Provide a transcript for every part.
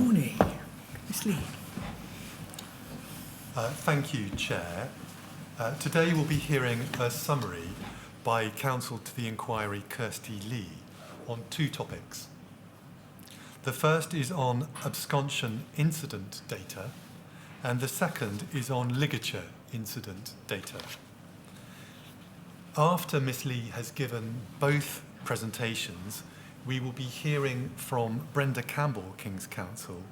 morning. Miss Lee. Thank you, Chair. Today we'll be hearing a summary by Counsel to the Inquiry Kirsty Lee on two topics. The first is on absconsion incident data, and the second is on ligature incident data. After Miss Lee has given both presentations, we will be hearing from Brenda Campbell, King's Counsel,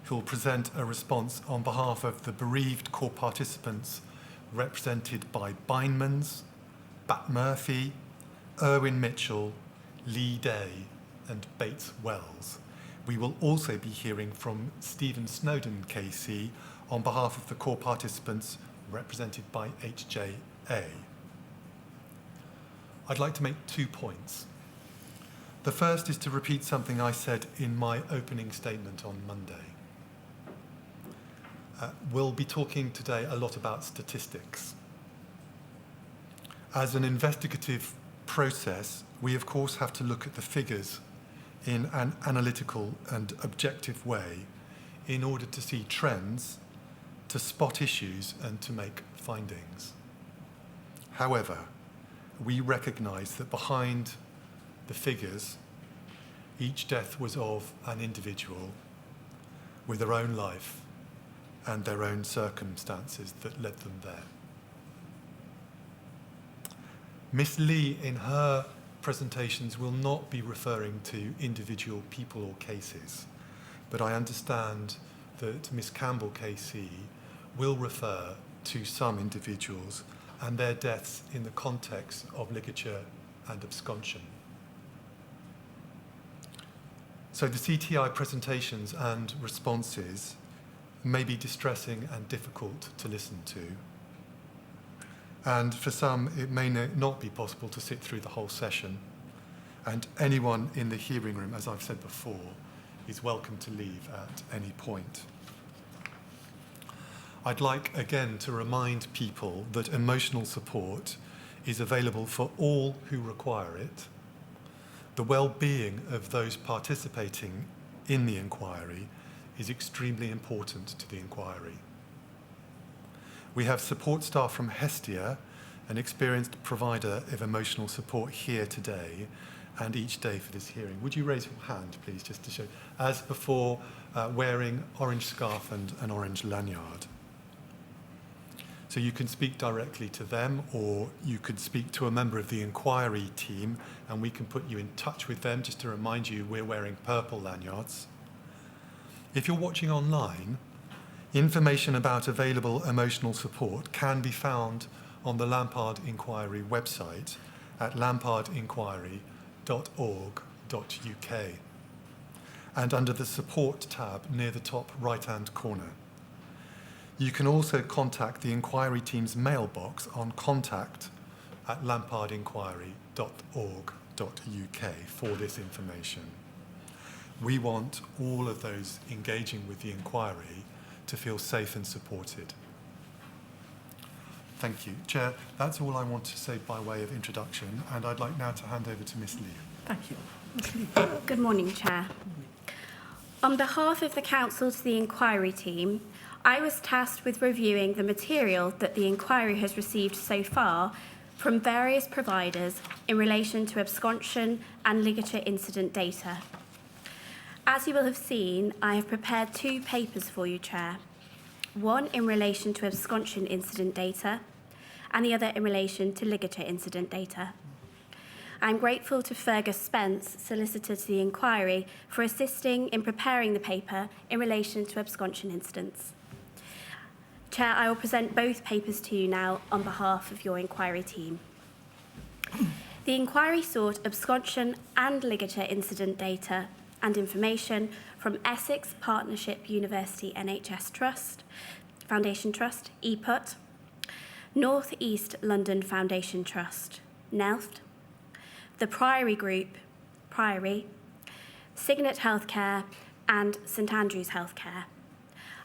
who will present a response on behalf of the bereaved court participants represented by Bindmans, Bat Murphy, Irwin Mitchell, Lee Day, and Bates Wells. We will also be hearing from Stephen Snowden KC on behalf of the court participants represented by HJA. I'd like to make 2 points. The first is to repeat something I said in my opening statement on Monday. We'll be talking today a lot about statistics. As an investigative process, we of course have to look at the figures in an analytical and objective way in order to see trends, to spot issues and to make findings. However, we recognise that behind the figures, each death was of an individual with their own life and their own circumstances that led them there. Miss Lee, in her presentations, will not be referring to individual people or cases, but I understand that Miss Campbell KC will refer to some individuals and their deaths in the context of ligature and absconsion. So the CTI presentations and responses may be distressing and difficult to listen to. And for some, it may not be possible to sit through the whole session. And anyone in the hearing room, as I've said before, is welcome to leave at any point. I'd like again to remind people that emotional support is available for all who require it. The well-being of those participating in the inquiry is extremely important to the inquiry. We have support staff from Hestia, an experienced provider of emotional support, here today and each day for this hearing. Would you raise your hand, please, just to show, as before, wearing orange scarf and an orange lanyard. So you can speak directly to them, or you could speak to a member of the inquiry team and we can put you in touch with them. Just to remind you, we're wearing purple lanyards. If you're watching online, information about available emotional support can be found on the Lampard Inquiry website at lampardinquiry.org.uk and under the support tab near the top right-hand corner. You can also contact the inquiry team's mailbox on contact@lampardinquiry.org.uk for this information. We want all of those engaging with the inquiry to feel safe and supported. Thank you. Chair, that's all I want to say by way of introduction, and I'd like now to hand over to Miss Lee. Thank you. Miss Lee. Good morning, Chair. On behalf of the Counsel to the Inquiry team, I was tasked with reviewing the material that the inquiry has received so far from various providers in relation to absconsion and ligature incident data. As you will have seen, I have prepared 2 papers for you, Chair. One in relation to absconsion incident data and the other in relation to ligature incident data. I'm grateful to Fergus Spence, Solicitor to the Inquiry, for assisting in preparing the paper in relation to absconsion incidents. Chair, I will present both papers to you now on behalf of your inquiry team. The inquiry sought absconsion and ligature incident data and information from Essex Partnership University NHS Trust, Foundation Trust, EPUT, North East London Foundation Trust, NELFT, the Priory Group, Priory, Signet Healthcare and St Andrews Healthcare.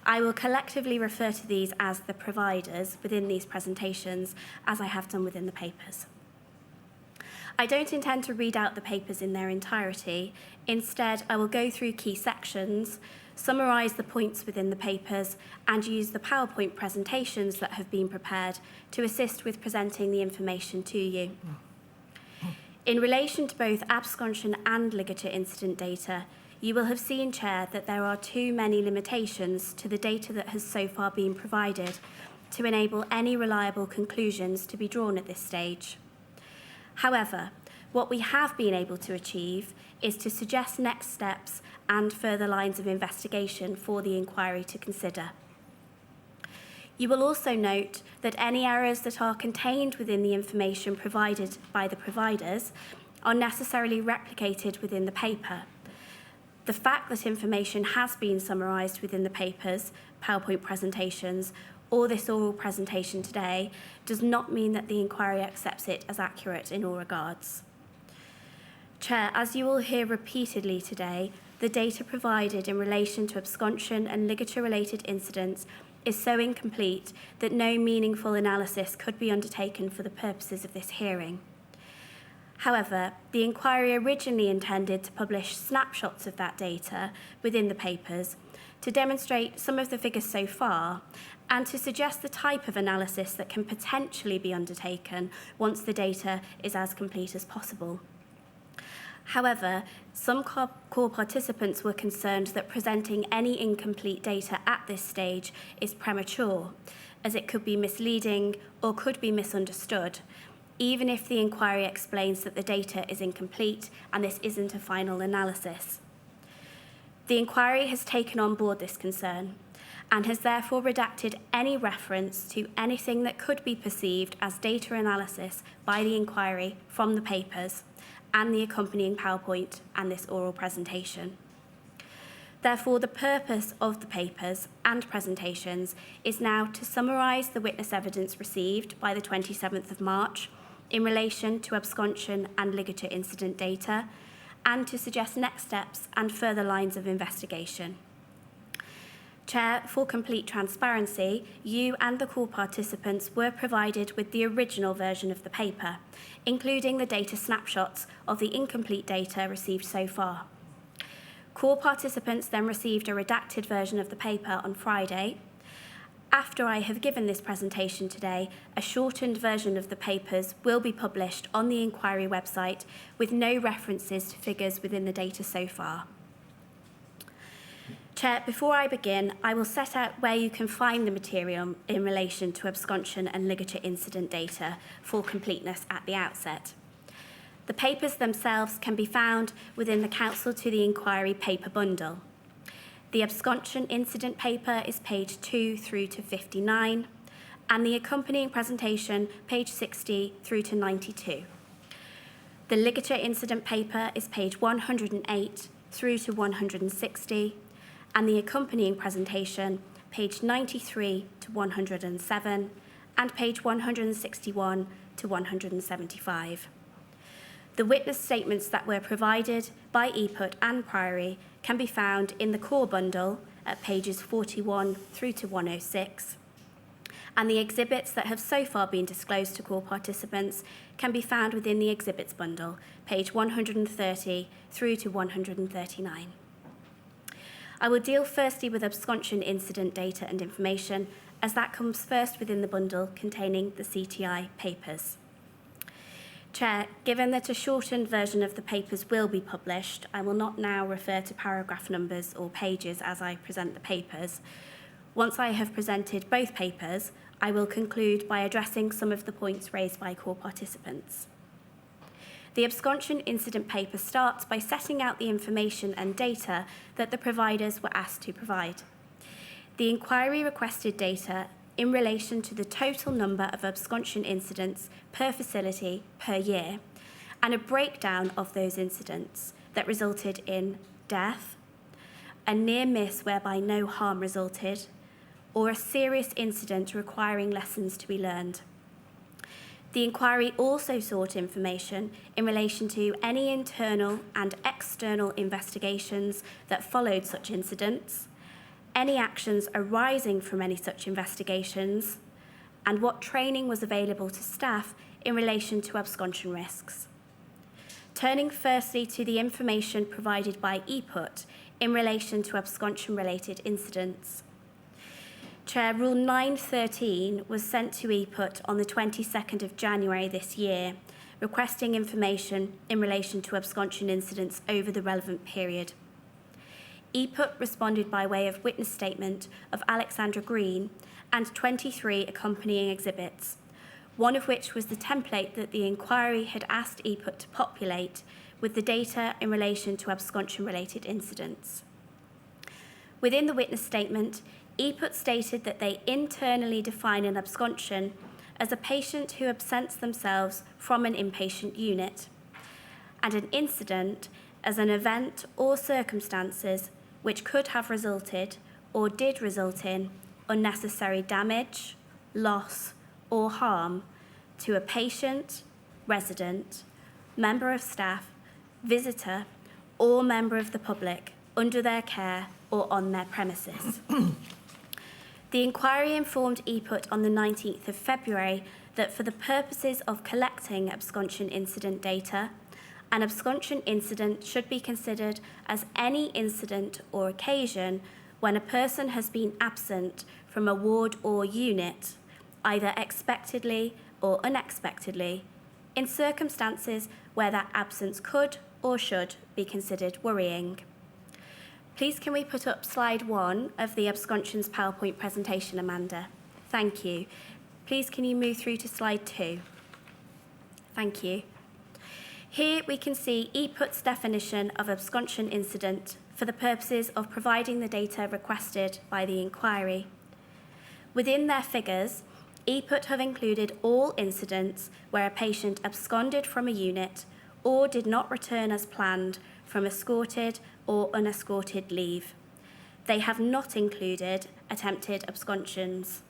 I will collectively refer to these as the providers within these presentations, as I have done within the papers. I don't intend to read out the papers in their entirety. Instead, I will go through key sections, summarise the points within the papers, and use the PowerPoint presentations that have been prepared to assist with presenting the information to you. In relation to both absconsion and ligature incident data, you will have seen, Chair, that there are too many limitations to the data that has so far been provided to enable any reliable conclusions to be drawn at this stage. However, what we have been able to achieve is to suggest next steps and further lines of investigation for the inquiry to consider. You will also note that any errors that are contained within the information provided by the providers are necessarily replicated within the paper. The fact that information has been summarised within the papers, PowerPoint presentations, or this oral presentation today does not mean that the inquiry accepts it as accurate in all regards. Chair, as you will hear repeatedly today, the data provided in relation to absconsion and ligature-related incidents is so incomplete that no meaningful analysis could be undertaken for the purposes of this hearing. However, the inquiry originally intended to publish snapshots of that data within the papers to demonstrate some of the figures so far and to suggest the type of analysis that can potentially be undertaken once the data is as complete as possible. However, some core participants were concerned that presenting any incomplete data at this stage is premature, as it could be misleading or could be misunderstood, even if the inquiry explains that the data is incomplete and this isn't a final analysis. The inquiry has taken on board this concern and has therefore redacted any reference to anything that could be perceived as data analysis by the inquiry from the papers and the accompanying PowerPoint and this oral presentation. Therefore, the purpose of the papers and presentations is now to summarise the witness evidence received by the 27th of March in relation to absconsion and ligature incident data, and to suggest next steps and further lines of investigation. Chair, for complete transparency, you and the core participants were provided with the original version of the paper, including the data snapshots of the incomplete data received so far. Core participants then received a redacted version of the paper on Friday. After I have given this presentation today, a shortened version of the papers will be published on the inquiry website with no references to figures within the data so far. Chair, before I begin, I will set out where you can find the material in relation to absconsion and ligature incident data for completeness at the outset. The papers themselves can be found within the Counsel to the Inquiry paper bundle. The absconsion incident paper is page 2 through to 59, and the accompanying presentation page 60 through to 92. The ligature incident paper is page 108 through to 160, and the accompanying presentation, page 93 to 107, and page 161 to 175. The witness statements that were provided by EPUT and Priory can be found in the core bundle at pages 41 through to 106, and the exhibits that have so far been disclosed to core participants can be found within the exhibits bundle, page 130 through to 139. I will deal firstly with absconsion incident data and information, as that comes first within the bundle containing the CTI papers. Chair, given that a shortened version of the papers will be published, I will not now refer to paragraph numbers or pages as I present the papers. Once I have presented both papers, I will conclude by addressing some of the points raised by core participants. The absconsion incident paper starts by setting out the information and data that the providers were asked to provide. The inquiry requested data in relation to the total number of absconsion incidents per facility per year, and a breakdown of those incidents that resulted in death, a near miss whereby no harm resulted, or a serious incident requiring lessons to be learned. The inquiry also sought information in relation to any internal and external investigations that followed such incidents, any actions arising from any such investigations, and what training was available to staff in relation to absconsion risks. Turning firstly to the information provided by EPUT in relation to absconsion-related incidents. Chair, Rule 913 was sent to EPUT on the 22nd of January this year, requesting information in relation to absconsion incidents over the relevant period. EPUT responded by way of witness statement of Alexandra Green and 23 accompanying exhibits, one of which was the template that the inquiry had asked EPUT to populate with the data in relation to absconsion-related incidents. Within the witness statement, EPUT stated that they internally define an absconsion as a patient who absents themselves from an inpatient unit, and an incident as an event or circumstances which could have resulted or did result in unnecessary damage, loss, or harm to a patient, resident, member of staff, visitor, or member of the public under their care or on their premises. The inquiry informed EPUT on the 19th of February that for the purposes of collecting absconsion incident data, an absconsion incident should be considered as any incident or occasion when a person has been absent from a ward or unit, either expectedly or unexpectedly, in circumstances where that absence could or should be considered worrying. Please can we put up slide 1 of the absconsions PowerPoint presentation, Amanda? Thank you. Please can you move through to slide 2? Thank you. Here we can see EPUT's definition of absconsion incident for the purposes of providing the data requested by the inquiry. Within their figures, EPUT have included all incidents where a patient absconded from a unit or did not return as planned from escorted or unescorted leave. They have not included attempted absconsions.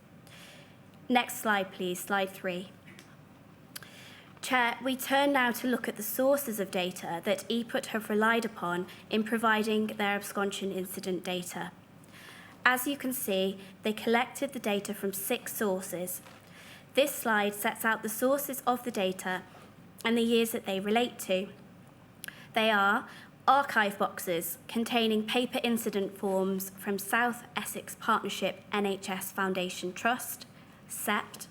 Next slide, please, slide 3. Chair, we turn now to look at the sources of data that EPUT have relied upon in providing their absconsion incident data. As you can see, they collected the data from 6 sources. This slide sets out the sources of the data and the years that they relate to. They are archive boxes containing paper incident forms from South Essex Partnership NHS Foundation Trust, SEPT,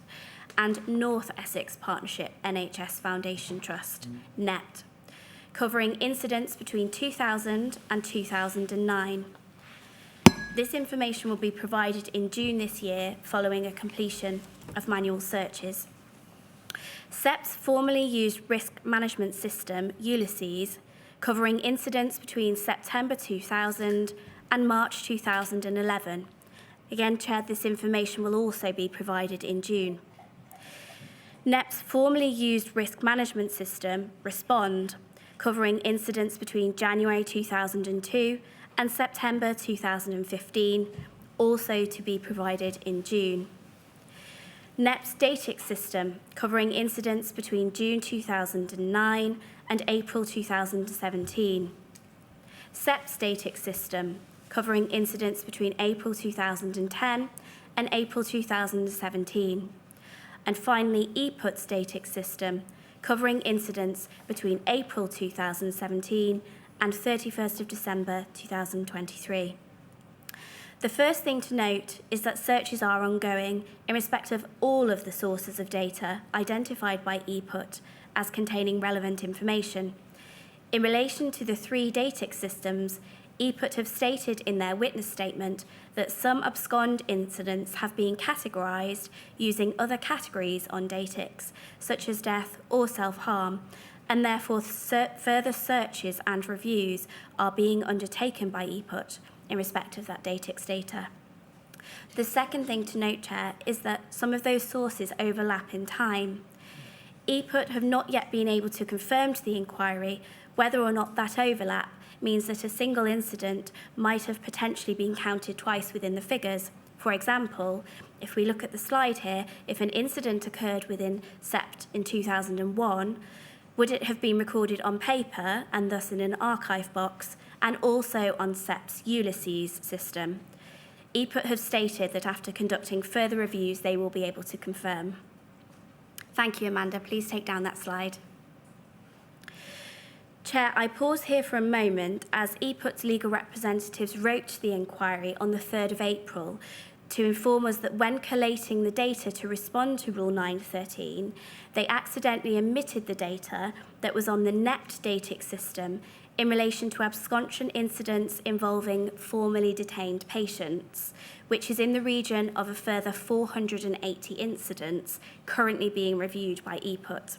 and North Essex Partnership NHS Foundation Trust, NET, covering incidents between 2000 and 2009. This information will be provided in June this year following a completion of manual searches. SEPT's formerly used risk management system, Ulysses, covering incidents between September 2000 and March 2011. Again, Chair, this information will also be provided in June. NEP's formerly used risk management system, Respond, covering incidents between January 2002 and September 2015, also to be provided in June. NEP's Datix system, covering incidents between June 2009 and April 2017. SEP's Datix system, covering incidents between April 2010 and April 2017. And finally, EPUT's Datix system, covering incidents between April 2017 and 31st of December 2023. The first thing to note is that searches are ongoing in respect of all of the sources of data identified by EPUT as containing relevant information. In relation to the 3 Datix systems, EPUT have stated in their witness statement that some abscond incidents have been categorised using other categories on Datix, such as death or self-harm, and therefore further searches and reviews are being undertaken by EPUT in respect of that Datix data. The second thing to note, Chair, is that some of those sources overlap in time. EPUT have not yet been able to confirm to the inquiry whether or not that overlap means that a single incident might have potentially been counted twice within the figures. For example, if we look at the slide here, if an incident occurred within SEPT in 2001, would it have been recorded on paper and thus in an archive box and also on SEPT's Ulysses system? EPUT have stated that after conducting further reviews, they will be able to confirm. Thank you, Amanda. Please take down that slide. Chair, I pause here for a moment as EPUT's legal representatives wrote to the inquiry on the 3rd of April to inform us that when collating the data to respond to Rule 913, they accidentally omitted the data that was on the NEPT Datix system in relation to absconsion incidents involving formerly detained patients, which is in the region of a further 480 incidents currently being reviewed by EPUT.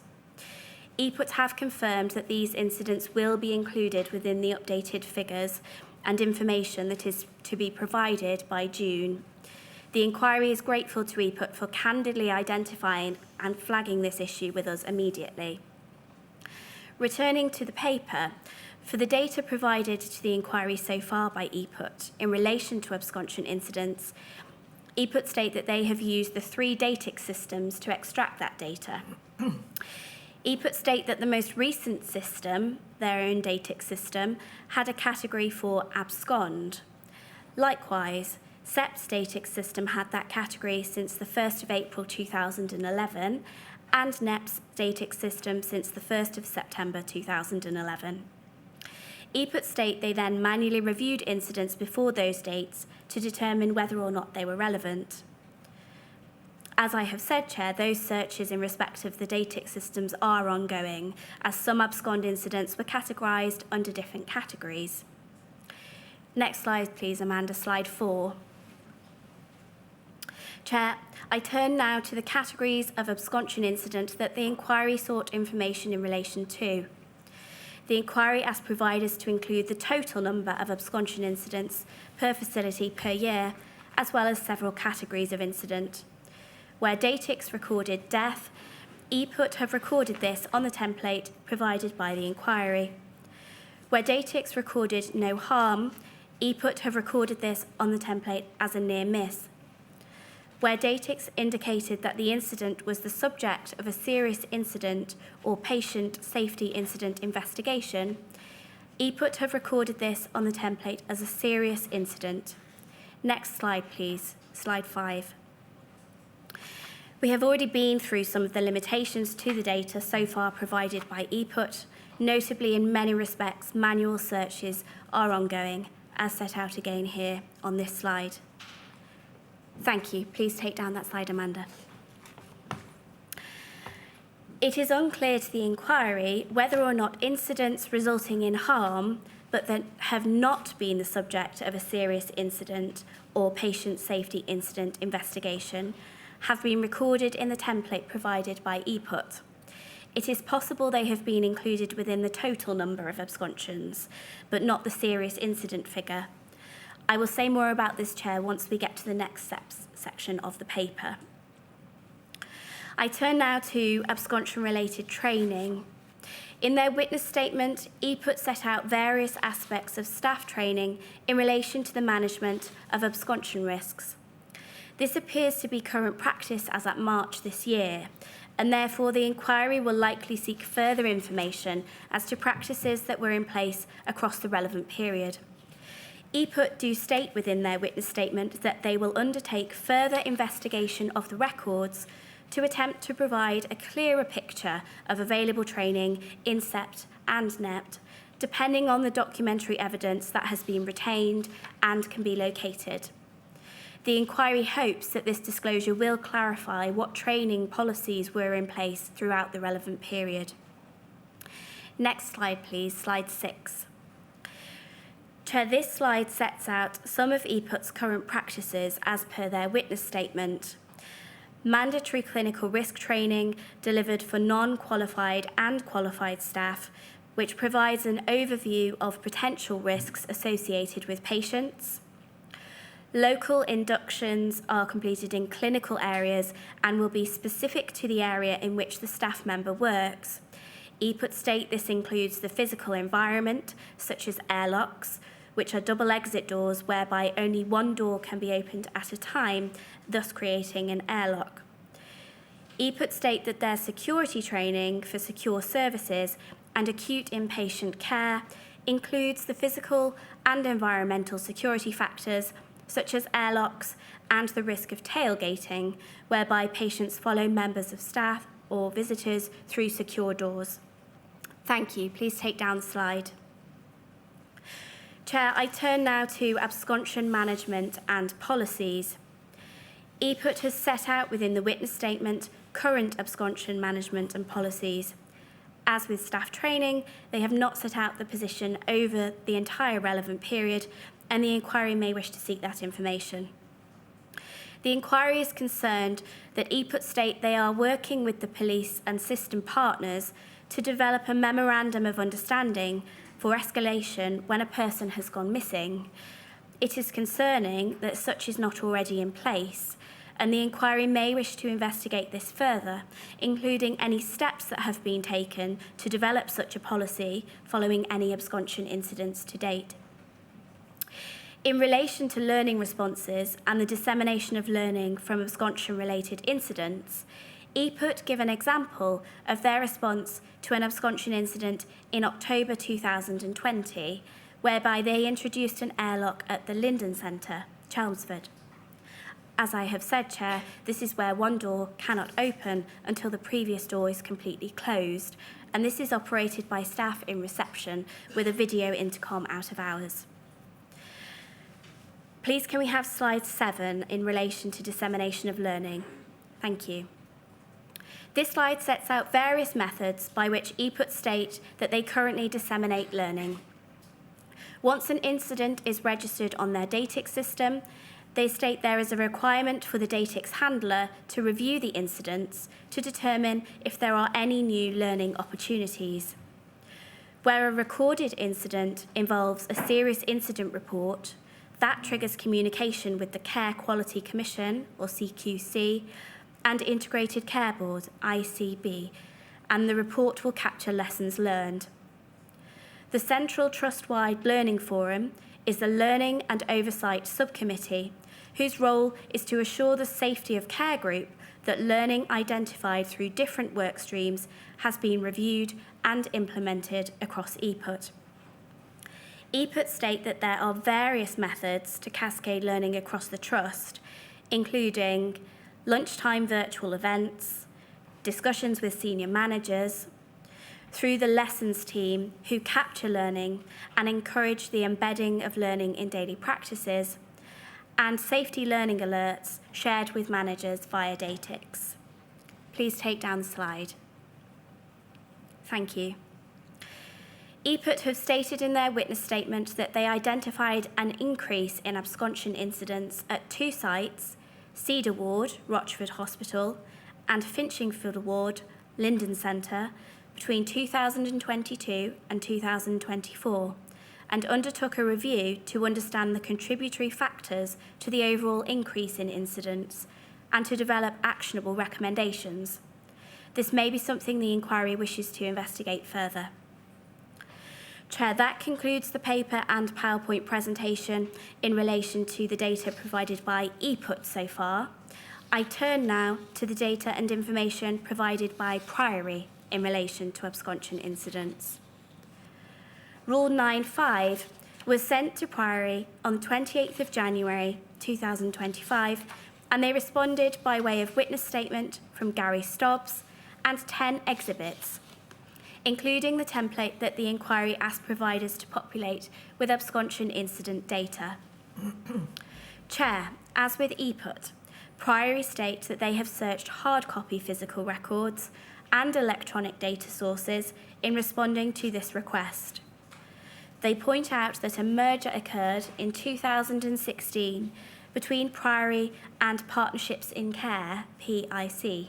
EPUT have confirmed that these incidents will be included within the updated figures and information that is to be provided by June. The inquiry is grateful to EPUT for candidly identifying and flagging this issue with us immediately. Returning to the paper, for the data provided to the inquiry so far by EPUT in relation to absconsion incidents, EPUT state that they have used the 3 Datix systems to extract that data. EPUT state that the most recent system, their own Datix system, had a category for abscond. Likewise, SEP's Datix system had that category since the 1st of April 2011 and NEP's Datix system since the 1st of September 2011. EPUT state they then manually reviewed incidents before those dates to determine whether or not they were relevant. As I have said, Chair, those searches in respect of the Datix systems are ongoing, as some abscond incidents were categorised under different categories. Next slide, please, Amanda, slide 4. Chair, I turn now to the categories of absconsion incident that the inquiry sought information in relation to. The inquiry asked providers to include the total number of absconsion incidents per facility per year, as well as several categories of incident. Where Datix recorded death, EPUT have recorded this on the template provided by the inquiry. Where Datix recorded no harm, EPUT have recorded this on the template as a near miss. Where Datix indicated that the incident was the subject of a serious incident or patient safety incident investigation, EPUT have recorded this on the template as a serious incident. Next slide, please, slide 5. We have already been through some of the limitations to the data so far provided by EPUT. Notably, in many respects, manual searches are ongoing, as set out again here on this slide. Thank you. Please take down that slide, Amanda. It is unclear to the inquiry whether or not incidents resulting in harm but that have not been the subject of a serious incident or patient safety incident investigation have been recorded in the template provided by EPUT. It is possible they have been included within the total number of absconsions, but not the serious incident figure. I will say more about this, Chair, once we get to the next steps section of the paper. I turn now to absconsion-related training. In their witness statement, EPUT set out various aspects of staff training in relation to the management of absconsion risks. This appears to be current practice as at March this year, and therefore the inquiry will likely seek further information as to practices that were in place across the relevant period. EPUT do state within their witness statement that they will undertake further investigation of the records to attempt to provide a clearer picture of available training in SEPT and NEPT, depending on the documentary evidence that has been retained and can be located. The inquiry hopes that this disclosure will clarify what training policies were in place throughout the relevant period. Next slide, please, slide 6. Chair, this slide sets out some of EPUT's current practices as per their witness statement. Mandatory clinical risk training delivered for non-qualified and qualified staff, which provides an overview of potential risks associated with patients. Local inductions are completed in clinical areas and will be specific to the area in which the staff member works. EPUT state this includes the physical environment, such as airlocks, which are double exit doors whereby only one door can be opened at a time, thus creating an airlock. EPUT state that their security training for secure services and acute inpatient care includes the physical and environmental security factors, such as airlocks and the risk of tailgating, whereby patients follow members of staff or visitors through secure doors. Thank you. Please take down the slide. Chair, I turn now to absconsion management and policies. EPUT has set out within the witness statement current absconsion management and policies. As with staff training, they have not set out the position over the entire relevant period, and the inquiry may wish to seek that information. The inquiry is concerned that EPUT state they are working with the police and system partners to develop a memorandum of understanding for escalation when a person has gone missing. It is concerning that such is not already in place, and the inquiry may wish to investigate this further, including any steps that have been taken to develop such a policy following any absconsion incidents to date. In relation to learning responses and the dissemination of learning from absconsion-related incidents, EPUT give an example of their response to an absconsion incident in October 2020, whereby they introduced an airlock at the Linden Centre, Chelmsford. As I have said, Chair, this is where one door cannot open until the previous door is completely closed, and this is operated by staff in reception with a video intercom out of hours. Please can we have slide 7 in relation to dissemination of learning? Thank you. This slide sets out various methods by which EPUT state that they currently disseminate learning. Once an incident is registered on their DATIX system, they state there is a requirement for the DATIX handler to review the incidents to determine if there are any new learning opportunities. Where a recorded incident involves a serious incident report, that triggers communication with the Care Quality Commission, or CQC, and Integrated Care Board, ICB, and the report will capture lessons learned. The Central Trust-wide Learning Forum is the Learning and Oversight Subcommittee, whose role is to assure the safety of care group that learning identified through different work streams has been reviewed and implemented across EPUT. EPUT state that there are various methods to cascade learning across the Trust, including lunchtime virtual events, discussions with senior managers, through the lessons team who capture learning and encourage the embedding of learning in daily practices, and safety learning alerts shared with managers via DATIX. Please take down the slide. Thank you. EPUT have stated in their witness statement that they identified an increase in absconsion incidents at 2 sites, Cedar Ward, Rochford Hospital, and Finchingford Ward, Linden Centre, between 2022 and 2024, and undertook a review to understand the contributory factors to the overall increase in incidents and to develop actionable recommendations. This may be something the inquiry wishes to investigate further. Chair, that concludes the paper and PowerPoint presentation in relation to the data provided by EPUT so far. I turn now to the data and information provided by Priory in relation to absconsion incidents. Rule 9.5 was sent to Priory on the 28th of January 2025, and they responded by way of witness statement from Gary Stobbs and 10 exhibits, including the template that the inquiry asked providers to populate with absconsion incident data. Chair, as with EPUT, Priory state that they have searched hard copy physical records and electronic data sources in responding to this request. They point out that a merger occurred in 2016 between Priory and Partnerships in Care, PIC,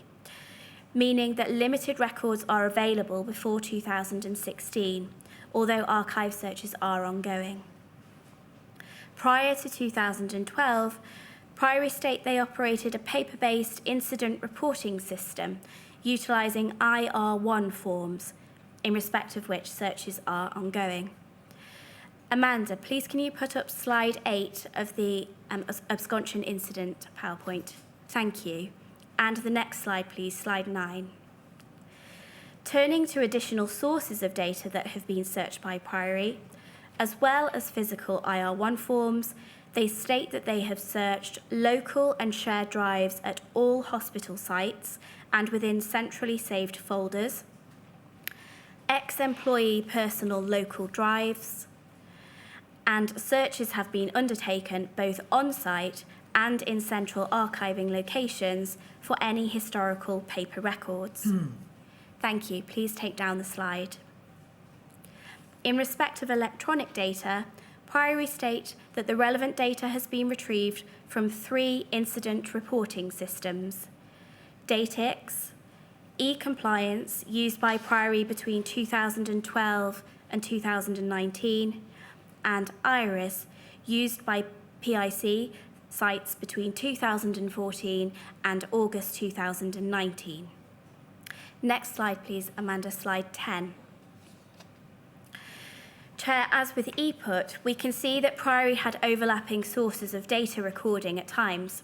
meaning that limited records are available before 2016, although archive searches are ongoing. Prior to 2012, Priory state they operated a paper-based incident reporting system utilising IR1 forms, in respect of which searches are ongoing. Amanda, please can you put up slide 8 of the absconsion incident PowerPoint? Thank you. And the next slide, please, slide 9. Turning to additional sources of data that have been searched by Priory, as well as physical IR1 forms, they state that they have searched local and shared drives at all hospital sites and within centrally saved folders, ex-employee personal local drives, and searches have been undertaken both on-site and in central archiving locations for any historical paper records. Thank you. Please take down the slide. In respect of electronic data, Priory state that the relevant data has been retrieved from 3 incident reporting systems: Datix, e-compliance, used by Priory between 2012 and 2019, and Iris, used by PIC sites between 2014 and August 2019. Next slide, please, Amanda, slide 10. Chair, as with ePut, we can see that Priory had overlapping sources of data recording at times,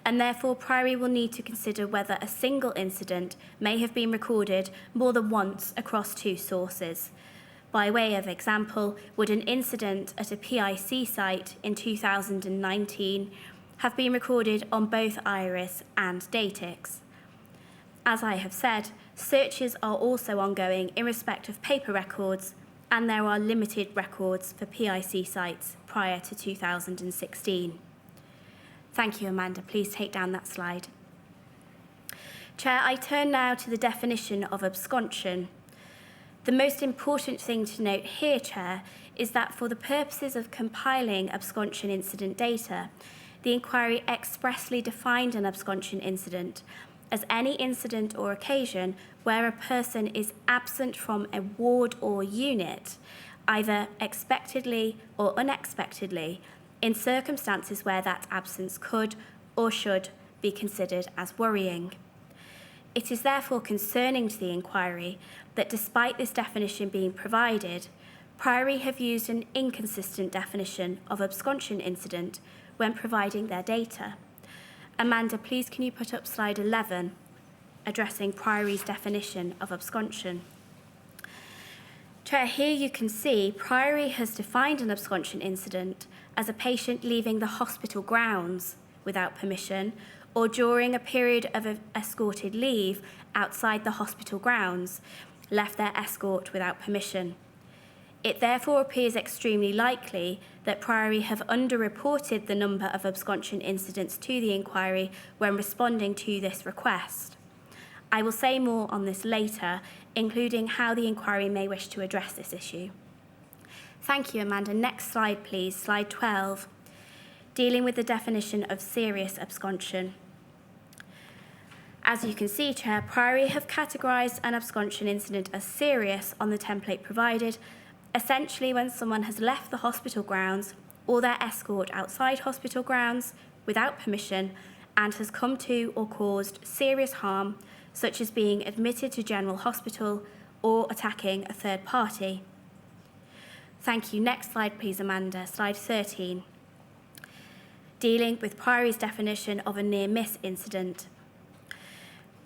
and therefore Priory will need to consider whether a single incident may have been recorded more than once across 2 sources. By way of example, would an incident at a PIC site in 2019 have been recorded on both Iris and Datix? As I have said, searches are also ongoing in respect of paper records, and there are limited records for PIC sites prior to 2016. Thank you, Amanda. Please take down that slide. Chair, I turn now to the definition of absconsion. The most important thing to note here, Chair, is that for the purposes of compiling absconsion incident data, the inquiry expressly defined an absconsion incident as any incident or occasion where a person is absent from a ward or unit, either expectedly or unexpectedly, in circumstances where that absence could or should be considered as worrying. It is therefore concerning to the inquiry that despite this definition being provided, Priory have used an inconsistent definition of absconsion incident when providing their data. Amanda, please can you put up slide 11, addressing Priory's definition of absconsion. Chair, here you can see Priory has defined an absconsion incident as a patient leaving the hospital grounds without permission or during a period of escorted leave outside the hospital grounds, left their escort without permission. It therefore appears extremely likely that Priory have underreported the number of absconsion incidents to the inquiry when responding to this request. I will say more on this later, including how the inquiry may wish to address this issue. Thank you, Amanda. Next slide, please, slide 12, dealing with the definition of serious absconsion. As you can see, Chair, Priory have categorised an absconsion incident as serious on the template provided, essentially when someone has left the hospital grounds or their escort outside hospital grounds without permission and has come to or caused serious harm, such as being admitted to general hospital or attacking a third party. Thank you. Next slide, please, Amanda. Slide 13. Dealing with Priory's definition of a near-miss incident.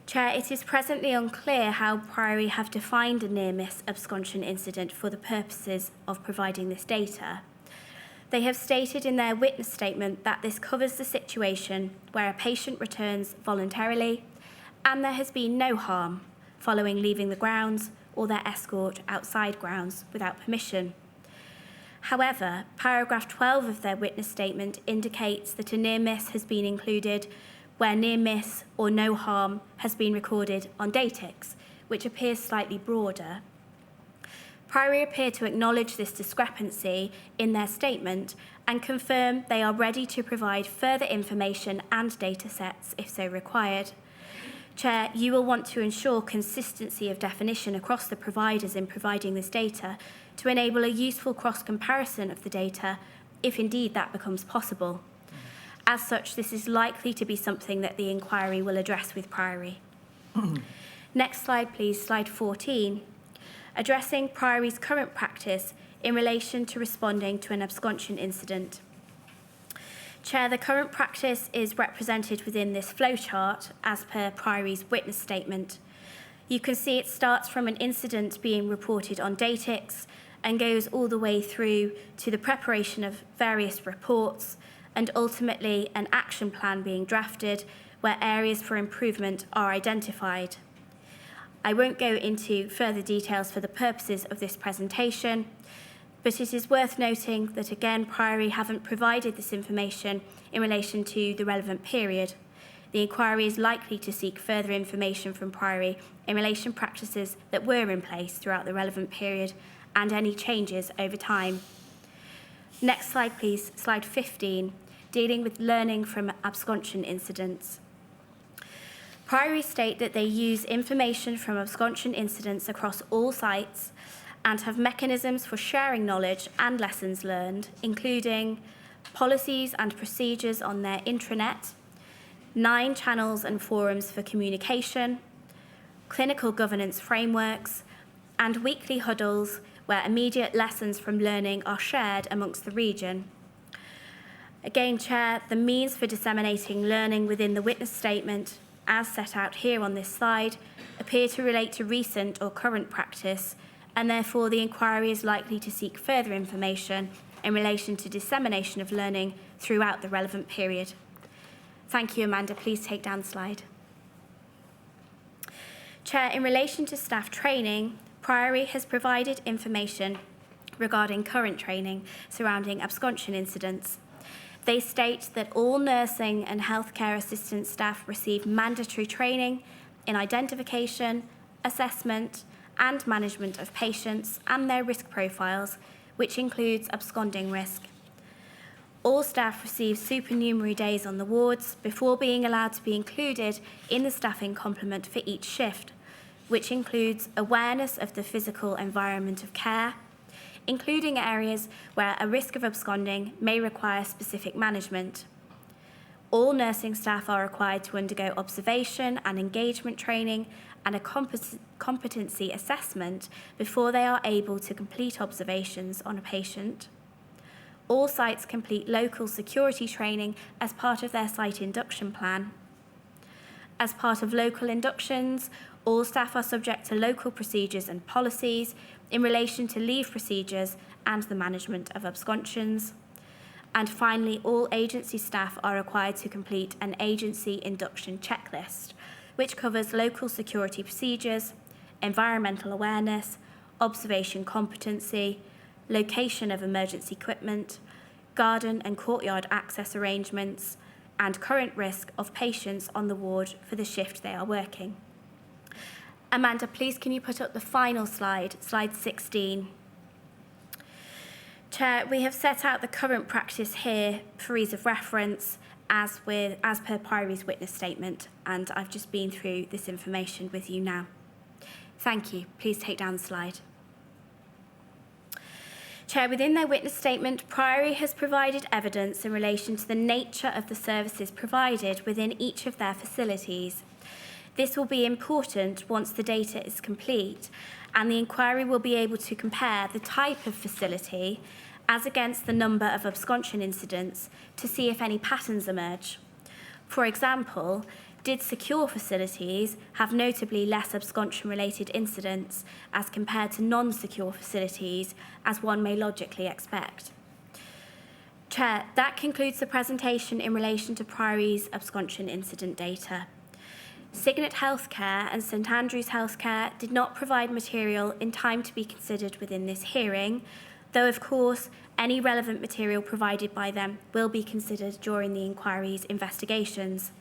Chair, it is presently unclear how Priory have defined a near-miss absconsion incident for the purposes of providing this data. They have stated in their witness statement that this covers the situation where a patient returns voluntarily and there has been no harm following leaving the grounds or their escort outside grounds without permission. However, paragraph 12 of their witness statement indicates that a near-miss has been included where near-miss or no harm has been recorded on Datix, which appears slightly broader. Priory appear to acknowledge this discrepancy in their statement and confirm they are ready to provide further information and data sets if so required. Chair, you will want to ensure consistency of definition across the providers in providing this data to enable a useful cross-comparison of the data, if indeed that becomes possible. As such, this is likely to be something that the inquiry will address with Priory. Next slide, please, slide 14. Addressing Priory's current practice in relation to responding to an absconsion incident. Chair, the current practice is represented within this flowchart as per Priory's witness statement. You can see it starts from an incident being reported on Datix and goes all the way through to the preparation of various reports and ultimately an action plan being drafted where areas for improvement are identified. I won't go into further details for the purposes of this presentation, but it is worth noting that again, Priory haven't provided this information in relation to the relevant period. The inquiry is likely to seek further information from Priory in relation to practices that were in place throughout the relevant period and any changes over time. Next slide, please, slide 15, dealing with learning from absconsion incidents. Priory state that they use information from absconsion incidents across all sites and have mechanisms for sharing knowledge and lessons learned, including policies and procedures on their intranet, 9 channels and forums for communication, clinical governance frameworks, and weekly huddles where immediate lessons from learning are shared amongst the region. Again, Chair, the means for disseminating learning within the witness statement, as set out here on this slide, appear to relate to recent or current practice, and therefore the inquiry is likely to seek further information in relation to dissemination of learning throughout the relevant period. Thank you, Amanda. Please take down the slide. Chair, in relation to staff training, Priory has provided information regarding current training surrounding absconsion incidents. They state that all nursing and healthcare assistant staff receive mandatory training in identification, assessment, and management of patients and their risk profiles, which includes absconding risk. All staff receive supernumerary days on the wards before being allowed to be included in the staffing complement for each shift, which includes awareness of the physical environment of care, including areas where a risk of absconding may require specific management. All nursing staff are required to undergo observation and engagement training and a competency assessment before they are able to complete observations on a patient. All sites complete local security training as part of their site induction plan. As part of local inductions, all staff are subject to local procedures and policies in relation to leave procedures and the management of absconsions. And finally, all agency staff are required to complete an agency induction checklist, which covers local security procedures, environmental awareness, observation competency, location of emergency equipment, garden and courtyard access arrangements, and current risk of patients on the ward for the shift they are working. Amanda, please can you put up the final slide, slide 16. Chair, we have set out the current practice here for ease of reference as per Priory's witness statement, and I've just been through this information with you now. Thank you. Please take down the slide. Chair, within their witness statement, Priory has provided evidence in relation to the nature of the services provided within each of their facilities. This will be important once the data is complete, and the inquiry will be able to compare the type of facility as against the number of absconsion incidents to see if any patterns emerge. For example, did secure facilities have notably less absconsion-related incidents as compared to non-secure facilities, as one may logically expect? Chair, that concludes the presentation in relation to Priory's absconsion incident data. Signet Healthcare and St Andrews Healthcare did not provide material in time to be considered within this hearing, though of course any relevant material provided by them will be considered during the inquiry's investigations.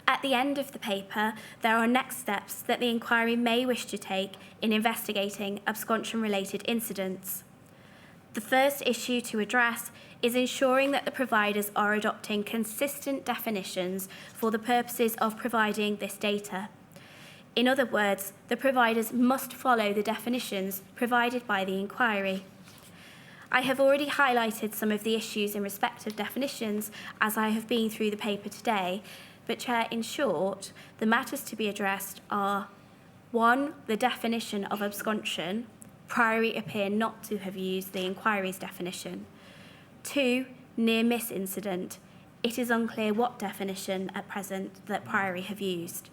At the end of the paper, there are next steps that the inquiry may wish to take in investigating absconsion-related incidents. The first issue to address is ensuring that the providers are adopting consistent definitions for the purposes of providing this data. In other words, the providers must follow the definitions provided by the inquiry. I have already highlighted some of the issues in respect of definitions as I have been through the paper today, but Chair, in short, the matters to be addressed are 1. The definition of absconsion. Priory appear not to have used the inquiry's definition. 2. Near-miss incident. It is unclear what definition at present that Priory have used.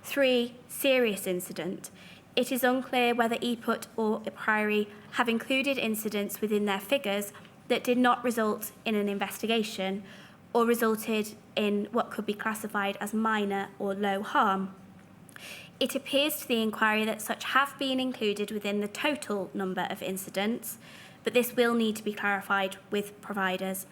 3. Serious incident. It is unclear whether EPUT or Priory have included incidents within their figures that did not result in an investigation or resulted in what could be classified as minor or low harm. It appears to the inquiry that such have been included within the total number of incidents, but this will need to be clarified with providers.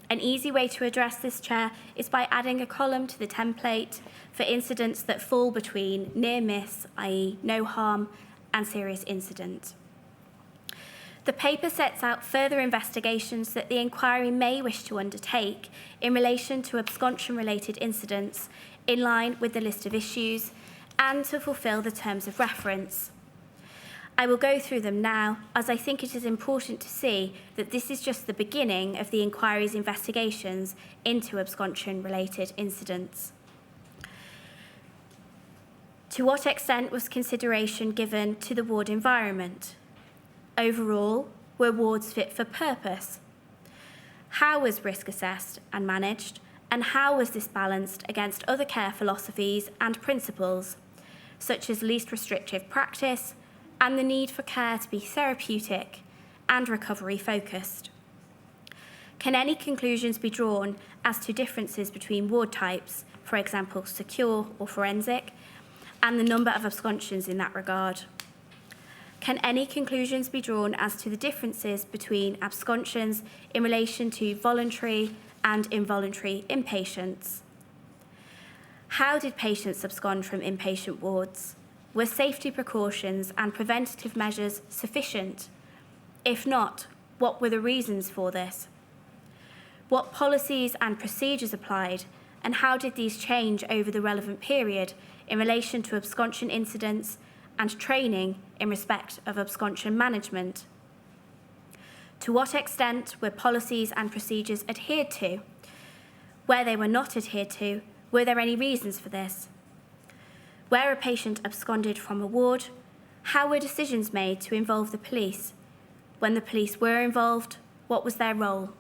An easy way to address this, Chair, is by adding a column to the template for incidents that fall between near miss, i.e. no harm, and serious incident. The paper sets out further investigations that the inquiry may wish to undertake in relation to absconsion-related incidents in line with the list of issues and to fulfil the terms of reference. I will go through them now, as I think it is important to see that this is just the beginning of the inquiry's investigations into absconsion-related incidents. To what extent was consideration given to the ward environment? Overall, were wards fit for purpose? How was risk assessed and managed, and how was this balanced against other care philosophies and principles, such as least restrictive practice and the need for care to be therapeutic and recovery focused? Can any conclusions be drawn as to differences between ward types, for example, secure or forensic, and the number of absconsions in that regard? Can any conclusions be drawn as to the differences between absconsions in relation to voluntary and involuntary inpatients? How did patients abscond from inpatient wards? Were safety precautions and preventative measures sufficient? If not, what were the reasons for this? What policies and procedures applied, and how did these change over the relevant period in relation to absconsion incidents and training in respect of absconsion management? To what extent were policies and procedures adhered to? Where they were not adhered to, were there any reasons for this? Where a patient absconded from a ward, how were decisions made to involve the police? When the police were involved, what was their role?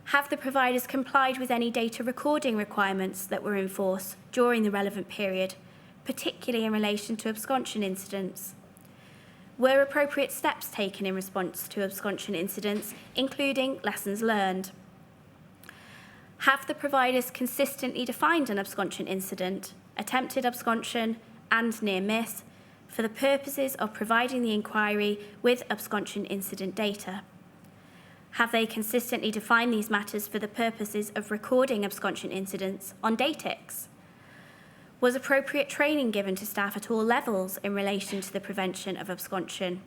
Have the providers complied with any data recording requirements that were in force during the relevant period, particularly in relation to absconsion incidents? Were appropriate steps taken in response to absconsion incidents, including lessons learned? Have the providers consistently defined an absconsion incident, attempted absconsion, and near miss for the purposes of providing the inquiry with absconsion incident data? Have they consistently defined these matters for the purposes of recording absconsion incidents on DATIX? Was appropriate training given to staff at all levels in relation to the prevention of absconsion?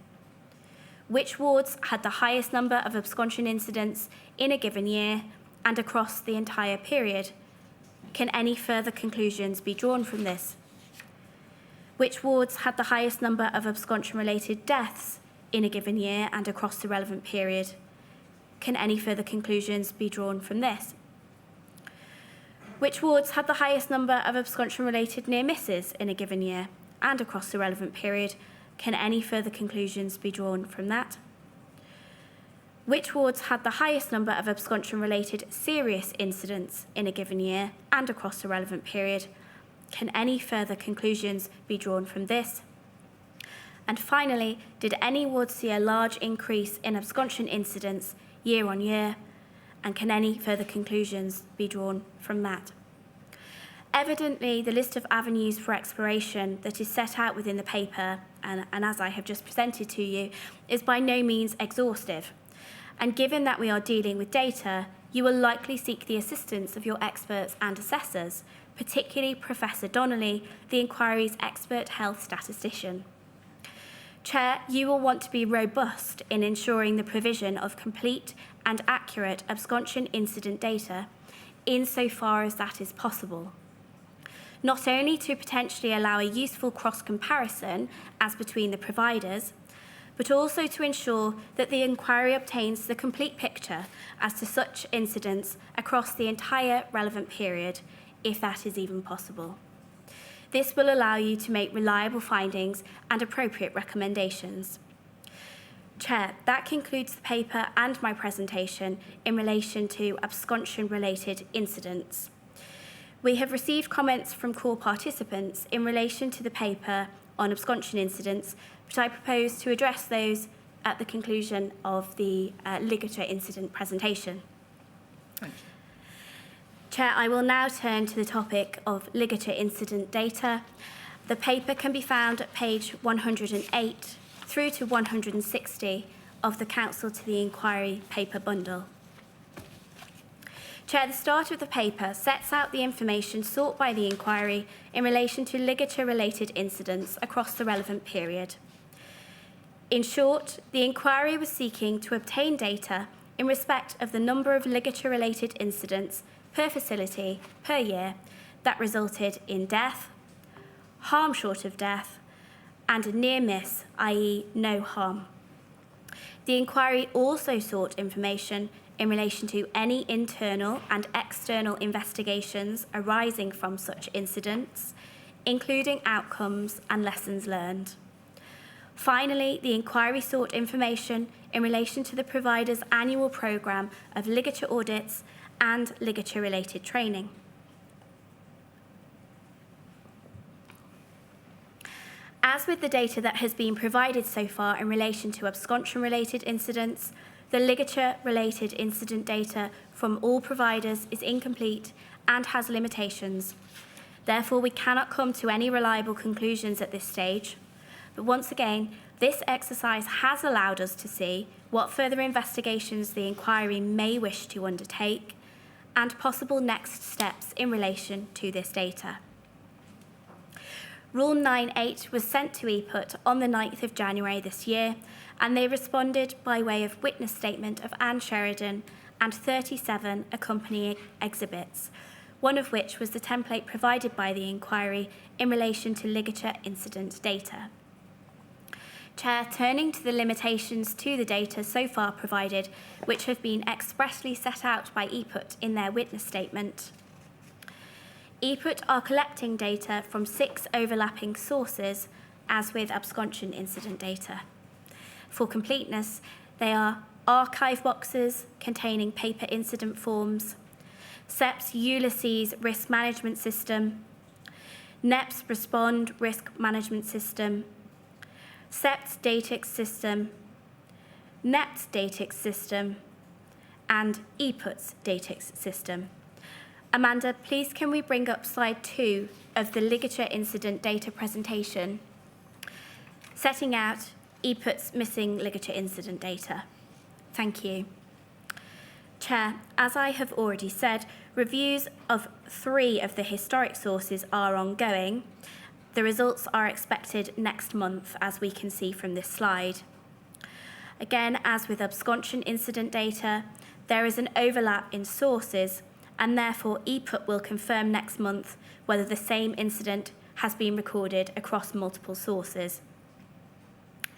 Which wards had the highest number of absconsion incidents in a given year and across the entire period? Can any further conclusions be drawn from this? Which wards had the highest number of absconsion-related deaths in a given year and across the relevant period? Can any further conclusions be drawn from this? Which wards had the highest number of absconsion-related near misses in a given year and across the relevant period? Can any further conclusions be drawn from that? Which wards had the highest number of absconsion-related serious incidents in a given year and across the relevant period? Can any further conclusions be drawn from this? And finally, did any ward see a large increase in absconsion incidents year on year? And can any further conclusions be drawn from that? Evidently, the list of avenues for exploration that is set out within the paper, and as I have just presented to you, is by no means exhaustive. And given that we are dealing with data, you will likely seek the assistance of your experts and assessors, particularly Professor Donnelly, the inquiry's expert health statistician. Chair, you will want to be robust in ensuring the provision of complete and accurate absconsion incident data insofar as that is possible. Not only to potentially allow a useful cross-comparison as between the providers, but also to ensure that the inquiry obtains the complete picture as to such incidents across the entire relevant period, if that is even possible. This will allow you to make reliable findings and appropriate recommendations. Chair, that concludes the paper and my presentation in relation to absconsion-related incidents. We have received comments from core participants in relation to the paper on absconsion incidents, but I propose to address those at the conclusion of the ligature incident presentation. Thank you. Chair, I will now turn to the topic of ligature incident data. The paper can be found at page 108 through to 160 of the Council to the Inquiry paper bundle. Chair, the start of the paper sets out the information sought by the inquiry in relation to ligature-related incidents across the relevant period. In short, the inquiry was seeking to obtain data in respect of the number of ligature-related incidents per facility per year that resulted in death, harm short of death, and a near miss, i.e. no harm. The inquiry also sought information in relation to any internal and external investigations arising from such incidents, including outcomes and lessons learned. Finally, the inquiry sought information in relation to the provider's annual programme of ligature audits and ligature-related training. As with the data that has been provided so far in relation to absconsion-related incidents, the ligature-related incident data from all providers is incomplete and has limitations. Therefore, we cannot come to any reliable conclusions at this stage. But once again, this exercise has allowed us to see what further investigations the inquiry may wish to undertake and possible next steps in relation to this data. Rule 9.8 was sent to EPUT on the 9th of January this year, and they responded by way of witness statement of Anne Sheridan and 37 accompanying exhibits, one of which was the template provided by the inquiry in relation to ligature incident data. Chair, turning to the limitations to the data so far provided, which have been expressly set out by EPUT in their witness statement. EPUT are collecting data from 6 overlapping sources, as with absconsion incident data. For completeness, they are archive boxes containing paper incident forms, SEP's Ulysses Risk Management System, NEP's Respond Risk Management System, SEP's Datix System, NEP's Datix System, and EPUT's Datix System. Amanda, please can we bring up slide 2 of the ligature incident data presentation, setting out EPUT's missing ligature incident data. Thank you. Chair, as I have already said, reviews of 3 of the historic sources are ongoing. The results are expected next month, as we can see from this slide. Again, as with absconsion incident data, there is an overlap in sources, and therefore EPUT will confirm next month whether the same incident has been recorded across multiple sources.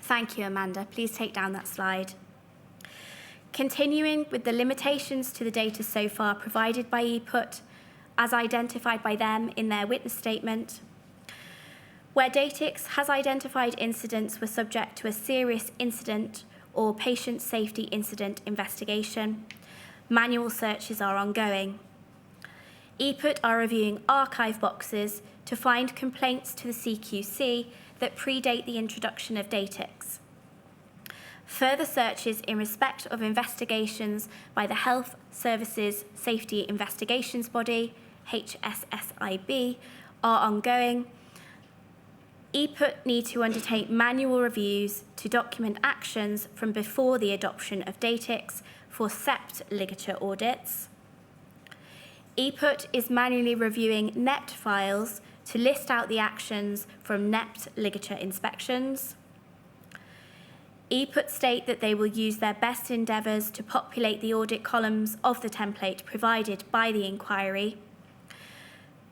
Thank you, Amanda. Please take down that slide. Continuing with the limitations to the data so far provided by EPUT, as identified by them in their witness statement, where Datix has identified incidents were subject to a serious incident or patient safety incident investigation, manual searches are ongoing. EPUT are reviewing archive boxes to find complaints to the CQC that predate the introduction of Datix. Further searches in respect of investigations by the Health Services Safety Investigations Body, HSSIB, are ongoing. EPUT need to undertake manual reviews to document actions from before the adoption of Datix for SEPT ligature audits. EPUT is manually reviewing NEPT files to list out the actions from NEPT ligature inspections. EPUT state that they will use their best endeavours to populate the audit columns of the template provided by the inquiry.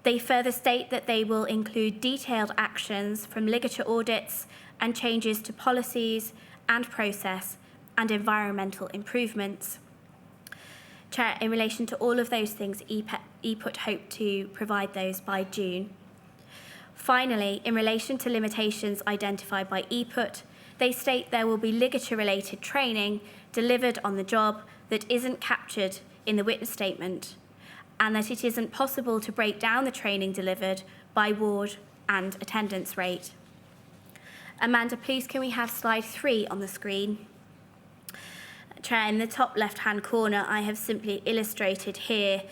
They further state that they will include detailed actions from ligature audits and changes to policies and process and environmental improvements. Chair, in relation to all of those things, EPUT hope to provide those by June. Finally, in relation to limitations identified by EPUT, they state there will be ligature-related training delivered on the job that isn't captured in the witness statement, and that it isn't possible to break down the training delivered by ward and attendance rate. Amanda, please can we have slide 3 on the screen? Chair, in the top left-hand corner, I have simply illustrated here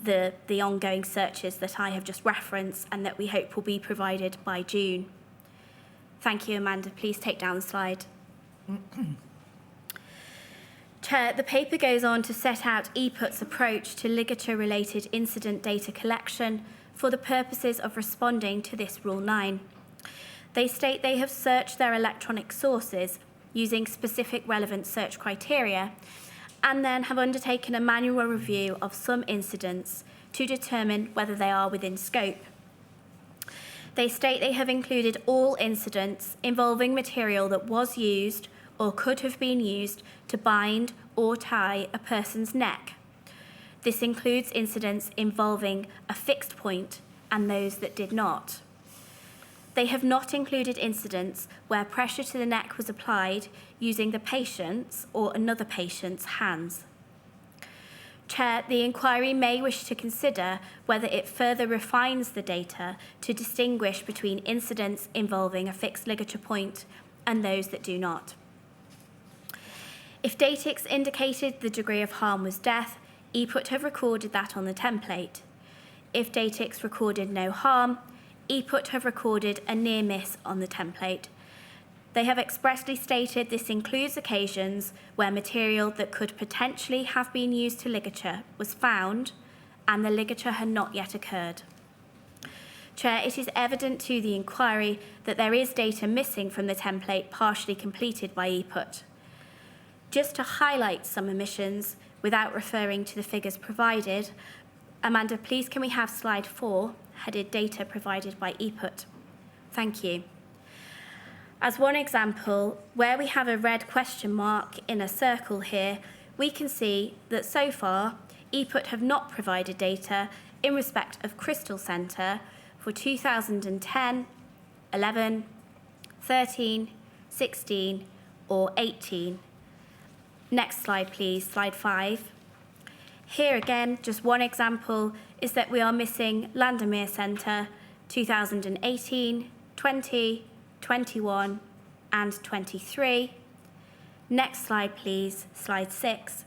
the ongoing searches that I have just referenced and that we hope will be provided by June. Thank you, Amanda. Please take down the slide. Chair, the paper goes on to set out EPUT's approach to ligature-related incident data collection for the purposes of responding to this Rule 9. They state they have searched their electronic sources using specific relevant search criteria and then have undertaken a manual review of some incidents to determine whether they are within scope. They state they have included all incidents involving material that was used or could have been used to bind or tie a person's neck. This includes incidents involving a fixed point and those that did not. They have not included incidents where pressure to the neck was applied using the patient's or another patient's hands. Chair, the inquiry may wish to consider whether it further refines the data to distinguish between incidents involving a fixed ligature point and those that do not. If Datix indicated the degree of harm was death, EPUT have recorded that on the template. If Datix recorded no harm, EPUT have recorded a near miss on the template. They have expressly stated this includes occasions where material that could potentially have been used to ligature was found and the ligature had not yet occurred. Chair, it is evident to the inquiry that there is data missing from the template partially completed by EPUT. Just to highlight some omissions without referring to the figures provided, Amanda, please can we have slide 4, headed data provided by EPUT? Thank you. As one example, where we have a red question mark in a circle here, we can see that so far, EPUT have not provided data in respect of Crystal Centre for 2010, 11, 13, 16, or 18. Next slide, please, slide 5. Here again, just one example is that we are missing Landermere Centre 2018, 20, 21 and 23. Next slide, please, slide 6.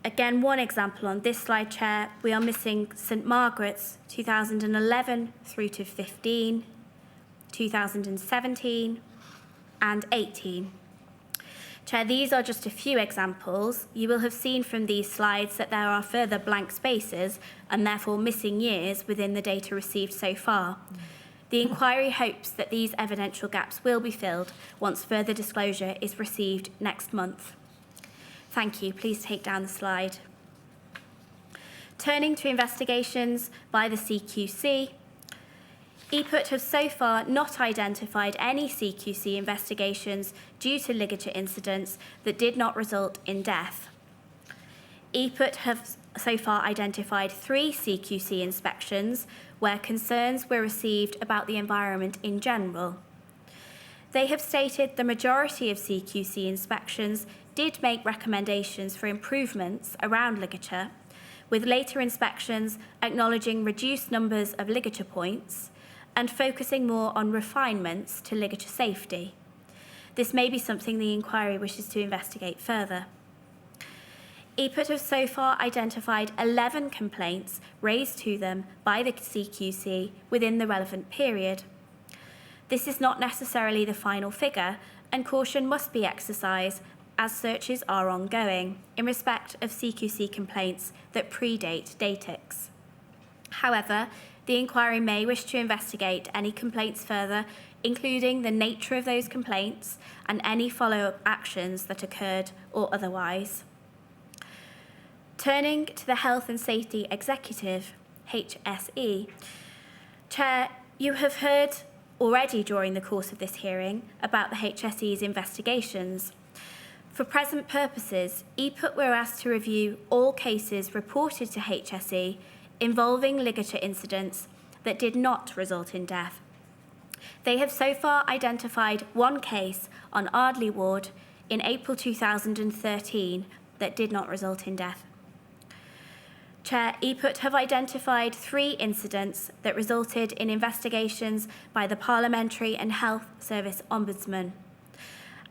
Again, one example on this slide, Chair, we are missing St Margaret's 2011 through to 15, 2017 and 18. Chair, these are just a few examples. You will have seen from these slides that there are further blank spaces and therefore missing years within the data received so far. The inquiry hopes that these evidential gaps will be filled once further disclosure is received next month. Thank you. Please take down the slide. Turning to investigations by the CQC, EPUT have so far not identified any CQC investigations due to ligature incidents that did not result in death. EPUT have so far identified 3 CQC inspections where concerns were received about the environment in general. They have stated the majority of CQC inspections did make recommendations for improvements around ligature, with later inspections acknowledging reduced numbers of ligature points and focusing more on refinements to ligature safety. This may be something the inquiry wishes to investigate further. EPUT have so far identified 11 complaints raised to them by the CQC within the relevant period. This is not necessarily the final figure, and caution must be exercised as searches are ongoing in respect of CQC complaints that predate Datix. However, the inquiry may wish to investigate any complaints further, including the nature of those complaints and any follow-up actions that occurred or otherwise. Turning to the Health and Safety Executive, HSE, Chair, you have heard already during the course of this hearing about the HSE's investigations. For present purposes, EPUT were asked to review all cases reported to HSE involving ligature incidents that did not result in death. They have so far identified one case on Ardley Ward in April 2013 that did not result in death. Chair, EPUT have identified 3 incidents that resulted in investigations by the Parliamentary and Health Service Ombudsman.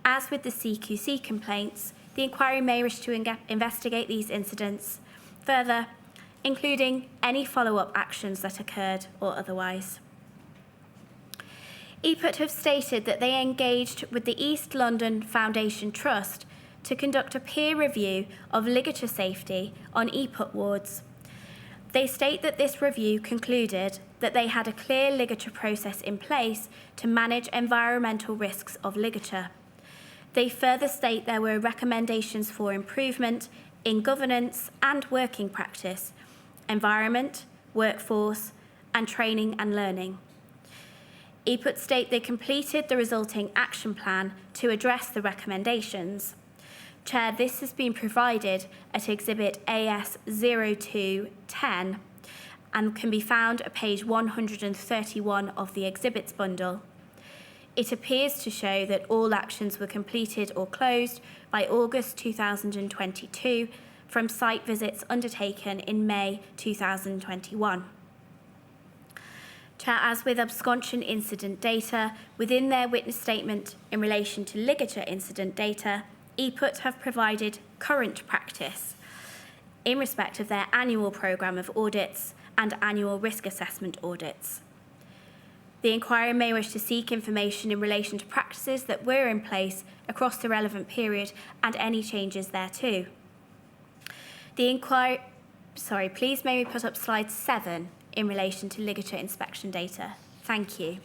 As with the CQC complaints, the inquiry may wish to investigate these incidents further, including any follow-up actions that occurred or otherwise. EPUT have stated that they engaged with the East London Foundation Trust to conduct a peer review of ligature safety on EPUT wards. They state that this review concluded that they had a clear ligature process in place to manage environmental risks of ligature. They further state there were recommendations for improvement in governance and working practice, environment, workforce, and training and learning. EPUT state they completed the resulting action plan to address the recommendations. Chair, this has been provided at Exhibit AS0210 and can be found at page 131 of the exhibits bundle. It appears to show that all actions were completed or closed by August 2022 from site visits undertaken in May 2021. Chair, as with absconsion incident data, within their witness statement in relation to ligature incident data, EPUT have provided current practice in respect of their annual programme of audits and annual risk assessment audits. The inquiry may wish to seek information in relation to practices that were in place across the relevant period and any changes thereto. The inquiry, please may we put up slide 7 in relation to ligature inspection data. Thank you.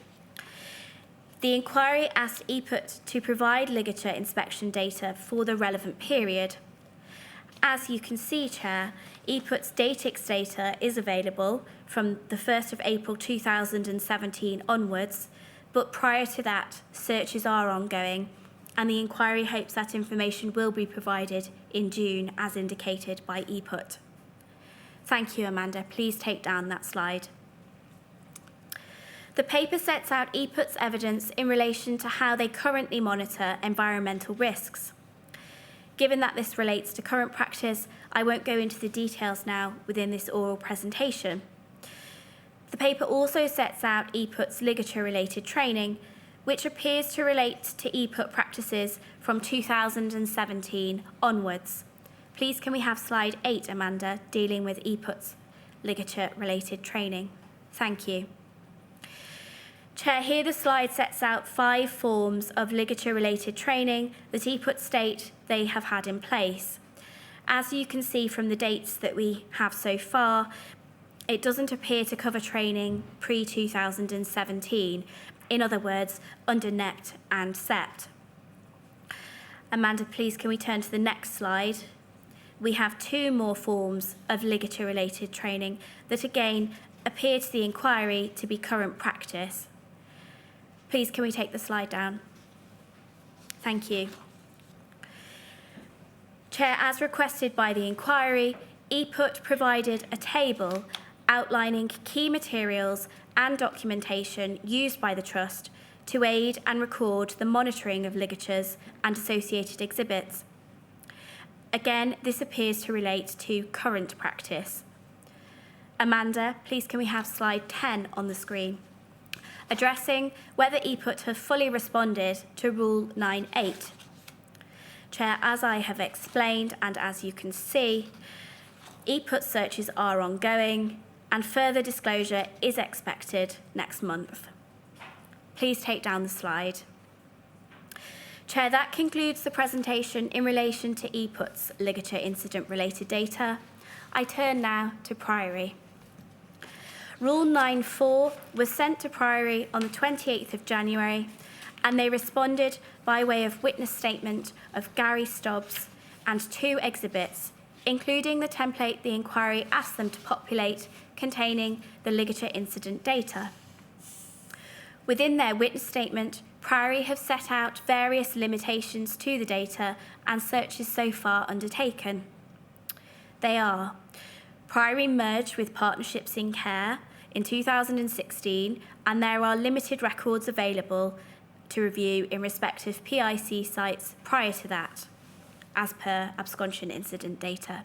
The inquiry asked EPUT to provide ligature inspection data for the relevant period. As you can see, Chair, EPUT's DATIX data is available from the 1st of April 2017 onwards, but prior to that, searches are ongoing, and the inquiry hopes that information will be provided in June, as indicated by EPUT. Thank you, Amanda. Please take down that slide. The paper sets out EPUT's evidence in relation to how they currently monitor environmental risks. Given that this relates to current practice, I won't go into the details now within this oral presentation. The paper also sets out EPUT's ligature-related training, which appears to relate to EPUT practices from 2017 onwards. Please can we have slide 8, Amanda, dealing with EPUT's ligature-related training. Thank you. Chair, here the slide sets out 5 forms of ligature-related training that EPUT state they have had in place. As you can see from the dates that we have so far, it doesn't appear to cover training pre-2017, in other words, under NEPT and SEPT. Amanda, please can we turn to the next slide? We have 2 more forms of ligature-related training that again appear to the inquiry to be current practice. Please can we take the slide down? Thank you. Chair, as requested by the inquiry, EPUT provided a table outlining key materials and documentation used by the Trust to aid and record the monitoring of ligatures and associated exhibits. Again, this appears to relate to current practice. Amanda, please can we have slide 10 on the screen, addressing whether EPUT have fully responded to Rule 9.8. Chair, as I have explained and as you can see, EPUT searches are ongoing and further disclosure is expected next month. Please take down the slide. Chair, that concludes the presentation in relation to EPUT's ligature incident-related data. I turn now to Priory. Rule 9.4 was sent to Priory on the 28th of January, and they responded by way of witness statement of Gary Stubbs and 2 exhibits, including the template the inquiry asked them to populate containing the ligature incident data. Within their witness statement, Priory have set out various limitations to the data and searches so far undertaken. They are: Priory merged with Partnerships in Care in 2016, and there are limited records available to review in respect of PIC sites prior to that, as per absconsion incident data.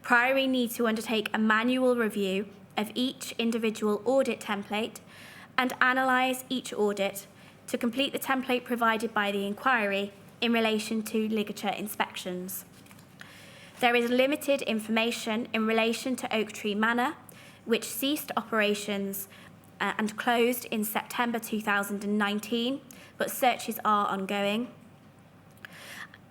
Priory need to undertake a manual review of each individual audit template and analyse each audit to complete the template provided by the inquiry in relation to ligature inspections. There is limited information in relation to Oak Tree Manor, which ceased operations and closed in September 2019, but searches are ongoing.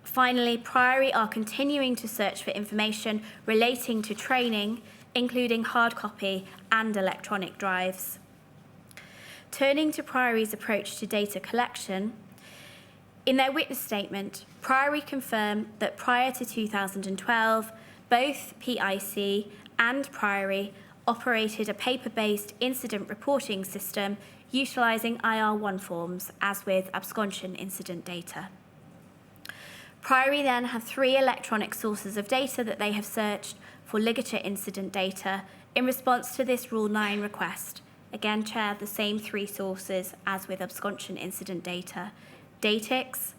Finally, Priory are continuing to search for information relating to training, including hard copy and electronic drives. Turning to Priory's approach to data collection, in their witness statement, Priory confirmed that prior to 2012, both PIC and Priory operated a paper-based incident reporting system utilising IR1 forms, as with absconsion incident data. Priory then have 3 electronic sources of data that they have searched for ligature incident data in response to this Rule 9 request. Again, Chair, the same 3 sources as with absconsion incident data: Datix,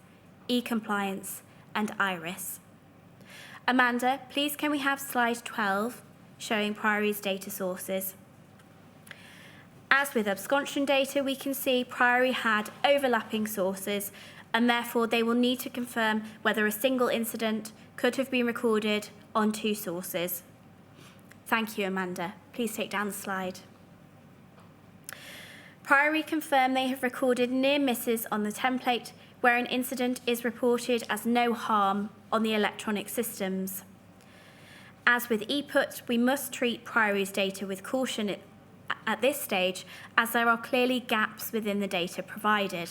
eCompliance, and Iris. Amanda, please can we have slide 12 showing Priory's data sources? As with absconsion data, we can see Priory had overlapping sources, and therefore they will need to confirm whether a single incident could have been recorded on 2 sources. Thank you, Amanda. Please take down the slide. Priory confirm they have recorded near misses on the template where an incident is reported as no harm on the electronic systems. As with ePut, we must treat Priory's data with caution at this stage, as there are clearly gaps within the data provided.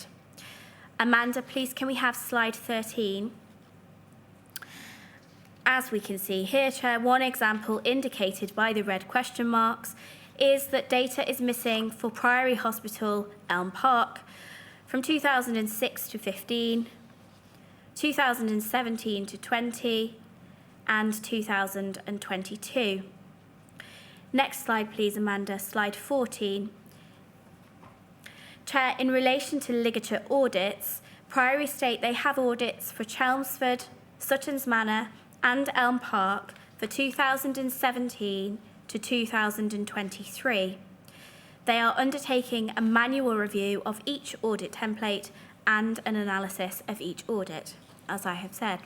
Amanda, please can we have slide 13? As we can see here, Chair, one example indicated by the red question marks is that data is missing for Priory Hospital, Elm Park, from 2006 to 15, 2017 to 20, and 2022. Next slide, please, Amanda, slide 14. Chair, in relation to ligature audits, Priory state they have audits for Chelmsford, Sutton's Manor, and Elm Park for 2017 to 2023. They are undertaking a manual review of each audit template and an analysis of each audit, as I have said.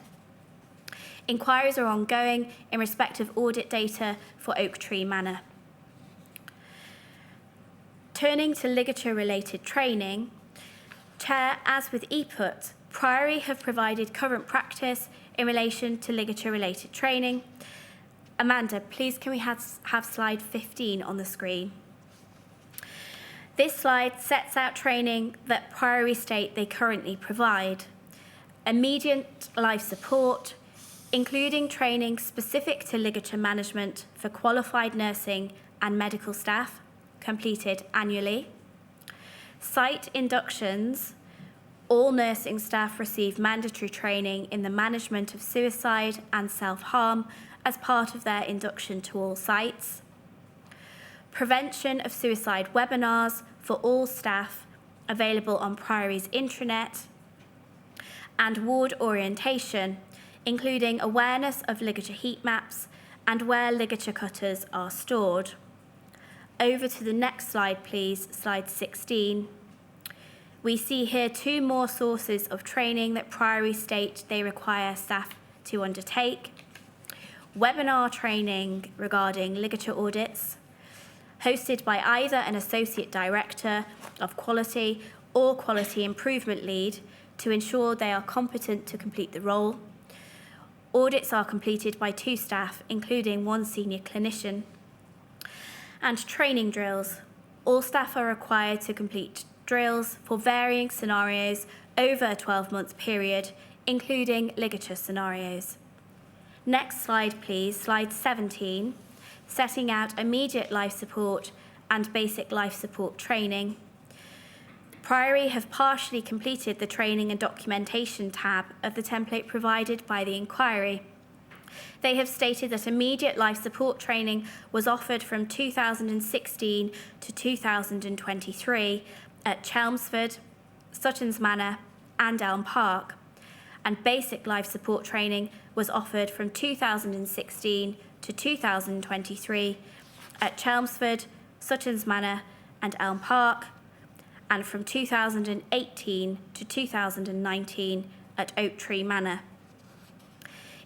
Inquiries are ongoing in respect of audit data for Oak Tree Manor. Turning to ligature-related training, Chair, as with ePut, Priory have provided current practice in relation to ligature-related training. Amanda, please can we have slide 15 on the screen? This slide sets out training that Priory state they currently provide. Immediate life support, including training specific to ligature management for qualified nursing and medical staff, completed annually. Site inductions, all nursing staff receive mandatory training in the management of suicide and self-harm as part of their induction to all sites. Prevention of suicide webinars for all staff available on Priory's intranet. And ward orientation, including awareness of ligature heat maps and where ligature cutters are stored. Over to the next slide, please, slide 16. We see here 2 more sources of training that Priory state they require staff to undertake. Webinar training regarding ligature audits, hosted by either an Associate Director of Quality or Quality Improvement Lead to ensure they are competent to complete the role. Audits are completed by 2 staff, including 1 senior clinician. And training drills. All staff are required to complete drills for varying scenarios over a 12-month period, including ligature scenarios. Next slide, please, slide 17, setting out immediate life support and basic life support training. Priory have partially completed the training and documentation tab of the template provided by the inquiry. They have stated that immediate life support training was offered from 2016 to 2023 at Chelmsford, Sutton's Manor, and Elm Park, and basic life support training was offered from 2016 to 2023 at Chelmsford, Sutton's Manor, and Elm Park, and from 2018 to 2019 at Oak Tree Manor.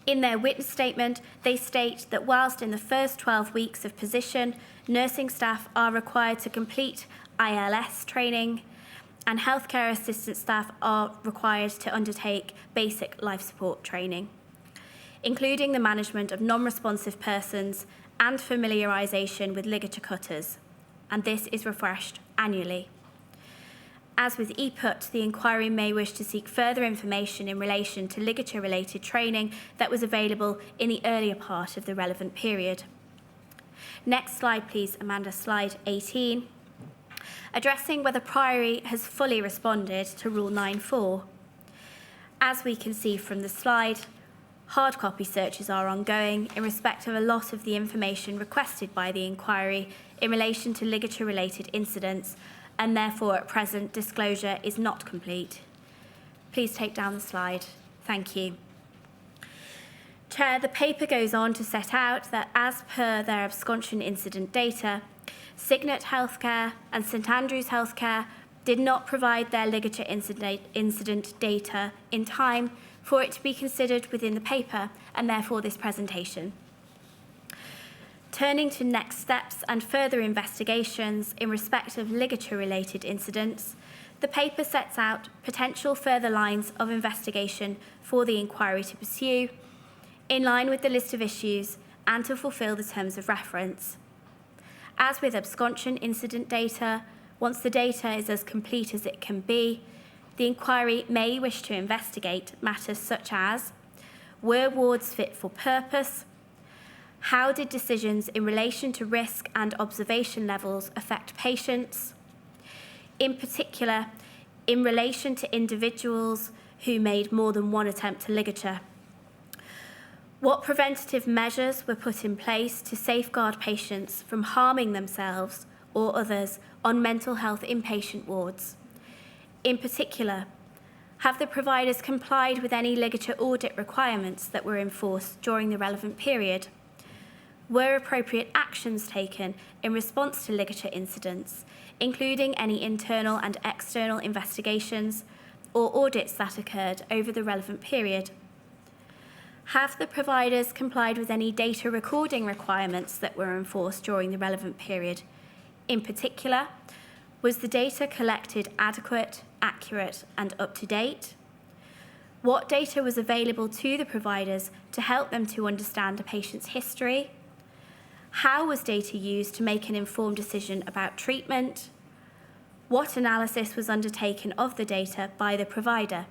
In their witness statement, they state that whilst in the first 12 weeks of position, nursing staff are required to complete ILS training, and healthcare assistant staff are required to undertake basic life support training, including the management of non-responsive persons and familiarisation with ligature cutters, and this is refreshed annually. As with EPUT, the inquiry may wish to seek further information in relation to ligature-related training that was available in the earlier part of the relevant period. Next slide, please, Amanda, slide 18. Addressing whether Priory has fully responded to Rule 9.4. As we can see from the slide, hard copy searches are ongoing in respect of a lot of the information requested by the inquiry in relation to ligature-related incidents, and therefore at present disclosure is not complete. Please take down the slide. Thank you. Chair, the paper goes on to set out that as per their absconsion incident data, Signet Healthcare and St Andrews Healthcare did not provide their ligature incident data in time for it to be considered within the paper and therefore this presentation. Turning to next steps and further investigations in respect of ligature-related incidents, the paper sets out potential further lines of investigation for the inquiry to pursue, in line with the list of issues and to fulfil the terms of reference. As with absconsion incident data, once the data is as complete as it can be, the inquiry may wish to investigate matters such as: were wards fit for purpose? How did decisions in relation to risk and observation levels affect patients? In particular, in relation to individuals who made more than one attempt to ligature. What preventative measures were put in place to safeguard patients from harming themselves or others on mental health inpatient wards? In particular, have the providers complied with any ligature audit requirements that were enforced during the relevant period? Were appropriate actions taken in response to ligature incidents, including any internal and external investigations or audits that occurred over the relevant period? Have the providers complied with any data recording requirements that were enforced during the relevant period? In particular, was the data collected adequate, accurate, and up to date? What data was available to the providers to help them to understand a patient's history? How was data used to make an informed decision about treatment? What analysis was undertaken of the data by the provider?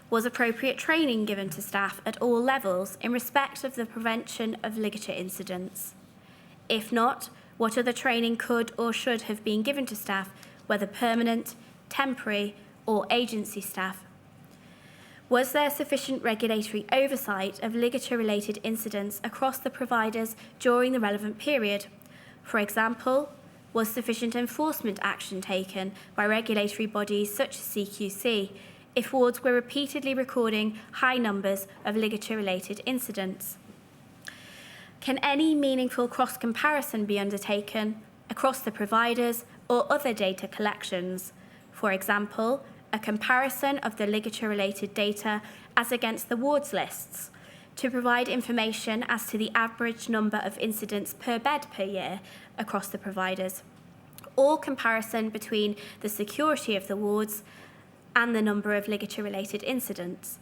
Was appropriate training given to staff at all levels in respect of the prevention of ligature incidents? If not, what other training could or should have been given to staff, whether permanent, temporary, or agency staff? Was there sufficient regulatory oversight of ligature-related incidents across the providers during the relevant period? For example, was sufficient enforcement action taken by regulatory bodies such as CQC if wards were repeatedly recording high numbers of ligature-related incidents? Can any meaningful cross-comparison be undertaken across the providers or other data collections? For example, a comparison of the ligature-related data as against the wards lists to provide information as to the average number of incidents per bed per year across the providers, or comparison between the security of the wards and the number of ligature-related incidents.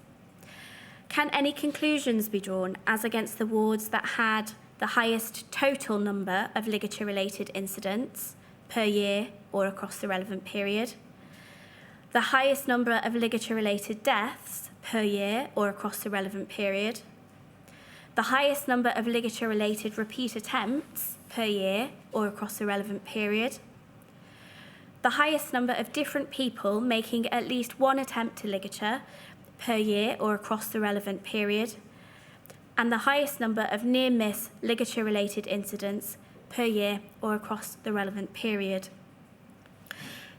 Can any conclusions be drawn as against the wards that had the highest total number of ligature-related incidents per year or across the relevant period, the highest number of ligature-related deaths per year or across the relevant period, the highest number of ligature-related repeat attempts per year or across the relevant period, the highest number of different people making at least one attempt to ligature per year or across the relevant period, and the highest number of near-miss ligature-related incidents per year or across the relevant period.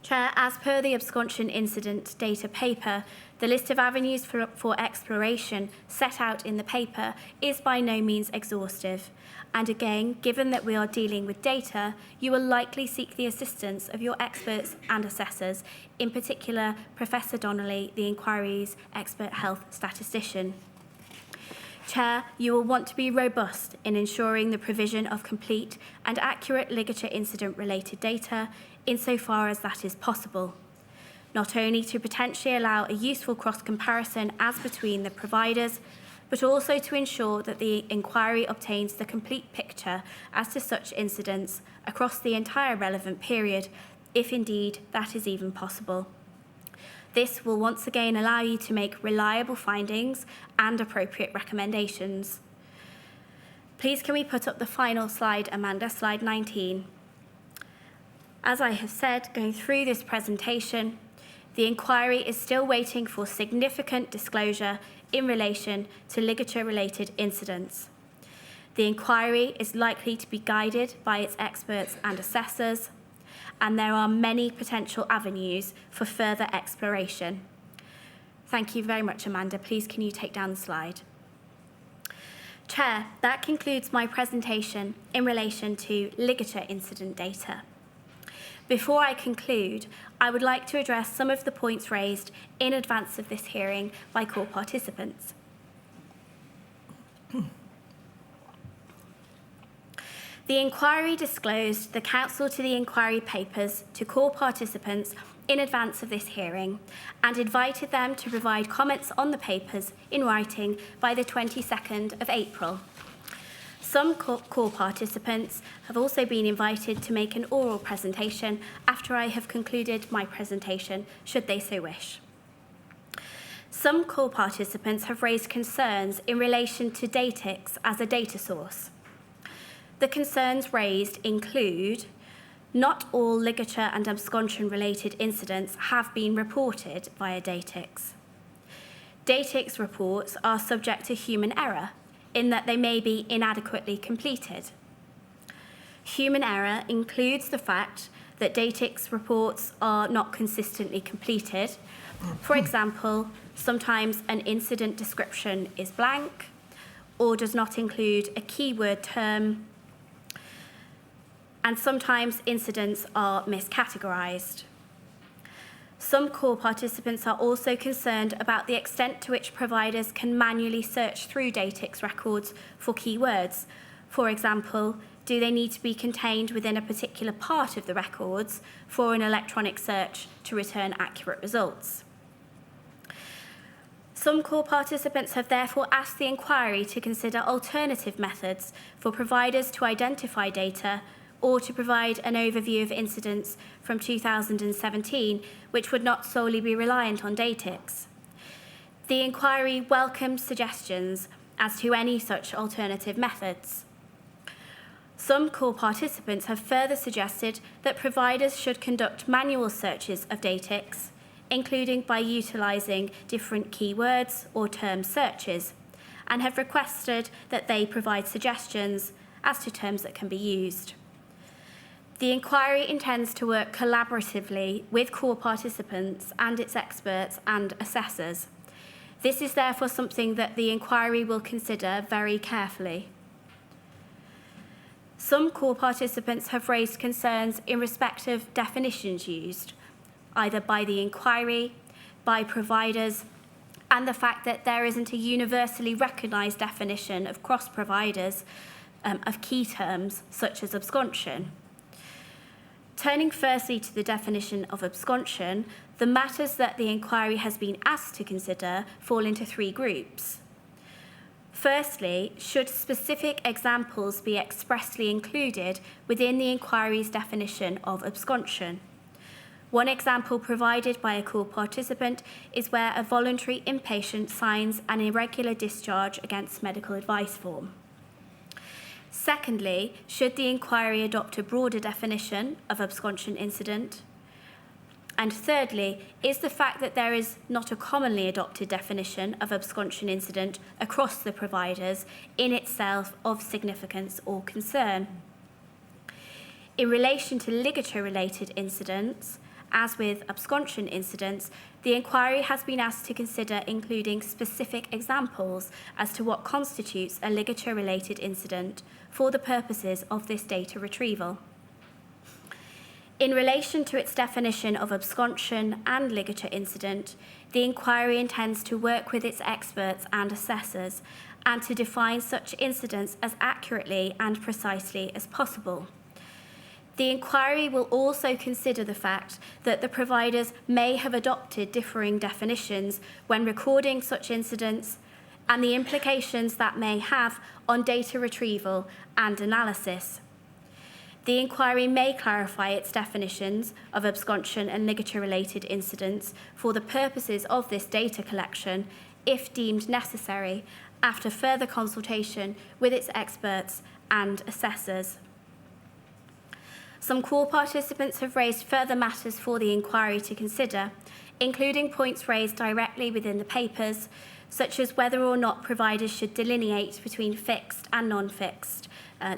Chair, as per the absconsion incident data paper, the list of avenues for exploration set out in the paper is by no means exhaustive. And again, given that we are dealing with data, you will likely seek the assistance of your experts and assessors, in particular Professor Donnelly, the inquiry's expert health statistician. Chair, you will want to be robust in ensuring the provision of complete and accurate ligature incident-related data insofar as that is possible, not only to potentially allow a useful cross-comparison as between the providers, but also to ensure that the inquiry obtains the complete picture as to such incidents across the entire relevant period, if indeed that is even possible. This will once again allow you to make reliable findings and appropriate recommendations. Please can we put up the final slide, Amanda, slide 19. As I have said, going through this presentation, the inquiry is still waiting for significant disclosure in relation to ligature-related incidents. The inquiry is likely to be guided by its experts and assessors, and there are many potential avenues for further exploration. Thank you very much, Amanda. Please can you take down the slide? Chair, that concludes my presentation in relation to ligature incident data. Before I conclude, I would like to address some of the points raised in advance of this hearing by core participants. The inquiry disclosed the counsel to the inquiry papers to core participants in advance of this hearing and invited them to provide comments on the papers in writing by the 22nd of April. Some core participants have also been invited to make an oral presentation after I have concluded my presentation, should they so wish. Some core participants have raised concerns in relation to Datix as a data source. The concerns raised include not all ligature and absconsion-related incidents have been reported via Datix. Datix reports are subject to human error in that they may be inadequately completed. Human error includes the fact that Datix reports are not consistently completed. For example, sometimes an incident description is blank or does not include a keyword term, and sometimes incidents are miscategorized. Some core participants are also concerned about the extent to which providers can manually search through Datix records for keywords. For example, do they need to be contained within a particular part of the records for an electronic search to return accurate results? Some core participants have therefore asked the inquiry to consider alternative methods for providers to identify data or to provide an overview of incidents from 2017, which would not solely be reliant on Datix. The inquiry welcomes suggestions as to any such alternative methods. Some core participants have further suggested that providers should conduct manual searches of Datix, including by utilising different keywords or term searches, and have requested that they provide suggestions as to terms that can be used. The inquiry intends to work collaboratively with core participants and its experts and assessors. This is therefore something that the inquiry will consider very carefully. Some core participants have raised concerns in respect of definitions used, either by the inquiry, by providers, and the fact that there isn't a universally recognised definition of cross-providers of key terms such as absconsion. Turning firstly to the definition of absconsion, the matters that the inquiry has been asked to consider fall into three groups. Firstly, should specific examples be expressly included within the inquiry's definition of absconsion? One example provided by a core participant is where a voluntary inpatient signs an irregular discharge against medical advice form. Secondly, should the inquiry adopt a broader definition of absconsion incident? And thirdly, is the fact that there is not a commonly adopted definition of absconsion incident across the providers in itself of significance or concern? In relation to ligature-related incidents, as with absconsion incidents, the inquiry has been asked to consider including specific examples as to what constitutes a ligature-related incident for the purposes of this data retrieval. In relation to its definition of absconsion and ligature incident, the inquiry intends to work with its experts and assessors and to define such incidents as accurately and precisely as possible. The inquiry will also consider the fact that the providers may have adopted differing definitions when recording such incidents and the implications that may have on data retrieval and analysis. The inquiry may clarify its definitions of absconsion and ligature-related incidents for the purposes of this data collection, if deemed necessary, after further consultation with its experts and assessors. Some core participants have raised further matters for the inquiry to consider, including points raised directly within the papers, such as whether or not providers should delineate between fixed and non-fixed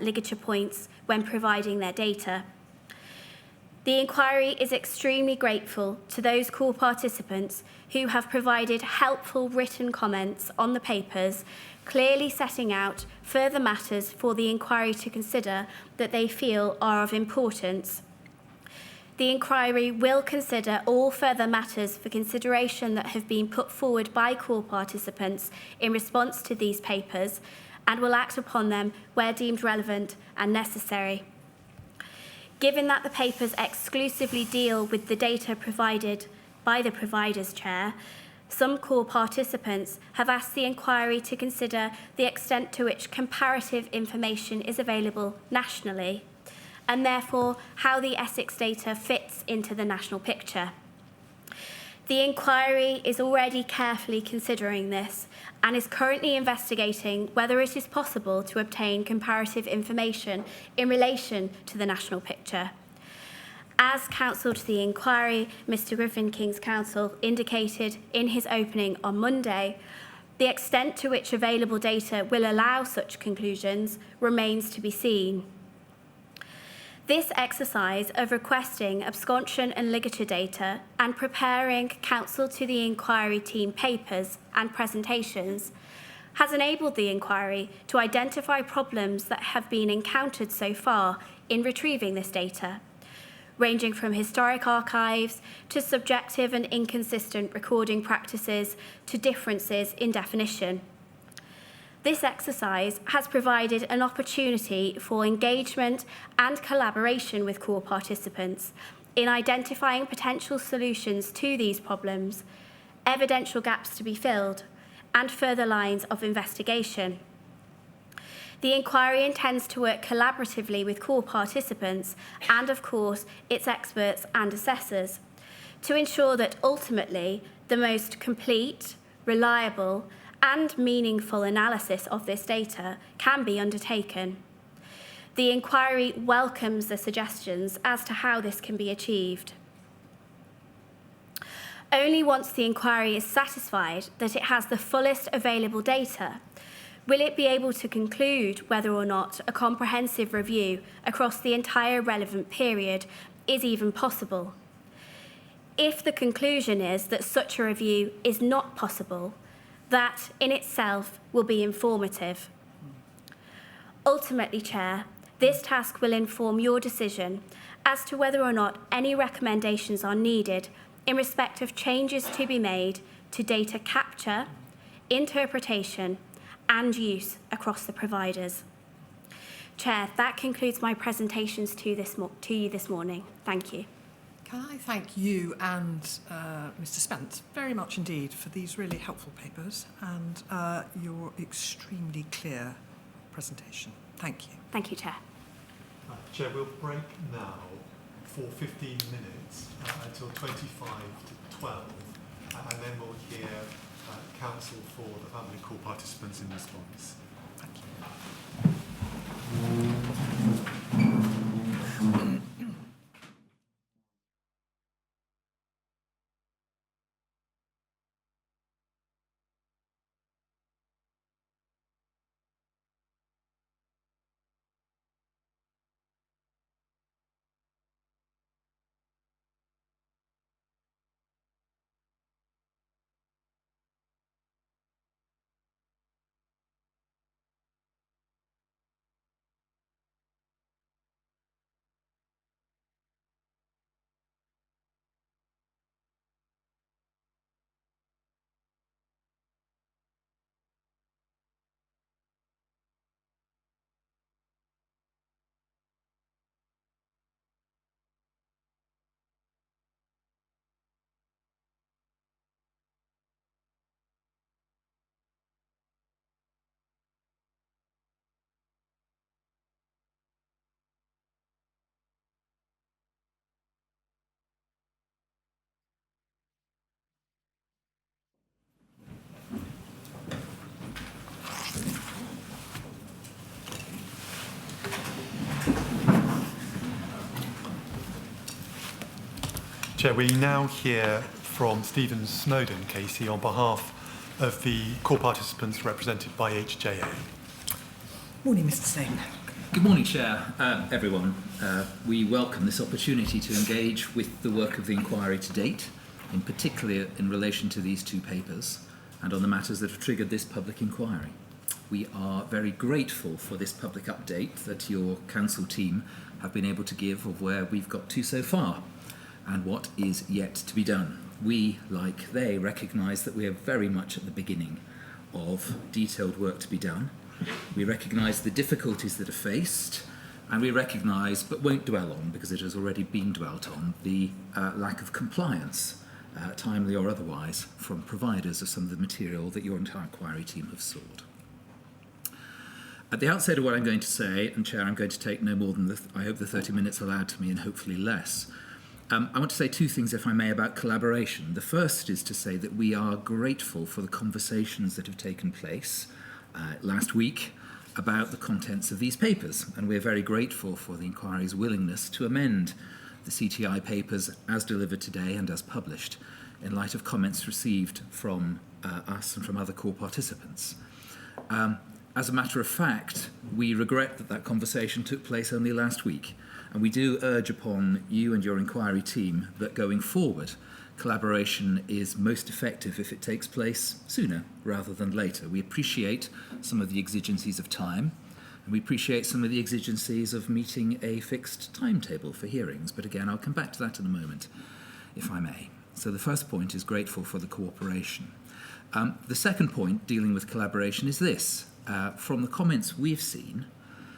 ligature points when providing their data. The inquiry is extremely grateful to those core participants who have provided helpful written comments on the papers, clearly setting out further matters for the inquiry to consider that they feel are of importance. The inquiry will consider all further matters for consideration that have been put forward by core participants in response to these papers and will act upon them where deemed relevant and necessary. Given that the papers exclusively deal with the data provided by the provider's chair, some core participants have asked the inquiry to consider the extent to which comparative information is available nationally, and therefore how the Essex data fits into the national picture. The inquiry is already carefully considering this and is currently investigating whether it is possible to obtain comparative information in relation to the national picture. As counsel to the inquiry, Mr Griffin, King's Counsel, indicated in his opening on Monday, the extent to which available data will allow such conclusions remains to be seen. This exercise of requesting absconsion and ligature data and preparing counsel to the inquiry team papers and presentations has enabled the inquiry to identify problems that have been encountered so far in retrieving this data, ranging from historic archives to subjective and inconsistent recording practices to differences in definition. This exercise has provided an opportunity for engagement and collaboration with core participants in identifying potential solutions to these problems, evidential gaps to be filled, and further lines of investigation. The inquiry intends to work collaboratively with core participants and, of course, its experts and assessors to ensure that ultimately the most complete, reliable, and meaningful analysis of this data can be undertaken. The inquiry welcomes the suggestions as to how this can be achieved. Only once the inquiry is satisfied that it has the fullest available data will it be able to conclude whether or not a comprehensive review across the entire relevant period is even possible. If the conclusion is that such a review is not possible, that in itself will be informative. Ultimately, Chair, this task will inform your decision as to whether or not any recommendations are needed in respect of changes to be made to data capture, interpretation, and use across the providers. Chair, that concludes my presentations to you this morning. Thank you. Can I thank you and Mr Spence very much indeed for these really helpful papers and your extremely clear presentation. Thank you. Thank you, Chair. Chair, we'll break now for 15 minutes until 25 to 12, and then we'll hear counsel for the family call participants in response. Thank you. Chair, we now hear from Stephen Snowden, Casey, on behalf of the core participants represented by HJA. Morning, Mr. Snowden. Good morning, Chair, everyone. We welcome this opportunity to engage with the work of the inquiry to date, in particular in relation to these two papers and on the matters that have triggered this public inquiry. We are very grateful for this public update that your council team have been able to give of where we've got to so far and what is yet to be done. We, like they, recognise that we are very much at the beginning of detailed work to be done. We recognise the difficulties that are faced, and we recognise, but won't dwell on because it has already been dwelt on, the lack of compliance, timely or otherwise, from providers of some of the material that your entire inquiry team have sought. At the outset of what I'm going to say, and Chair, I'm going to take no more than, I hope, the 30 minutes allowed to me, and hopefully less. I want to say two things, if I may, about collaboration. The first is to say that we are grateful for the conversations that have taken place last week about the contents of these papers, and we're very grateful for the inquiry's willingness to amend the CTI papers as delivered today and as published in light of comments received from us and from other core participants. As a matter of fact, we regret that that conversation took place only last week, and we do urge upon you and your inquiry team that going forward, collaboration is most effective if it takes place sooner rather than later. We appreciate some of the exigencies of time, and we appreciate some of the exigencies of meeting a fixed timetable for hearings, but again, I'll come back to that in a moment, if I may. So the first point is grateful for the cooperation. The second point, dealing with collaboration, is this. From the comments we've seen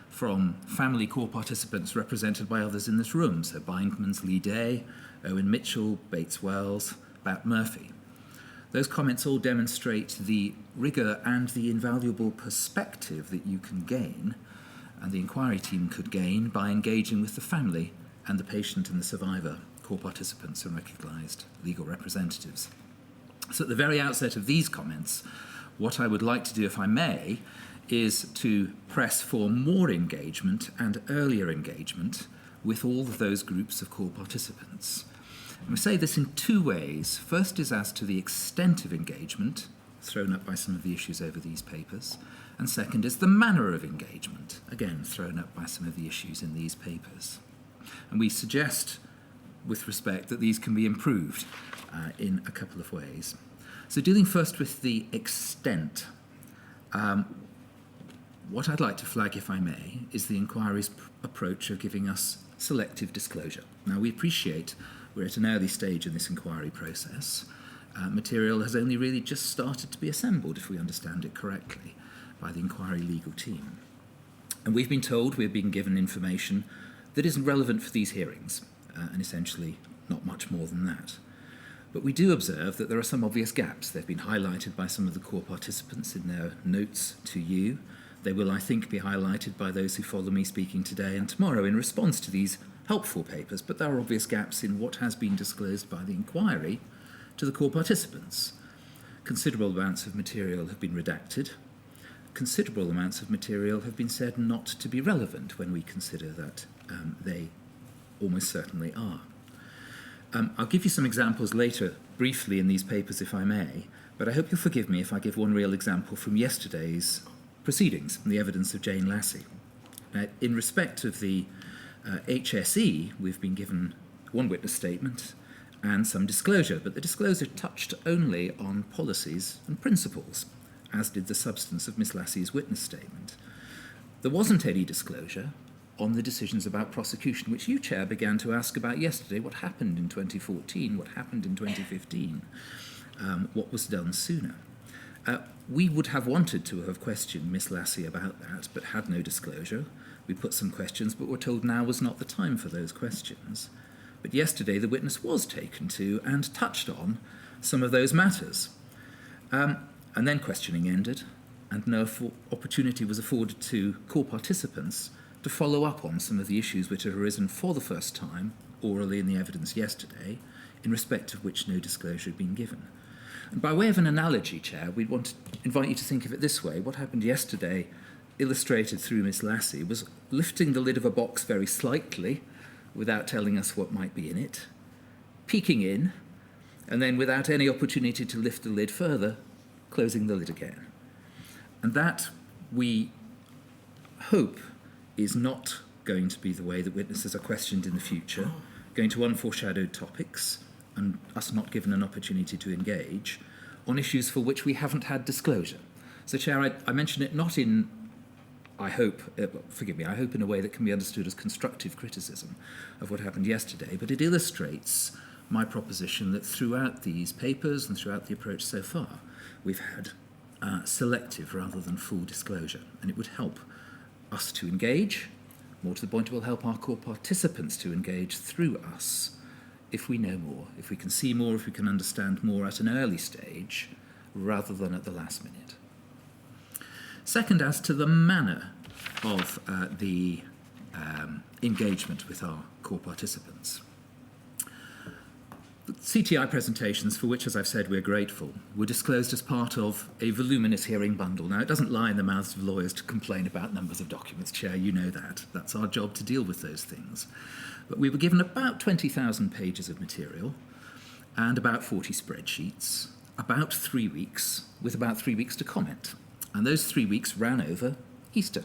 from family core participants represented by others in this room, so Bindman's, Lee Day, Owen Mitchell, Bates Wells, Bat Murphy. Those comments all demonstrate the rigour and the invaluable perspective that you can gain, and the inquiry team could gain, by engaging with the family and the patient and the survivor, core participants and recognised legal representatives. So at the very outset of these comments, what I would like to do, if I may, is to press for more engagement and earlier engagement with all of those groups of core participants. And we say this in two ways. First is as to the extent of engagement thrown up by some of the issues over these papers, and second is the manner of engagement, again thrown up by some of the issues in these papers. And we suggest, with respect, that these can be improved in a couple of ways. So dealing first with the extent, what I'd like to flag, if I may, is the inquiry's approach of giving us selective disclosure. Now, we appreciate we're at an early stage in this inquiry process. Material has only really just started to be assembled, if we understand it correctly, by the inquiry legal team. And we've been told we're being given information that isn't relevant for these hearings, and essentially not much more than that. But we do observe that there are some obvious gaps. They've been highlighted by some of the core participants in their notes to you. They will, I think, be highlighted by those who follow me speaking today and tomorrow in response to these helpful papers, but there are obvious gaps in what has been disclosed by the inquiry to the core participants. Considerable amounts of material have been redacted. Considerable amounts of material have been said not to be relevant when we consider that they almost certainly are. I'll give you some examples later, briefly, in these papers, if I may, but I hope you'll forgive me if I give one real example from yesterday's proceedings and the evidence of Jane Lassie. In respect of the HSE, we've been given one witness statement and some disclosure, but the disclosure touched only on policies and principles, as did the substance of Miss Lassie's witness statement. There wasn't any disclosure on the decisions about prosecution, which you, Chair, began to ask about yesterday. What happened in 2014? What happened in 2015? What was done sooner? We would have wanted to have questioned Miss Lassie about that, but had no disclosure. We put some questions, but were told now was not the time for those questions. But yesterday the witness was taken to and touched on some of those matters. And then questioning ended, and no opportunity was afforded to core participants to follow up on some of the issues which had arisen for the first time, orally in the evidence yesterday, in respect of which no disclosure had been given. And by way of an analogy, Chair, we'd want to invite you to think of it this way. What happened yesterday, illustrated through Miss Lassie, was lifting the lid of a box very slightly without telling us what might be in it, peeking in, and then without any opportunity to lift the lid further, closing the lid again. And that, we hope, is not going to be the way that witnesses are questioned in the future, going to unforeshadowed topics, and us not given an opportunity to engage on issues for which we haven't had disclosure. So, Chair, I mention it not in, I hope in a way that can be understood as constructive criticism of what happened yesterday, but it illustrates my proposition that throughout these papers and throughout the approach so far, we've had selective rather than full disclosure, and it would help us to engage. More to the point, it will help our core participants to engage through us if we know more, if we can see more, if we can understand more at an early stage rather than at the last minute. Second, as to the manner of the engagement with our core participants. The CTI presentations, for which, as I've said, we're grateful, were disclosed as part of a voluminous hearing bundle. Now, it doesn't lie in the mouths of lawyers to complain about numbers of documents, Chair, you know that. That's our job to deal with those things. But we were given about 20,000 pages of material and about 40 spreadsheets, about 3 weeks, with about 3 weeks to comment. And those 3 weeks ran over Easter,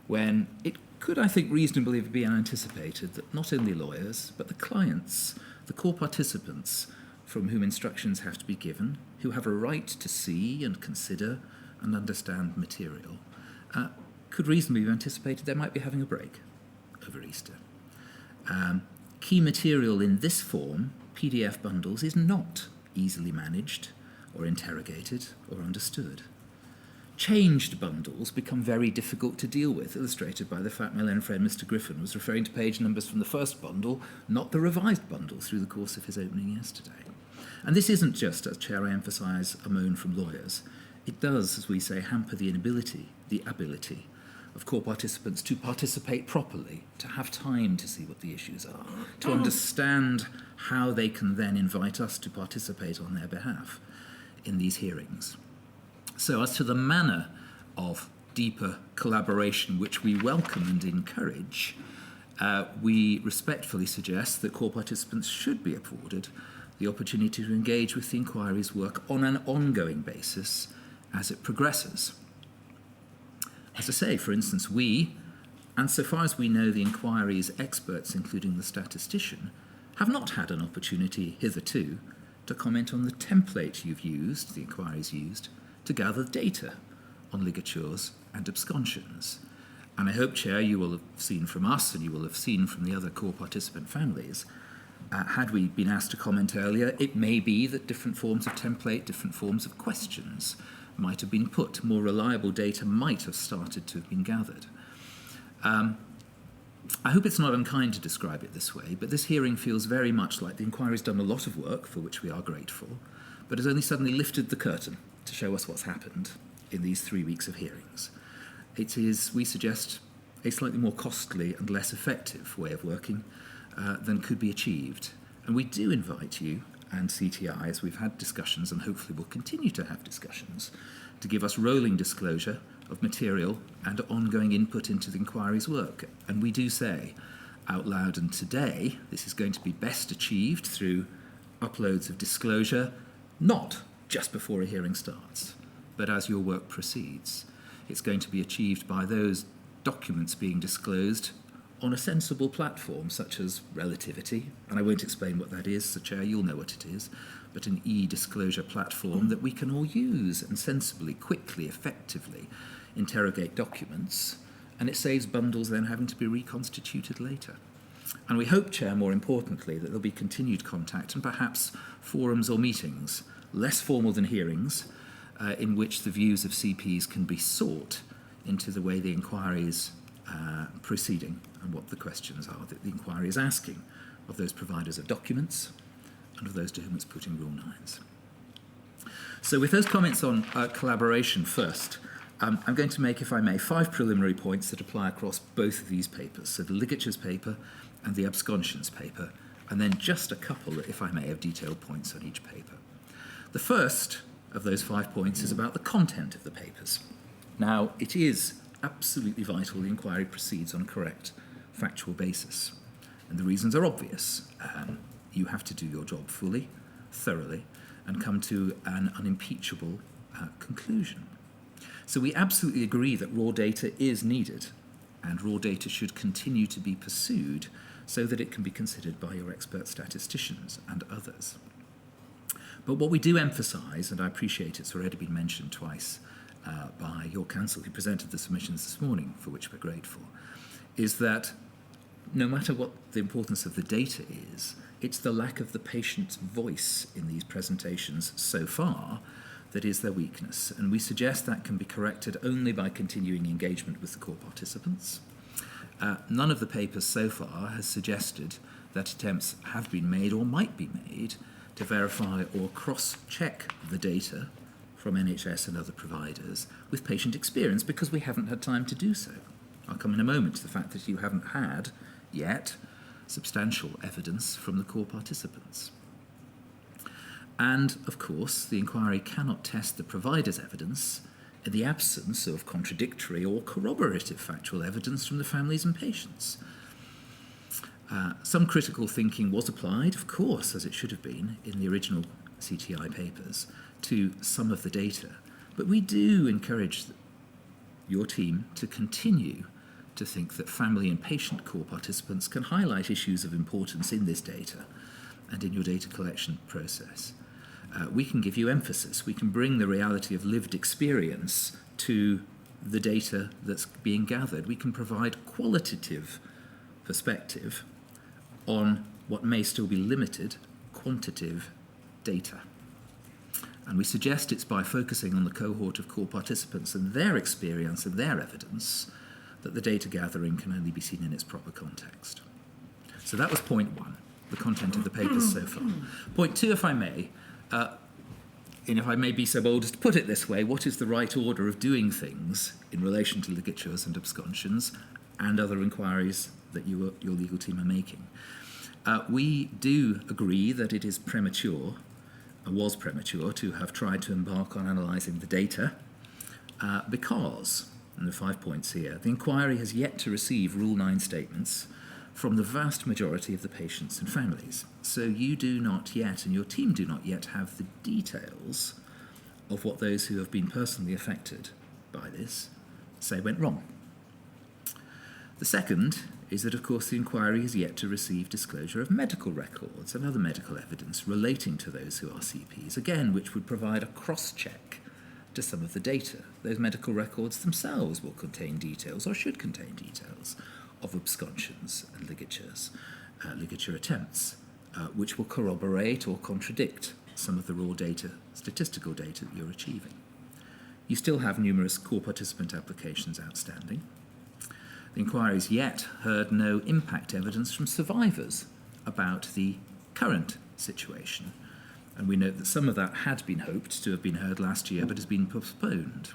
when it could, I think, reasonably be anticipated that not only lawyers, but the clients, the core participants from whom instructions have to be given, who have a right to see and consider and understand material, could reasonably be anticipated they might be having a break over Easter. Key material in this form, PDF bundles, is not easily managed or interrogated or understood. Changed bundles become very difficult to deal with, illustrated by the fact my learned friend Mr. Griffin was referring to page numbers from the first bundle, not the revised bundle, through the course of his opening yesterday. And this isn't just, as Chair, I emphasise, a moan from lawyers. It does, as we say, hamper the ability of core participants to participate properly, to have time to see what the issues are, to understand how they can then invite us to participate on their behalf in these hearings. So as to the manner of deeper collaboration which we welcome and encourage, we respectfully suggest that core participants should be afforded the opportunity to engage with the inquiry's work on an ongoing basis as it progresses. As I say, for instance, we, and so far as we know the inquiry's experts, including the statistician, have not had an opportunity hitherto to comment on the template you've used, the inquiry's used, to gather data on ligatures and absconsions. And I hope, Chair, you will have seen from us and you will have seen from the other core participant families, had we been asked to comment earlier, it may be that different forms of template, different forms of questions might have been put. More reliable data might have started to have been gathered. I hope it's not unkind to describe it this way, but this hearing feels very much like the inquiry's done a lot of work, for which we are grateful, but has only suddenly lifted the curtain to show us what's happened in these 3 weeks of hearings. It is, we suggest, a slightly more costly and less effective way of working than could be achieved. And we do invite you and CTI, as we've had discussions and hopefully will continue to have discussions, to give us rolling disclosure of material and ongoing input into the inquiry's work. And we do say out loud, and today, this is going to be best achieved through uploads of disclosure, not just before a hearing starts, but as your work proceeds. It's going to be achieved by those documents being disclosed on a sensible platform such as Relativity, and I won't explain what that is, so Chair, you'll know what it is, but an e-disclosure platform that we can all use and sensibly, quickly, effectively interrogate documents, and it saves bundles then having to be reconstituted later. And we hope, Chair, more importantly, that there'll be continued contact and perhaps forums or meetings, less formal than hearings, in which the views of CPs can be sought into the way the inquiry is proceeding and what the questions are that the inquiry is asking of those providers of documents and of those to whom it's putting Rule 9s. So with those comments on collaboration first, I'm going to make, if I may, 5 preliminary points that apply across both of these papers, so the ligatures paper and the absconsions paper, and then just a couple, if I may, of detailed points on each paper. The first of those 5 points is about the content of the papers. Now, it is absolutely vital the inquiry proceeds on a correct factual basis. And the reasons are obvious. you have to do your job fully, thoroughly, and come to an unimpeachable conclusion. So we absolutely agree that raw data is needed, and raw data should continue to be pursued so that it can be considered by your expert statisticians and others. But what we do emphasise, and I appreciate it's already been mentioned twice by your counsel who presented the submissions this morning, for which we're grateful, is that no matter what the importance of the data is, it's the lack of the patient's voice in these presentations so far that is their weakness. And we suggest that can be corrected only by continuing engagement with the core participants. None of the papers so far has suggested that attempts have been made or might be made to verify or cross-check the data from NHS and other providers with patient experience, because we haven't had time to do so. I'll come in a moment to the fact that you haven't had yet substantial evidence from the core participants. And, of course, the inquiry cannot test the provider's evidence in the absence of contradictory or corroborative factual evidence from the families and patients. Some critical thinking was applied, of course, as it should have been in the original CTI papers, to some of the data. But we do encourage your team to continue to think that family and patient core participants can highlight issues of importance in this data and in your data collection process. We can give you emphasis. We can bring the reality of lived experience to the data that's being gathered. We can provide qualitative perspective on what may still be limited quantitative data. And we suggest it's by focusing on the cohort of core participants and their experience and their evidence that the data gathering can only be seen in its proper context. So that was point one, the content of the papers so far. Point two, if I may, and if I may be so bold as to put it this way, what is the right order of doing things in relation to ligatures and absconsions and other inquiries that your legal team are making? We do agree that it is premature, was premature, to have tried to embark on analysing the data because, and the 5 points here, the inquiry has yet to receive Rule 9 statements from the vast majority of the patients and families. So you do not yet, and your team do not yet, have the details of what those who have been personally affected by this say went wrong. The second is that, of course, the inquiry has yet to receive disclosure of medical records and other medical evidence relating to those who are CPs, again, which would provide a cross-check to some of the data. Those medical records themselves will contain details, or should contain details, of absconsions and ligatures, ligature attempts, which will corroborate or contradict some of the raw data, statistical data that you're achieving. You still have numerous core participant applications outstanding. The inquiry has yet heard no impact evidence from survivors about the current situation, and we note that some of that had been hoped to have been heard last year but has been postponed.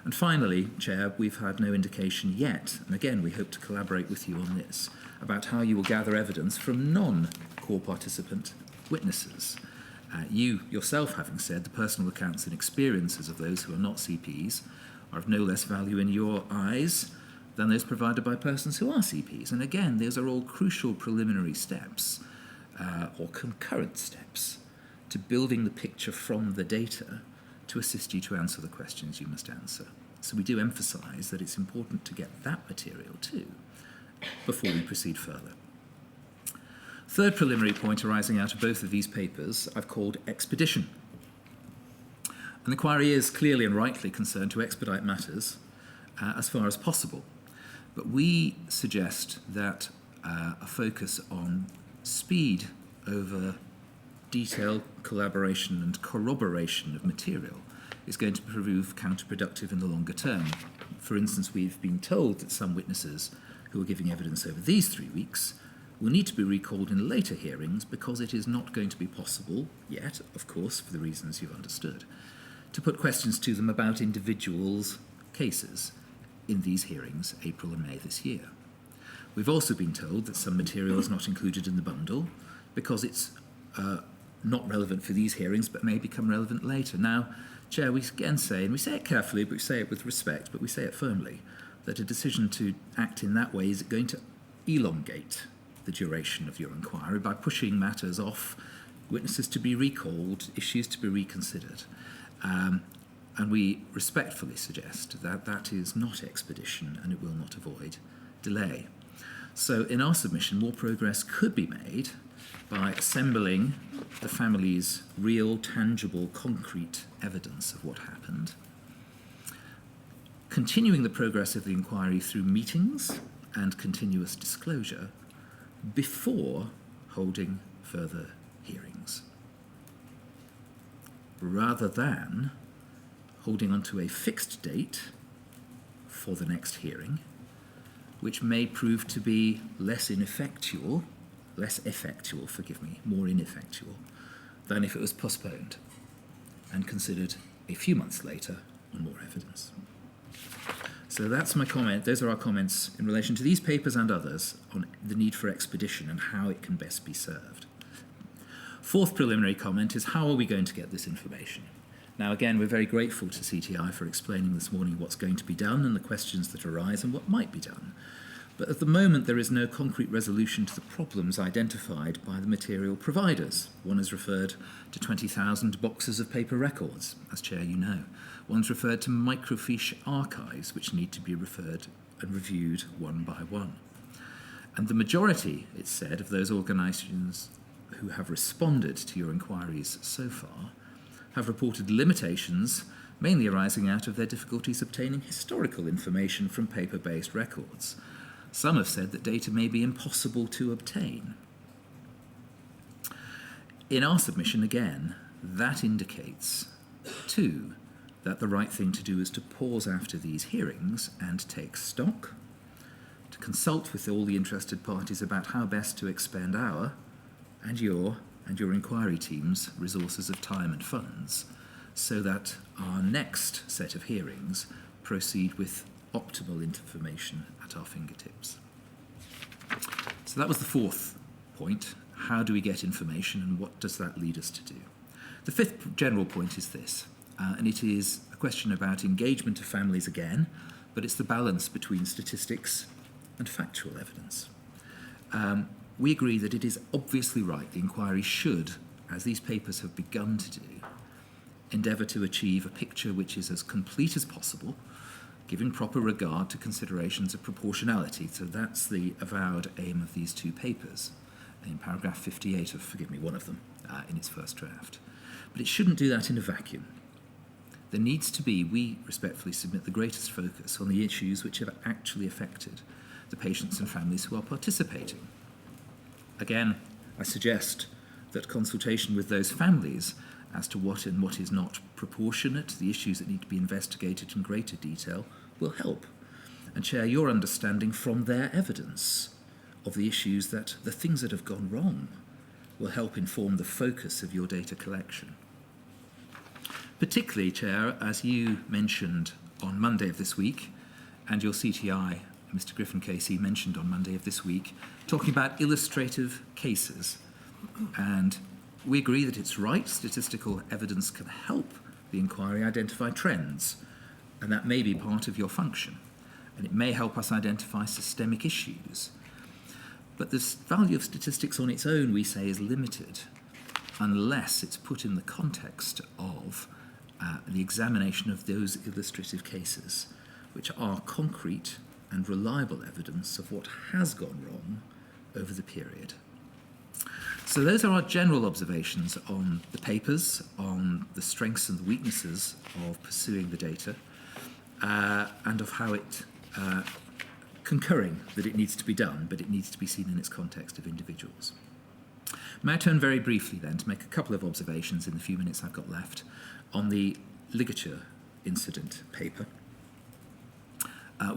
And finally, Chair, we've had no indication yet, and again we hope to collaborate with you on this, about how you will gather evidence from non-core participant witnesses. You yourself having said the personal accounts and experiences of those who are not CPs are of no less value in your eyes than those provided by persons who are CPs. And again, those are all crucial preliminary steps or concurrent steps to building the picture from the data to assist you to answer the questions you must answer. So we do emphasise that it's important to get that material too before we proceed further. Third preliminary point arising out of both of these papers I've called expedition. An inquiry is clearly and rightly concerned to expedite matters as far as possible, but we suggest that a focus on speed over detailed collaboration and corroboration of material is going to prove counterproductive in the longer term. For instance, we've been told that some witnesses who are giving evidence over these 3 weeks will need to be recalled in later hearings because it is not going to be possible yet, of course, for the reasons you've understood, to put questions to them about individuals' cases in these hearings, April and May this year. We've also been told that some material is not included in the bundle because it's not relevant for these hearings but may become relevant later. Now, Chair, we again say, and we say it carefully, but we say it with respect, but we say it firmly, that a decision to act in that way is going to elongate the duration of your inquiry by pushing matters off, witnesses to be recalled, issues to be reconsidered. And we respectfully suggest that that is not expedition and it will not avoid delay. So in our submission, more progress could be made by assembling the family's real, tangible, concrete evidence of what happened, continuing the progress of the inquiry through meetings and continuous disclosure before holding further hearings, rather than holding on to a fixed date for the next hearing, which may prove to be more ineffectual than if it was postponed and considered a few months later on more evidence. So that's my comment. Those are our comments in relation to these papers and others on the need for expedition and how it can best be served. Fourth preliminary comment is, how are we going to get this information? Now, again, we're very grateful to CTI for explaining this morning what's going to be done and the questions that arise and what might be done. But at the moment, there is no concrete resolution to the problems identified by the material providers. One has referred to 20,000 boxes of paper records, as Chair you know. One's referred to microfiche archives, which need to be referred and reviewed one by one. And the majority, it's said, of those organisations who have responded to your inquiries so far have reported limitations, mainly arising out of their difficulties obtaining historical information from paper-based records. Some have said that data may be impossible to obtain. In our submission, again, that indicates, too, that the right thing to do is to pause after these hearings and take stock, to consult with all the interested parties about how best to expend our and your inquiry team's resources of time and funds, so that our next set of hearings proceed with optimal information at our fingertips. So that was the fourth point. How do we get information and what does that lead us to do? The fifth general point is this, and it is a question about engagement of families again, but it's the balance between statistics and factual evidence. We agree that it is obviously right the inquiry should, as these papers have begun to do, endeavour to achieve a picture which is as complete as possible, giving proper regard to considerations of proportionality. So that's the avowed aim of these two papers, in paragraph 58 of, one of them, in its first draft. But it shouldn't do that in a vacuum. There needs to be, we respectfully submit, the greatest focus on the issues which have actually affected the patients and families who are participating. Again, I suggest that consultation with those families as to what and what is not proportionate, the issues that need to be investigated in greater detail, will help and share your understanding from their evidence of the issues, that the things that have gone wrong will help inform the focus of your data collection. Particularly, Chair, as you mentioned on Monday of this week, and your CTI, Mr. Griffin Casey, mentioned on Monday of this week, talking about illustrative cases. And we agree that it's right, statistical evidence can help the inquiry identify trends, and that may be part of your function, and it may help us identify systemic issues. But the value of statistics on its own, we say, is limited unless it's put in the context of the examination of those illustrative cases, which are concrete and reliable evidence of what has gone wrong over the period. So those are our general observations on the papers, on the strengths and the weaknesses of pursuing the data, and of how it, concurring that it needs to be done, but it needs to be seen in its context of individuals. May I turn very briefly then to make a couple of observations in the few minutes I've got left on the ligature incident paper.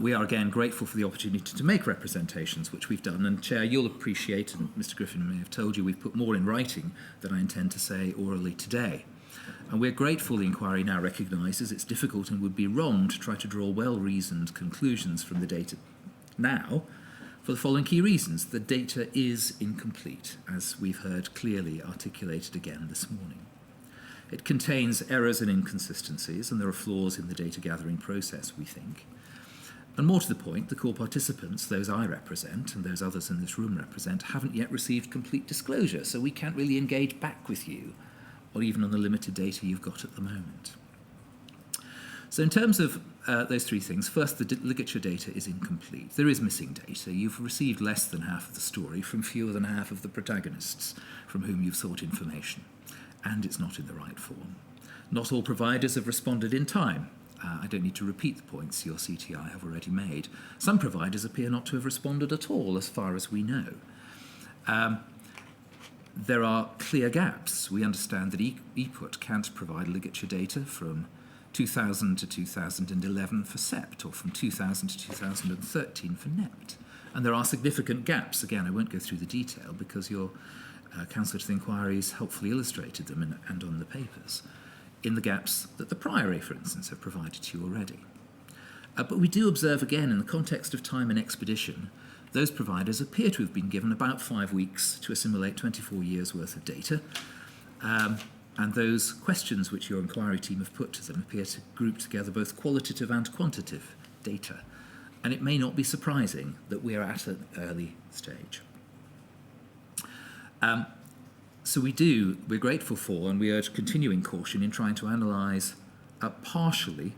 We are again grateful for the opportunity to make representations, which we've done, and Chair, you'll appreciate, and Mr. Griffin may have told you, we've put more in writing than I intend to say orally today. And we're grateful the inquiry now recognises it's difficult and would be wrong to try to draw well-reasoned conclusions from the data now, for the following key reasons. The data is incomplete, as we've heard clearly articulated again this morning. It contains errors and inconsistencies, and there are flaws in the data gathering process, we think. And more to the point, the core participants, those I represent and those others in this room represent, haven't yet received complete disclosure, so we can't really engage back with you, or even on the limited data you've got at the moment. So in terms of those three things, first, the ligature data is incomplete. There is missing data. You've received less than half of the story from fewer than half of the protagonists from whom you've sought information, and it's not in the right form. Not all providers have responded in time. I don't need to repeat the points your CTI have already made. Some providers appear not to have responded at all, as far as we know. There are clear gaps. We understand that ePut can't provide ligature data from 2000 to 2011 for SEPT, or from 2000 to 2013 for NEPT. And there are significant gaps. Again, I won't go through the detail because your Counsellor to the Inquiries helpfully illustrated them and on the papers, in the gaps that the Priory, for instance, have provided to you already. But we do observe, again, in the context of time and expedition, those providers appear to have been given about 5 weeks to assimilate 24 years' worth of data. And those questions which your inquiry team have put to them appear to group together both qualitative and quantitative data. And it may not be surprising that we are at an early stage. So we're grateful for, and we urge continuing caution in trying to analyse partially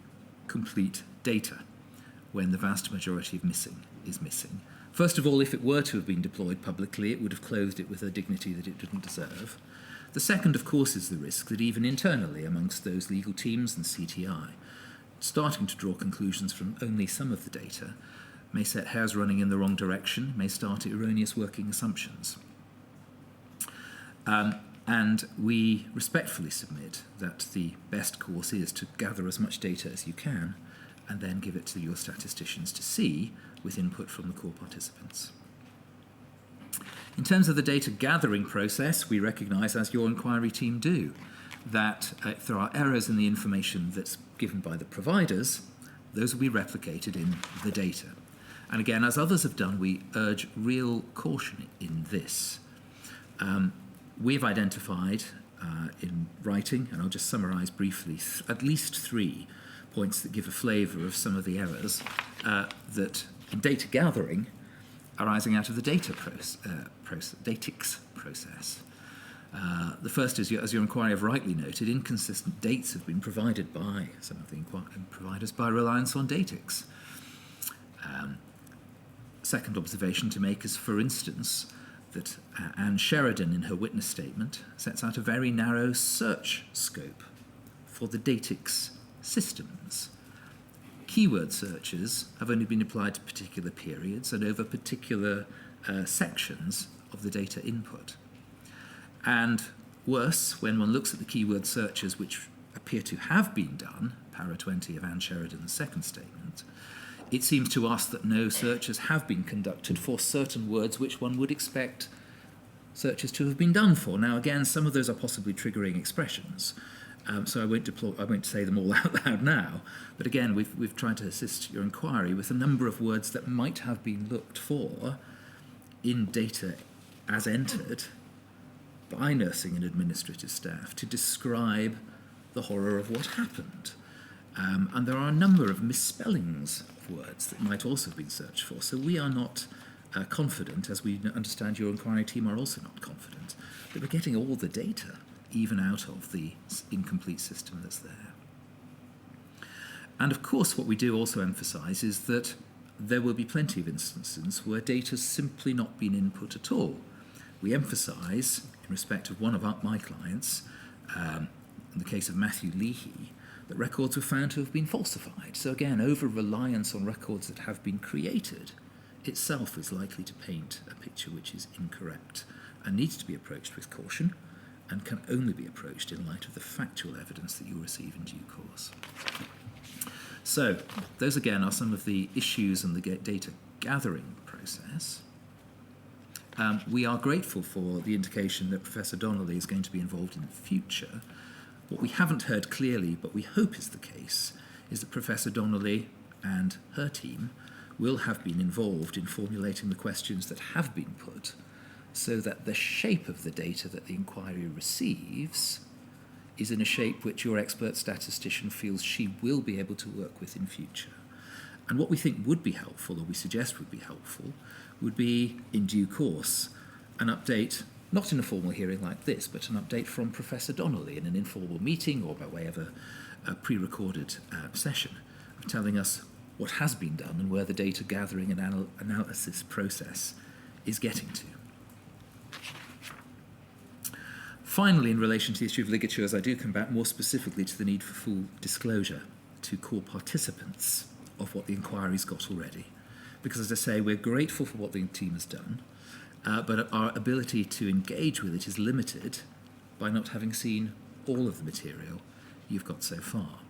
complete data when the vast majority of missing is missing. First of all, if it were to have been deployed publicly, it would have clothed it with a dignity that it didn't deserve. The second, of course, is the risk that even internally amongst those legal teams and CTI, starting to draw conclusions from only some of the data may set hairs running in the wrong direction, may start erroneous working assumptions. And we respectfully submit that the best course is to gather as much data as you can and then give it to your statisticians to see with input from the core participants. In terms of the data gathering process, we recognise, as your inquiry team do, that if there are errors in the information that's given by the providers, those will be replicated in the data. And again, as others have done, we urge real caution in this. We've identified in writing, and I'll just summarise briefly, at least 3 points that give a flavour of some of the errors that in data gathering arising out of the DATIX process. The first is, as your inquiry have rightly noted, inconsistent dates have been provided by some of the providers by reliance on DATIX. Second observation to make is, for instance, that Anne Sheridan, in her witness statement, sets out a very narrow search scope for the DATIX systems. Keyword searches have only been applied to particular periods and over particular sections of the data input. And worse, when one looks at the keyword searches which appear to have been done, para 20 of Anne Sheridan's second statement, it seems to us that no searches have been conducted for certain words which one would expect searches to have been done for. Now, again, some of those are possibly triggering expressions, so I won't say them all out loud now. But again, we've tried to assist your inquiry with a number of words that might have been looked for in data as entered by nursing and administrative staff to describe the horror of what happened. And there are a number of misspellings of words that might also have been searched for. So we are not confident, as we understand your inquiry team are also not confident, that we're getting all the data, even out of the incomplete system that's there. And of course, what we do also emphasise is that there will be plenty of instances where data's simply not been input at all. We emphasise, in respect of one of my clients, in the case of Matthew Leahy, that records were found to have been falsified. So again, over-reliance on records that have been created itself is likely to paint a picture which is incorrect and needs to be approached with caution and can only be approached in light of the factual evidence that you receive in due course. So, those again are some of the issues in the data gathering process. We are grateful for the indication that Professor Donnelly is going to be involved in the future. What we haven't heard clearly, but we hope is the case, is that Professor Donnelly and her team will have been involved in formulating the questions that have been put so that the shape of the data that the inquiry receives is in a shape which your expert statistician feels she will be able to work with in future. And what we think would be helpful, or we suggest would be helpful, would be, in due course, an update, not in a formal hearing like this, but an update from Professor Donnelly in an informal meeting or by way of a pre-recorded session, telling us what has been done and where the data gathering and analysis process is getting to. Finally, in relation to the issue of ligatures, I do come back more specifically to the need for full disclosure to core participants of what the inquiry's got already. Because, as I say, we're grateful for what the team has done, but our ability to engage with it is limited by not having seen all of the material you've got so far.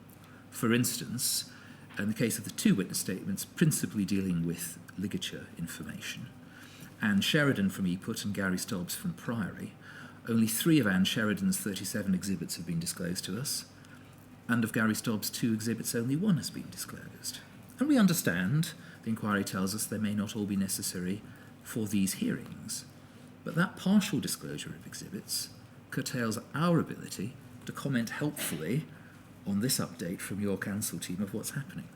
For instance, in the case of the two witness statements principally dealing with ligature information, Anne Sheridan from EPUT and Gary Stobbs from Priory, only 3 of Anne Sheridan's 37 exhibits have been disclosed to us, and of Gary Stobbs' 2 exhibits, only 1 has been disclosed. And we understand, the inquiry tells us, they may not all be necessary for these hearings, but that partial disclosure of exhibits curtails our ability to comment helpfully on this update from your council team of what's happening.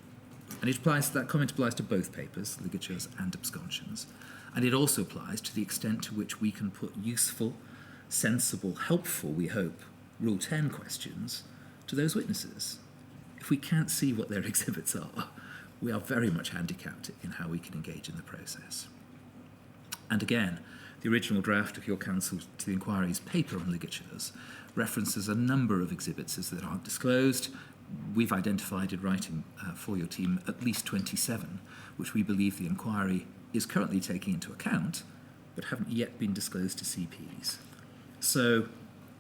And that comment applies to both papers, ligatures and absconsions. And it also applies to the extent to which we can put useful, sensible, helpful, we hope, Rule 10 questions to those witnesses. If we can't see what their exhibits are, we are very much handicapped in how we can engage in the process. And again, the original draft of your council to the inquiry's paper on ligatures references a number of exhibits that aren't disclosed. We've identified in writing for your team at least 27, which we believe the inquiry is currently taking into account, but haven't yet been disclosed to CPs. So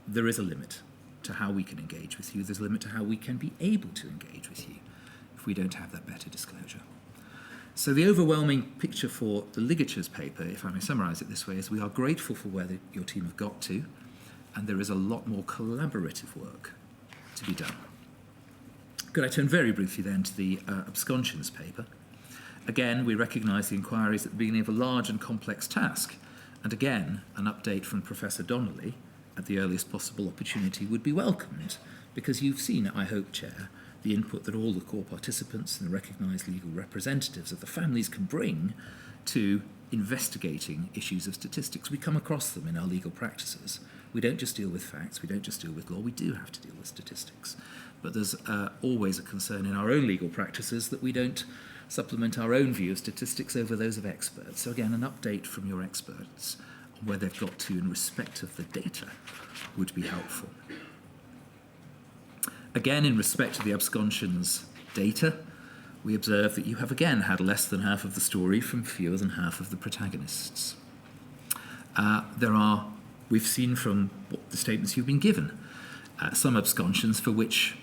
there is a limit to how we can engage with you. There's a limit to how we can be able to engage with you if we don't have that better disclosure. So the overwhelming picture for the ligatures paper, if I may summarise it this way, is we are grateful for where your team have got to, and there is a lot more collaborative work to be done. Could I turn very briefly then to the absconsions paper? Again, we recognise the inquiry is at the beginning of a large and complex task, and again, an update from Professor Donnelly at the earliest possible opportunity would be welcomed, because you've seen, I hope, Chair, the input that all the core participants and the recognised legal representatives of the families can bring to investigating issues of statistics. We come across them in our legal practices. We don't just deal with facts, we don't just deal with law, we do have to deal with statistics. But there's always a concern in our own legal practices that we don't supplement our own view of statistics over those of experts. So again, an update from your experts on where they've got to in respect of the data would be helpful. Again, in respect to the absconsions data, we observe that you have again had less than half of the story from fewer than half of the protagonists. We've seen from the statements you've been given, some absconsions for which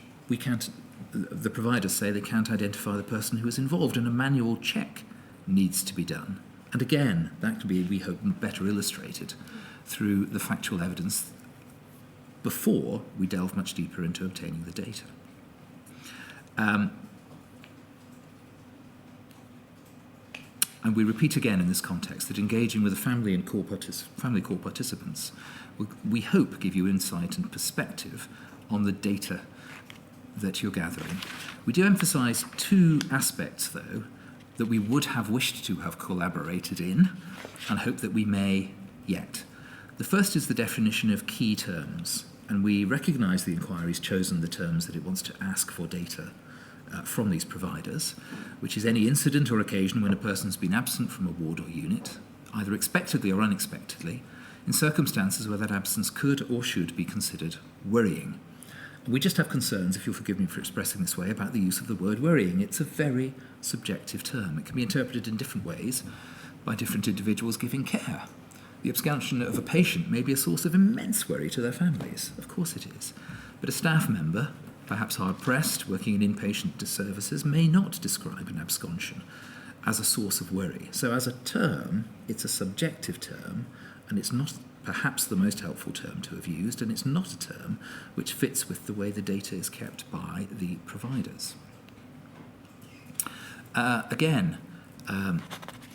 the providers say they can't identify the person who is involved, and a manual check needs to be done. And again, that can be, we hope, better illustrated through the factual evidence before we delve much deeper into obtaining the data. And we repeat again in this context that engaging with the family and family core participants will, we hope, give you insight and perspective on the data that you're gathering. We do emphasise 2 aspects, though, that we would have wished to have collaborated in and hope that we may yet. The first is the definition of key terms, and we recognise the inquiry's chosen the terms that it wants to ask for data from these providers, which is any incident or occasion when a person's been absent from a ward or unit, either expectedly or unexpectedly, in circumstances where that absence could or should be considered worrying. And we just have concerns, if you'll forgive me for expressing this way, about the use of the word worrying. It's a very subjective term. It can be interpreted in different ways by different individuals giving care. The absconsion of a patient may be a source of immense worry to their families. Of course it is. But a staff member, perhaps hard-pressed, working in inpatient services, may not describe an absconsion as a source of worry. So as a term, it's a subjective term, and it's not perhaps the most helpful term to have used, and it's not a term which fits with the way the data is kept by the providers.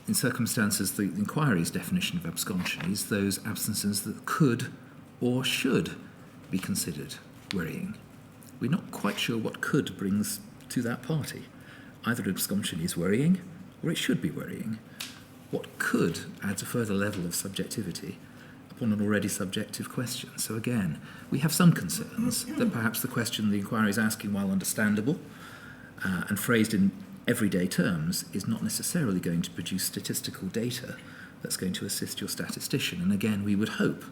In circumstances, the inquiry's definition of absconsion is those absences that could or should be considered worrying. We're not quite sure what could brings to that party. either absconsion is worrying or it should be worrying. What could adds a further level of subjectivity upon an already subjective question. So again, we have some concerns that perhaps the question the inquiry is asking, while understandable and phrased in everyday terms, is not necessarily going to produce statistical data that's going to assist your statistician. And again, we would hope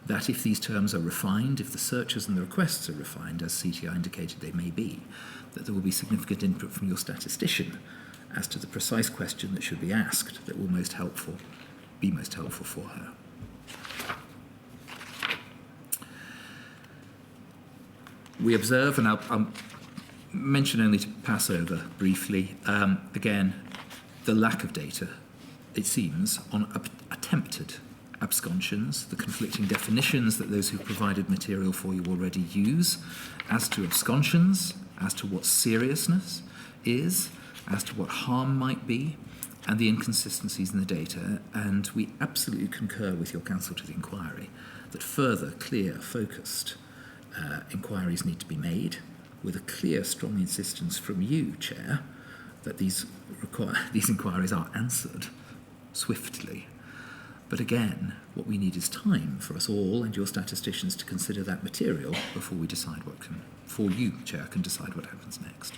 that if these terms are refined, if the searches and the requests are refined, as CTI indicated they may be, that there will be significant input from your statistician as to the precise question that should be asked that will be most helpful for her. We observe, and I'll mention only to pass over briefly, again, the lack of data, it seems, on attempted absconsions, the conflicting definitions that those who provided material for you already use as to absconsions, as to what seriousness is, as to what harm might be, and the inconsistencies in the data. And we absolutely concur with your counsel to the inquiry that further, clear, focused inquiries need to be made, with a clear, strong insistence from you, Chair, that these inquiries are answered swiftly. But again, what we need is time for us all and your statisticians to consider that material before we decide before you, Chair, can decide what happens next.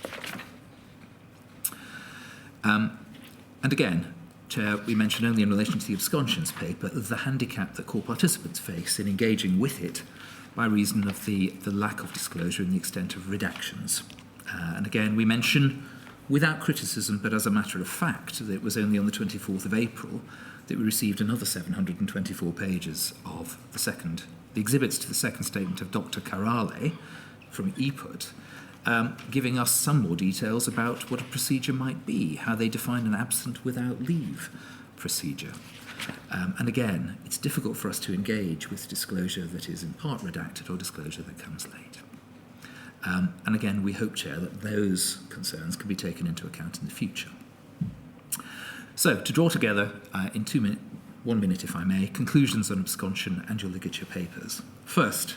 And again, Chair, we mentioned only in relation to the absconsions paper the handicap that core participants face in engaging with it by reason of the lack of disclosure and the extent of redactions. And again, we mention, without criticism, but as a matter of fact, that it was only on the 24th of April that we received another 724 pages of the exhibits to the second statement of Dr. Carale from EPUT, giving us some more details about what a procedure might be, how they define an absent without leave procedure. And again, it's difficult for us to engage with disclosure that is in part redacted or disclosure that comes late. And again, we hope, Chair, that those concerns can be taken into account in the future. So, to draw together in 1 minute, if I may, conclusions on absconsion and your ligature papers. First,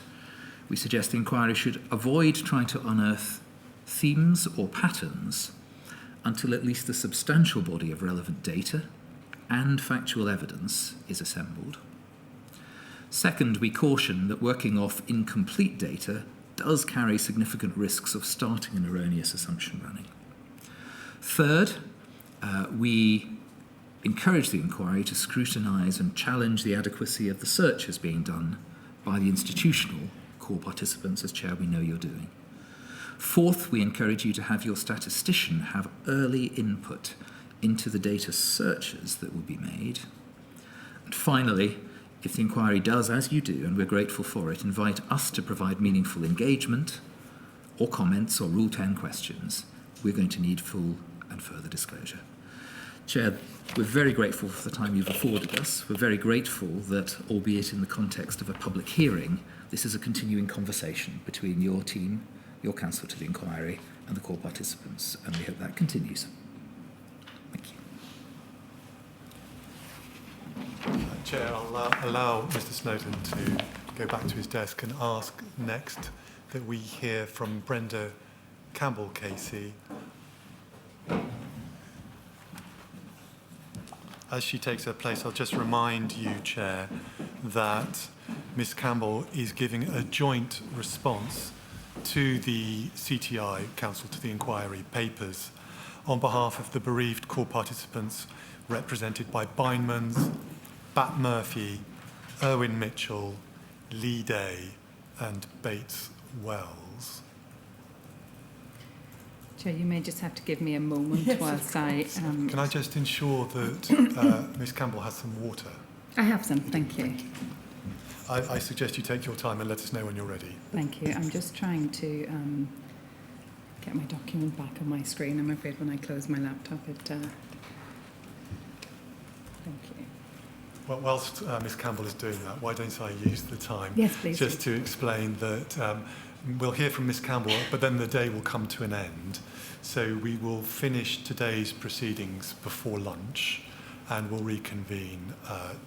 we suggest the inquiry should avoid trying to unearth themes or patterns until at least the substantial body of relevant data and factual evidence is assembled. Second, we caution that working off incomplete data does carry significant risks of starting an erroneous assumption running. Third, we encourage the inquiry to scrutinise and challenge the adequacy of the searches being done by the institutional core participants, as Chair we know you're doing. Fourth, we encourage you to have your statistician have early input into the data searches that will be made. And finally, if the inquiry does, as you do, and we're grateful for it, invite us to provide meaningful engagement or comments or Rule 10 questions, we're going to need full and further disclosure. Chair, we're very grateful for the time you've afforded us. We're very grateful that, albeit in the context of a public hearing, this is a continuing conversation between your team, your counsel to the inquiry, and the core participants, and we hope that continues. Thank you. Chair, I'll allow Mr. Snowden to go back to his desk and ask next that we hear from Brenda Campbell-Casey. As she takes her place, I'll just remind you, Chair, that Ms. Campbell is giving a joint response to the CTI, Counsel to the Inquiry, papers on behalf of the bereaved core participants represented by Bindmans, Bat Murphy, Irwin Mitchell, Lee Day and Bates Wells. Chair, you may just have to give me a moment whilst I... Can I just ensure that Ms. Campbell has some water? I have some, thank you. I suggest you take your time and let us know when you're ready. Thank you. I'm just trying to get my document back on my screen. I'm afraid when I close my laptop, thank you. Well, whilst Ms. Campbell is doing that, why don't I use the time Yes, please. just to explain that we'll hear from Ms. Campbell, but then the day will come to an end. So we will finish today's proceedings before lunch and we'll reconvene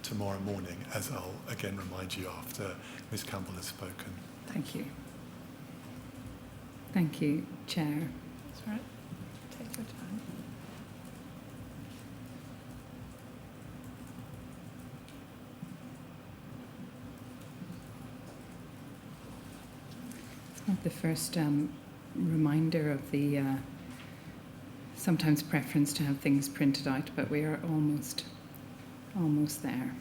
tomorrow morning, as I'll again remind you after Ms. Campbell has spoken. Thank you. Thank you, Chair. That's right. Take your time. The first reminder of the sometimes preference to have things printed out, but we are almost there.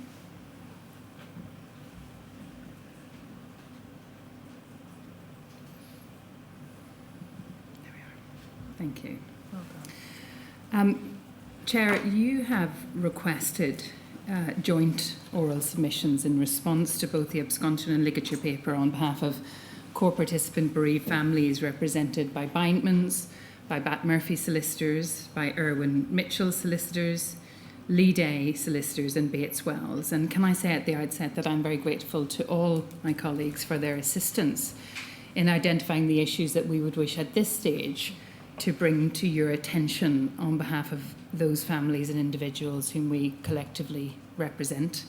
There we are. Thank you. Well done. Chair, you have requested joint oral submissions in response to both the abscondment and ligature paper on behalf of core participant bereaved families represented by Bindmans, by Bat Murphy solicitors, by Irwin Mitchell solicitors, Lee Day solicitors and Bates Wells. And can I say at the outset that I'm very grateful to all my colleagues for their assistance in identifying the issues that we would wish at this stage to bring to your attention on behalf of those families and individuals whom we collectively represent.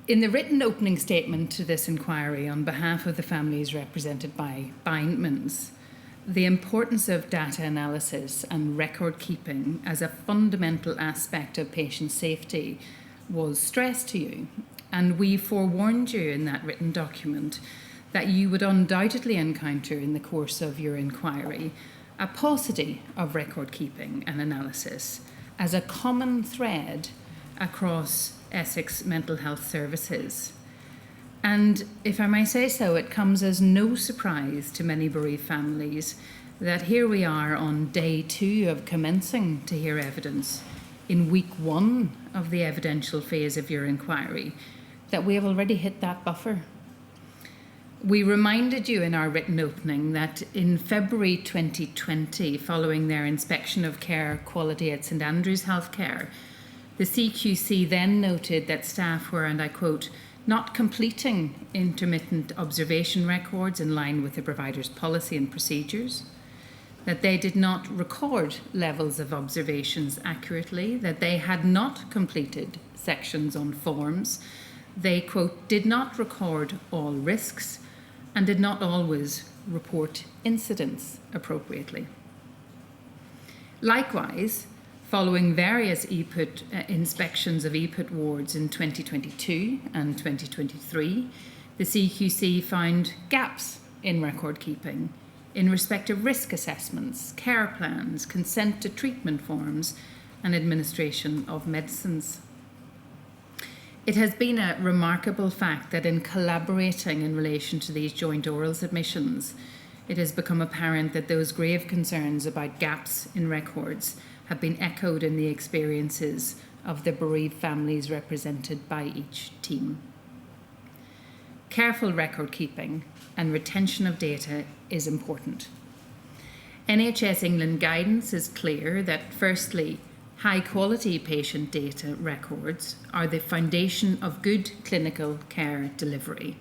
In the written opening statement to this inquiry on behalf of the families represented by Bindmans, the importance of data analysis and record keeping as a fundamental aspect of patient safety was stressed to you, and we forewarned you in that written document that you would undoubtedly encounter in the course of your inquiry a paucity of record keeping and analysis as a common thread across Essex mental health services. And if I may say so, it comes as no surprise to many bereaved families that here we are on day 2 of commencing to hear evidence in week 1 of the evidential phase of your inquiry, that we have already hit that buffer. We reminded you in our written opening that in February 2020, following their inspection of care quality at St Andrews Healthcare, the CQC then noted that staff were, and I quote, not completing intermittent observation records in line with the provider's policy and procedures, that they did not record levels of observations accurately, that they had not completed sections on forms, they, quote, did not record all risks, and did not always report incidents appropriately. Likewise, following various inspections of EPUT wards in 2022 and 2023, the CQC found gaps in record keeping in respect of risk assessments, care plans, consent to treatment forms, and administration of medicines. It has been a remarkable fact that in collaborating in relation to these joint oral submissions, it has become apparent that those grave concerns about gaps in records have been echoed in the experiences of the bereaved families represented by each team. Careful record keeping and retention of data is important. NHS England guidance is clear that, firstly, high-quality patient data records are the foundation of good clinical care delivery.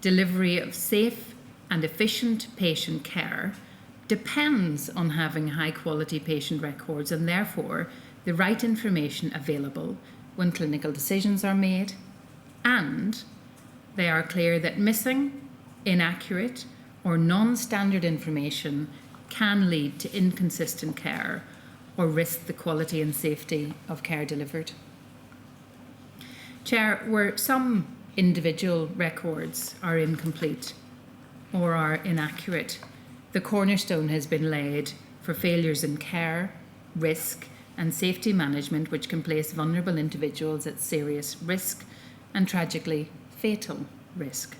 Delivery of safe and efficient patient care depends on having high-quality patient records and therefore the right information available when clinical decisions are made, and they are clear that missing, inaccurate or non-standard information can lead to inconsistent care or risk the quality and safety of care delivered. Chair, where some individual records are incomplete or are inaccurate, the cornerstone has been laid for failures in care, risk and safety management which can place vulnerable individuals at serious risk and tragically fatal risk.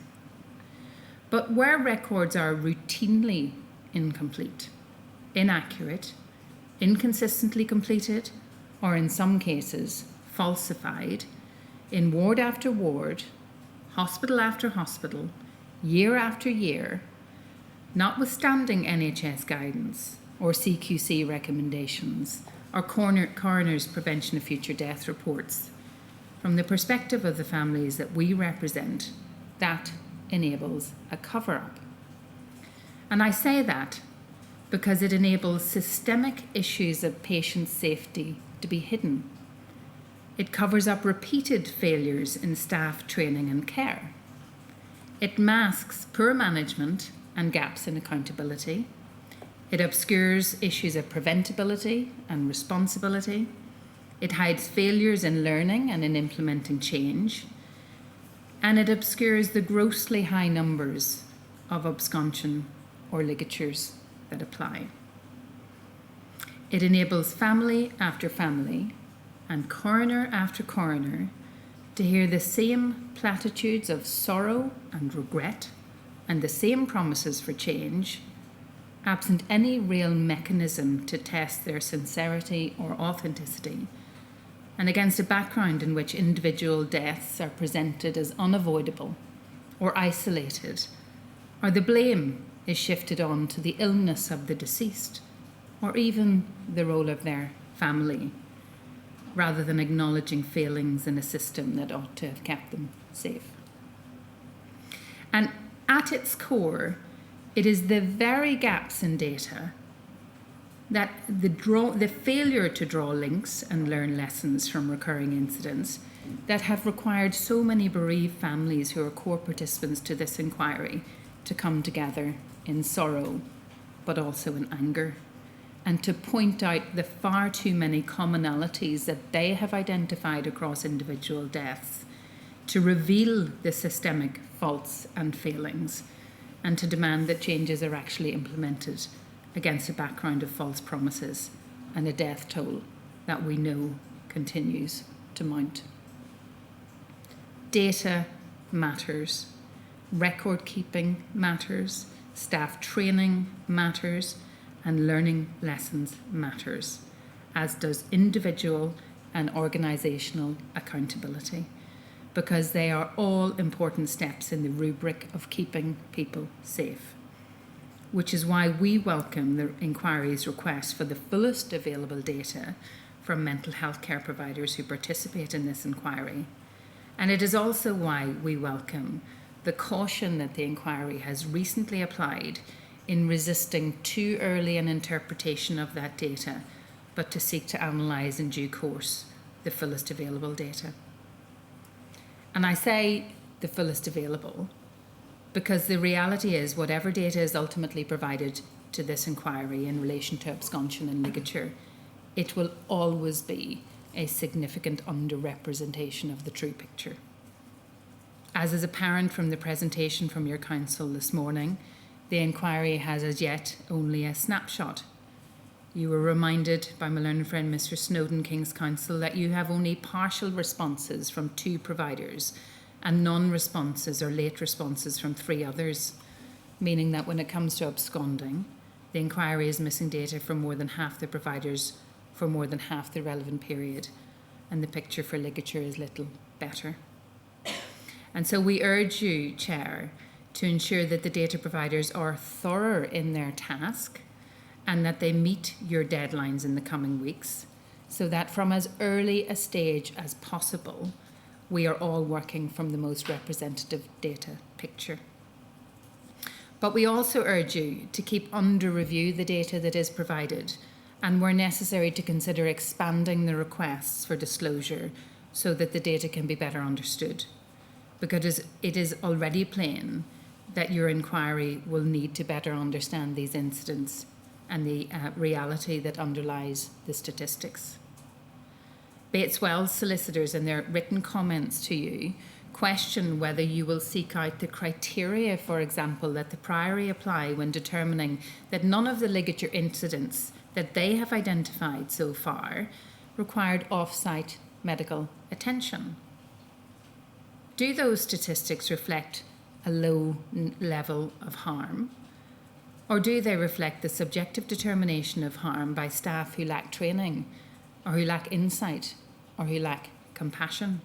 But where records are routinely incomplete, inaccurate, inconsistently completed, or in some cases falsified, in ward after ward, hospital after hospital, year after year, notwithstanding NHS guidance or CQC recommendations or coroner's prevention of future death reports, from the perspective of the families that we represent, that enables a cover-up. And I say that because it enables systemic issues of patient safety to be hidden. It covers up repeated failures in staff training and care. It masks poor management and gaps in accountability. It obscures issues of preventability and responsibility. It hides failures in learning and in implementing change. And it obscures the grossly high numbers of absconsion or ligatures that apply. It enables family after family and coroner after coroner to hear the same platitudes of sorrow and regret and the same promises for change, absent any real mechanism to test their sincerity or authenticity, and against a background in which individual deaths are presented as unavoidable or isolated, or the blame is shifted on to the illness of the deceased, or even the role of their family, rather than acknowledging failings in a system that ought to have kept them safe. And at its core, it is the very gaps in data, that the failure to draw links and learn lessons from recurring incidents, that have required so many bereaved families who are core participants to this inquiry to come together in sorrow, but also in anger, and to point out the far too many commonalities that they have identified across individual deaths, to reveal the systemic faults and failings, and to demand that changes are actually implemented against a background of false promises and a death toll that we know continues to mount. Data matters, record keeping matters, staff training matters, and learning lessons matters, as does individual and organisational accountability, because they are all important steps in the rubric of keeping people safe. Which is why we welcome the inquiry's request for the fullest available data from mental health care providers who participate in this inquiry. And it is also why we welcome the caution that the inquiry has recently applied in resisting too early an interpretation of that data, but to seek to analyse in due course the fullest available data. And I say the fullest available because the reality is whatever data is ultimately provided to this inquiry in relation to absconsion and ligature, it will always be a significant underrepresentation of the true picture. As is apparent from the presentation from your council this morning, the inquiry has as yet only a snapshot. You were reminded by my learned friend Mr. Snowden, King's Counsel, that you have only partial responses from 2 providers and non-responses or late responses from 3 others, meaning that when it comes to absconding, the inquiry is missing data from more than half the providers for more than half the relevant period, and the picture for ligature is little better. And so we urge you, Chair, to ensure that the data providers are thorough in their task and that they meet your deadlines in the coming weeks, so that from as early a stage as possible, we are all working from the most representative data picture. But we also urge you to keep under review the data that is provided, and where necessary to consider expanding the requests for disclosure so that the data can be better understood, because it is already plain that your inquiry will need to better understand these incidents and the reality that underlies the statistics. Bates Wells solicitors, in their written comments to you, question whether you will seek out the criteria, for example, that the Priory apply when determining that none of the ligature incidents that they have identified so far required off-site medical attention. Do those statistics reflect a low level of harm, or do they reflect the subjective determination of harm by staff who lack training, or who lack insight, or who lack compassion?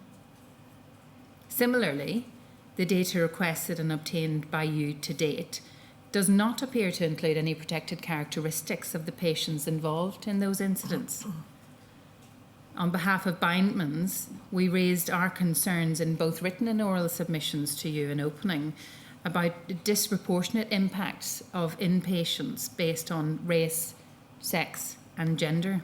Similarly, the data requested and obtained by you to date does not appear to include any protected characteristics of the patients involved in those incidents. On behalf of Bindmans, we raised our concerns in both written and oral submissions to you in opening about the disproportionate impacts of inpatients based on race, sex and gender.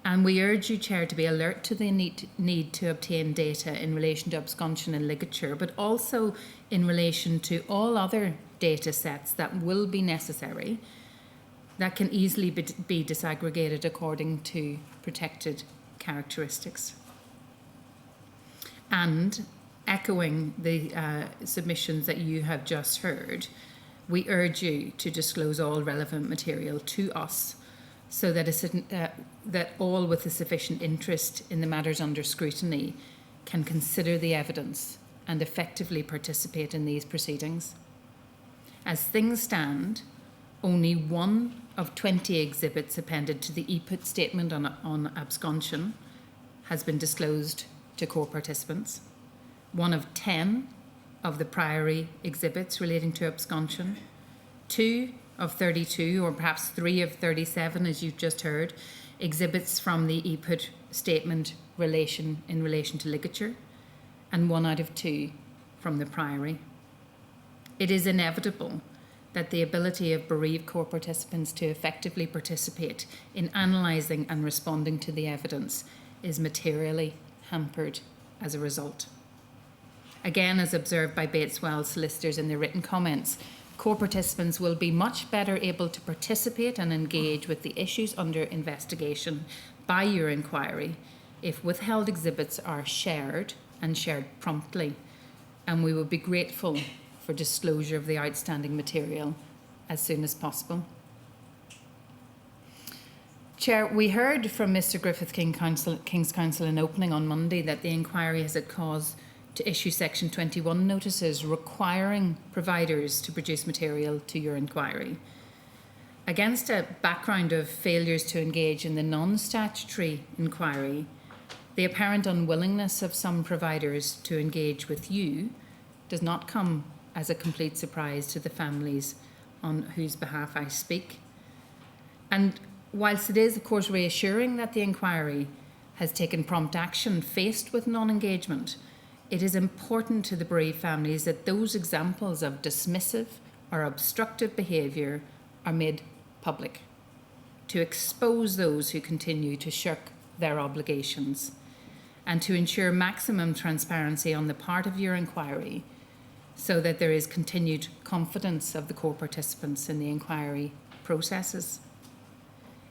And we urge you, Chair, to be alert to the need to obtain data in relation to absconsion and ligature, but also in relation to all other data sets that will be necessary that can easily be disaggregated according to protected characteristics. And echoing the submissions that you have just heard, we urge you to disclose all relevant material to us so that, that all with a sufficient interest in the matters under scrutiny can consider the evidence and effectively participate in these proceedings. As things stand, only one of 20 exhibits appended to the EPUT statement on absconsion has been disclosed to core participants. One of 10 of the Priory exhibits relating to absconsion, 2 of 32, or perhaps 3 of 37, as you've just heard, exhibits from the EPUT statement in relation to ligature, and 1 out of 2 from the Priory. It is inevitable that the ability of bereaved core participants to effectively participate in analysing and responding to the evidence is materially hampered as a result. Again, as observed by Bates Wells solicitors in their written comments, core participants will be much better able to participate and engage with the issues under investigation by your inquiry if withheld exhibits are shared and shared promptly, and we would be grateful for disclosure of the outstanding material as soon as possible. Chair, we heard from Mr Griffith King's Counsel in opening on Monday that the inquiry has had cause to issue Section 21 notices requiring providers to produce material to your inquiry. Against a background of failures to engage in the non-statutory inquiry, the apparent unwillingness of some providers to engage with you does not come as a complete surprise to the families on whose behalf I speak. And whilst it is, of course, reassuring that the inquiry has taken prompt action faced with non-engagement, it is important to the bereaved families that those examples of dismissive or obstructive behaviour are made public, to expose those who continue to shirk their obligations, and to ensure maximum transparency on the part of your inquiry so that there is continued confidence of the core participants in the inquiry processes.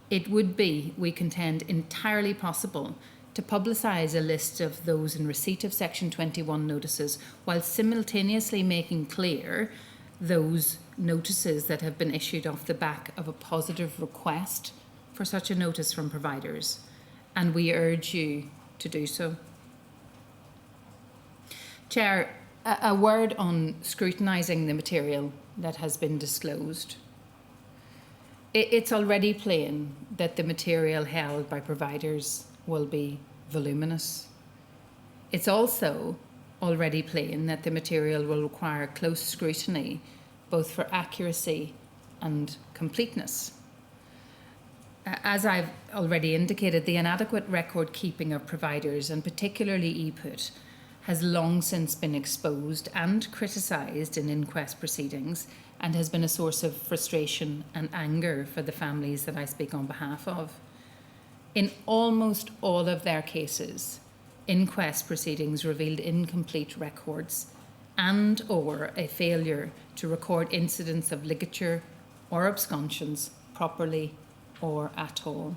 It would be, we contend, entirely possible to publicise a list of those in receipt of Section 21 notices while simultaneously making clear those notices that have been issued off the back of a positive request for such a notice from providers, and we urge you to do so. Chair, a word on scrutinising the material that has been disclosed. It's already plain that the material held by providers will be voluminous. It's also already plain that the material will require close scrutiny, both for accuracy and completeness. As I've already indicated, the inadequate record keeping of providers, and particularly EPUT, has long since been exposed and criticised in inquest proceedings, and has been a source of frustration and anger for the families that I speak on behalf of. In almost all of their cases, inquest proceedings revealed incomplete records and or a failure to record incidents of ligature or absconsions properly or at all.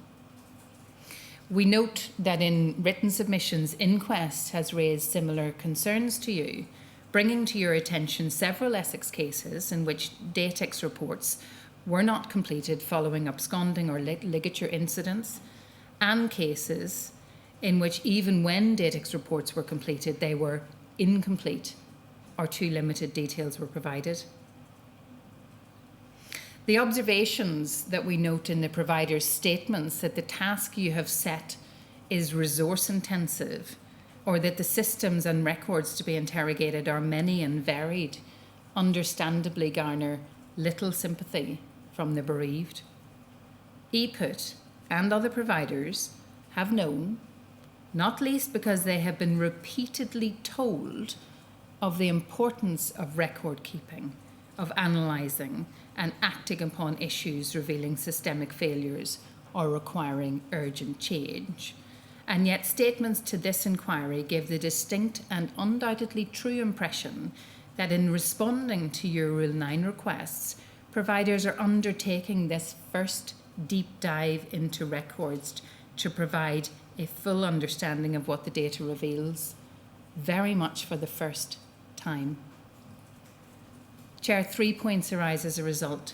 We note that in written submissions, Inquest has raised similar concerns to you, bringing to your attention several Essex cases in which datex reports were not completed following absconding or ligature incidents, and cases in which even when datex reports were completed, they were incomplete or too limited details were provided. The observations that we note in the provider's statements that the task you have set is resource intensive, or that the systems and records to be interrogated are many and varied, understandably garner little sympathy from the bereaved. EPUT and other providers have known, not least because they have been repeatedly told of the importance of record keeping, of analysing and acting upon issues revealing systemic failures or requiring urgent change. And yet statements to this inquiry give the distinct and undoubtedly true impression that in responding to your Rule 9 requests, providers are undertaking this first deep dive into records to provide a full understanding of what the data reveals, very much for the first time. Chair, 3 points arise as a result.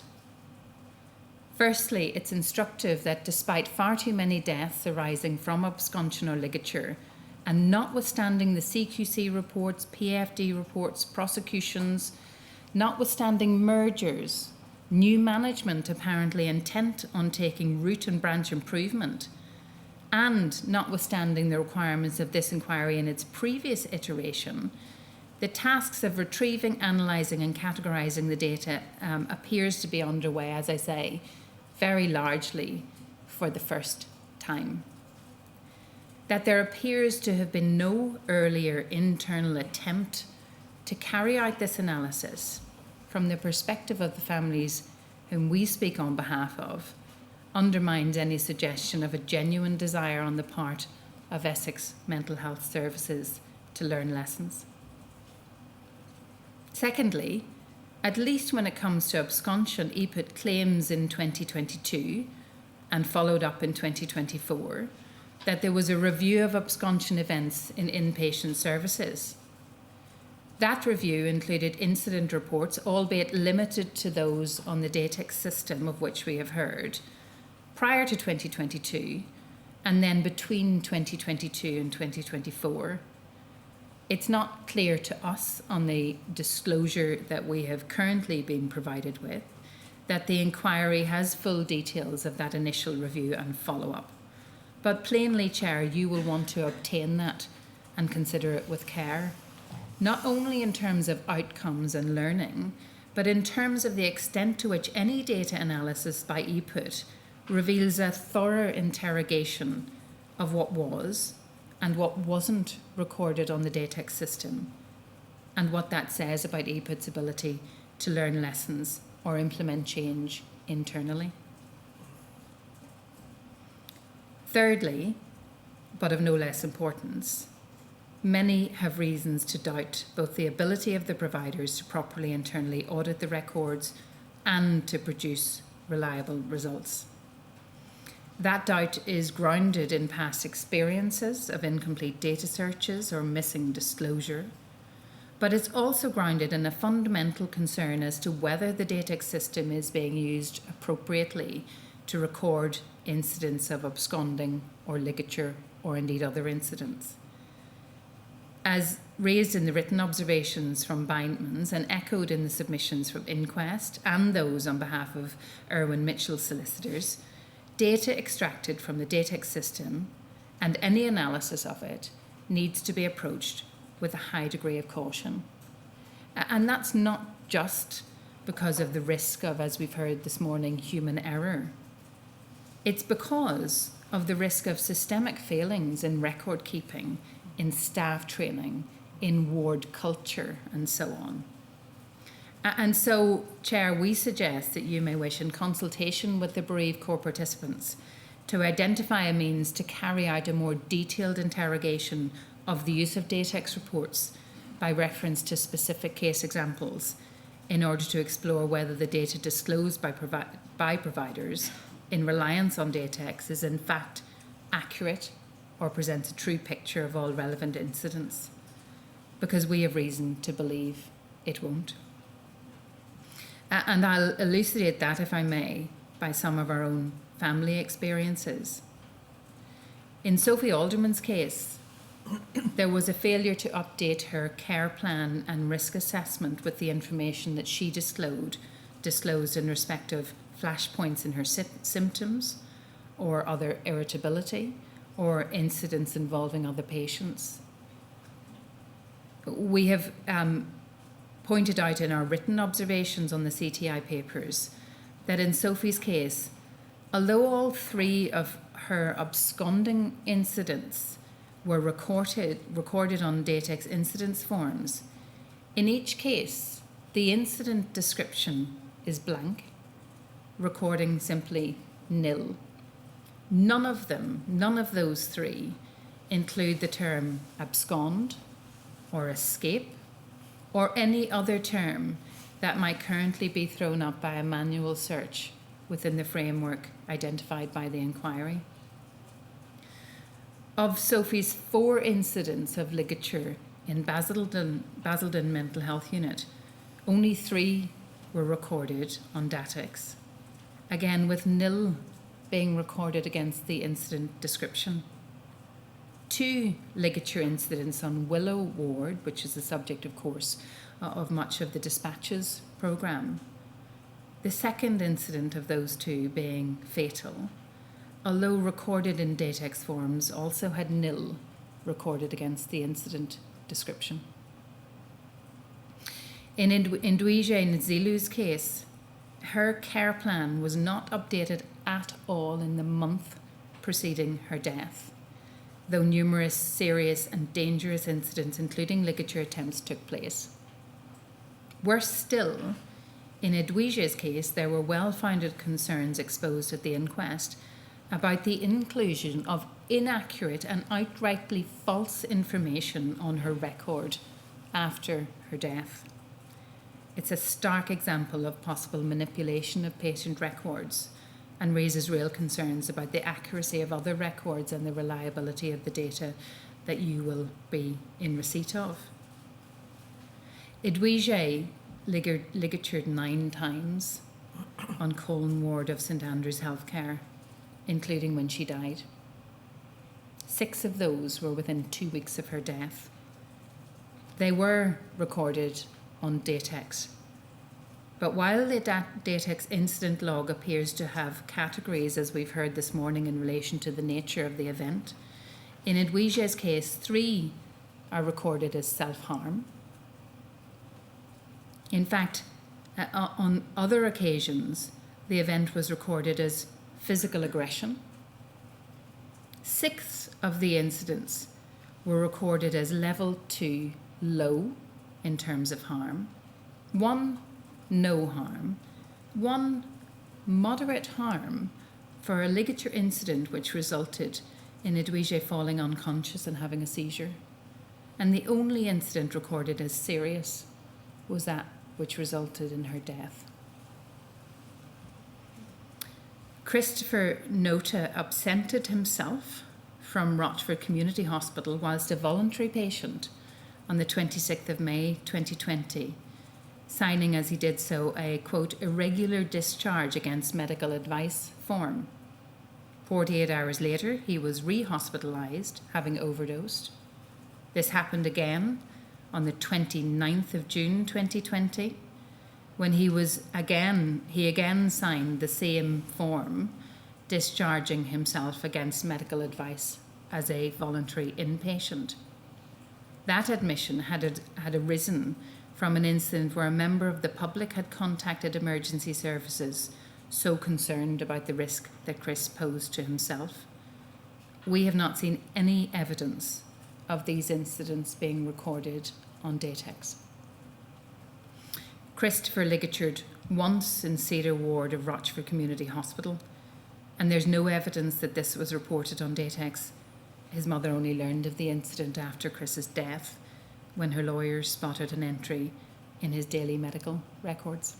Firstly, it's instructive that despite far too many deaths arising from absconsion or ligature, and notwithstanding the CQC reports, PFD reports, prosecutions, notwithstanding mergers, new management apparently intent on taking root and branch improvement, and notwithstanding the requirements of this inquiry in its previous iteration, the tasks of retrieving, analysing and categorising the data appears to be underway, as I say, very largely for the first time. That there appears to have been no earlier internal attempt to carry out this analysis from the perspective of the families whom we speak on behalf of undermines any suggestion of a genuine desire on the part of Essex Mental Health Services to learn lessons. Secondly, at least when it comes to absconsion, EPIT claims in 2022 and followed up in 2024 that there was a review of absconsion events in inpatient services. That review included incident reports, albeit limited to those on the DATEX system of which we have heard, prior to 2022 and then between 2022 and 2024. It's not clear to us on the disclosure that we have currently been provided with that the inquiry has full details of that initial review and follow-up. But plainly, Chair, you will want to obtain that and consider it with care, not only in terms of outcomes and learning, but in terms of the extent to which any data analysis by EPIT reveals a thorough interrogation of what was and what wasn't recorded on the DATEX system, and what that says about EPIT's ability to learn lessons or implement change internally. Thirdly, but of no less importance, many have reasons to doubt both the ability of the providers to properly internally audit the records and to produce reliable results. That doubt is grounded in past experiences of incomplete data searches or missing disclosure, but it's also grounded in a fundamental concern as to whether the DATEX system is being used appropriately to record incidents of absconding or ligature or indeed other incidents. As raised in the written observations from Bindmans and echoed in the submissions from Inquest and those on behalf of Irwin Mitchell solicitors, data extracted from the DATEX system and any analysis of it needs to be approached with a high degree of caution. And that's not just because of the risk of, as we've heard this morning, human error. It's because of the risk of systemic failings in record keeping, in staff training, in ward culture, and so on. And so, Chair, we suggest that you may wish, in consultation with the bereaved core participants, to identify a means to carry out a more detailed interrogation of the use of DATEX reports by reference to specific case examples in order to explore whether the data disclosed by providers in reliance on DATEX is in fact accurate or presents a true picture of all relevant incidents, because we have reason to believe it won't. And I'll elucidate that, if I may, by some of our own family experiences. In Sophie Alderman's case, there was a failure to update her care plan and risk assessment with the information that she disclosed in respect of flashpoints in her symptoms or other irritability or incidents involving other patients. We have pointed out in our written observations on the CTI papers that in Sophie's case, although all 3 of her absconding incidents were recorded on DATEX incidents forms, in each case, the incident description is blank, recording simply nil. None of those 3 include the term abscond or escape or any other term that might currently be thrown up by a manual search within the framework identified by the inquiry. Of Sophie's 4 incidents of ligature in Basildon Mental Health Unit, only 3 were recorded on Datex, again with nil being recorded against the incident description. 2 ligature incidents on Willow Ward, which is the subject, of course, of much of the dispatches programme. The second incident of those 2 being fatal, although recorded in Datex forms, also had nil recorded against the incident description. In Ndwije Nzilu's case, her care plan was not updated at all in the month preceding her death, though numerous serious and dangerous incidents, including ligature attempts, took place. Worse still, in Ndwije's case, there were well-founded concerns exposed at the inquest about the inclusion of inaccurate and outrightly false information on her record after her death. It's a stark example of possible manipulation of patient records and raises real concerns about the accuracy of other records and the reliability of the data that you will be in receipt of. Ndwije ligatured 9 times on Colne Ward of St Andrew's Healthcare, including when she died. 6 of those were within 2 weeks of her death. They were recorded on Datex. But while the Datex incident log appears to have categories, as we've heard this morning, in relation to the nature of the event, in Ndwije's case, 3 are recorded as self-harm. In fact, on other occasions, the event was recorded as physical aggression. 6 of the incidents were recorded as level 2 low in terms of harm, 1 no harm, 1 moderate harm for a ligature incident which resulted in Ndwije falling unconscious and having a seizure. And the only incident recorded as serious was that which resulted in her death. Christopher Nota absented himself from Rochford Community Hospital whilst a voluntary patient on the 26th of May 2020, signing as he did so a, quote, irregular discharge against medical advice form. 48 hours later, he was re-hospitalised, having overdosed. This happened again on the 29th of June 2020, when he again signed the same form, discharging himself against medical advice as a voluntary inpatient. That admission had arisen from an incident where a member of the public had contacted emergency services, so concerned about the risk that Chris posed to himself. We have not seen any evidence of these incidents being recorded on Datex. Christopher ligatured once in Cedar Ward of Rochford Community Hospital, and there's no evidence that this was reported on Datex. His mother only learned of the incident after Chris's death, when her lawyers spotted an entry in his daily medical records.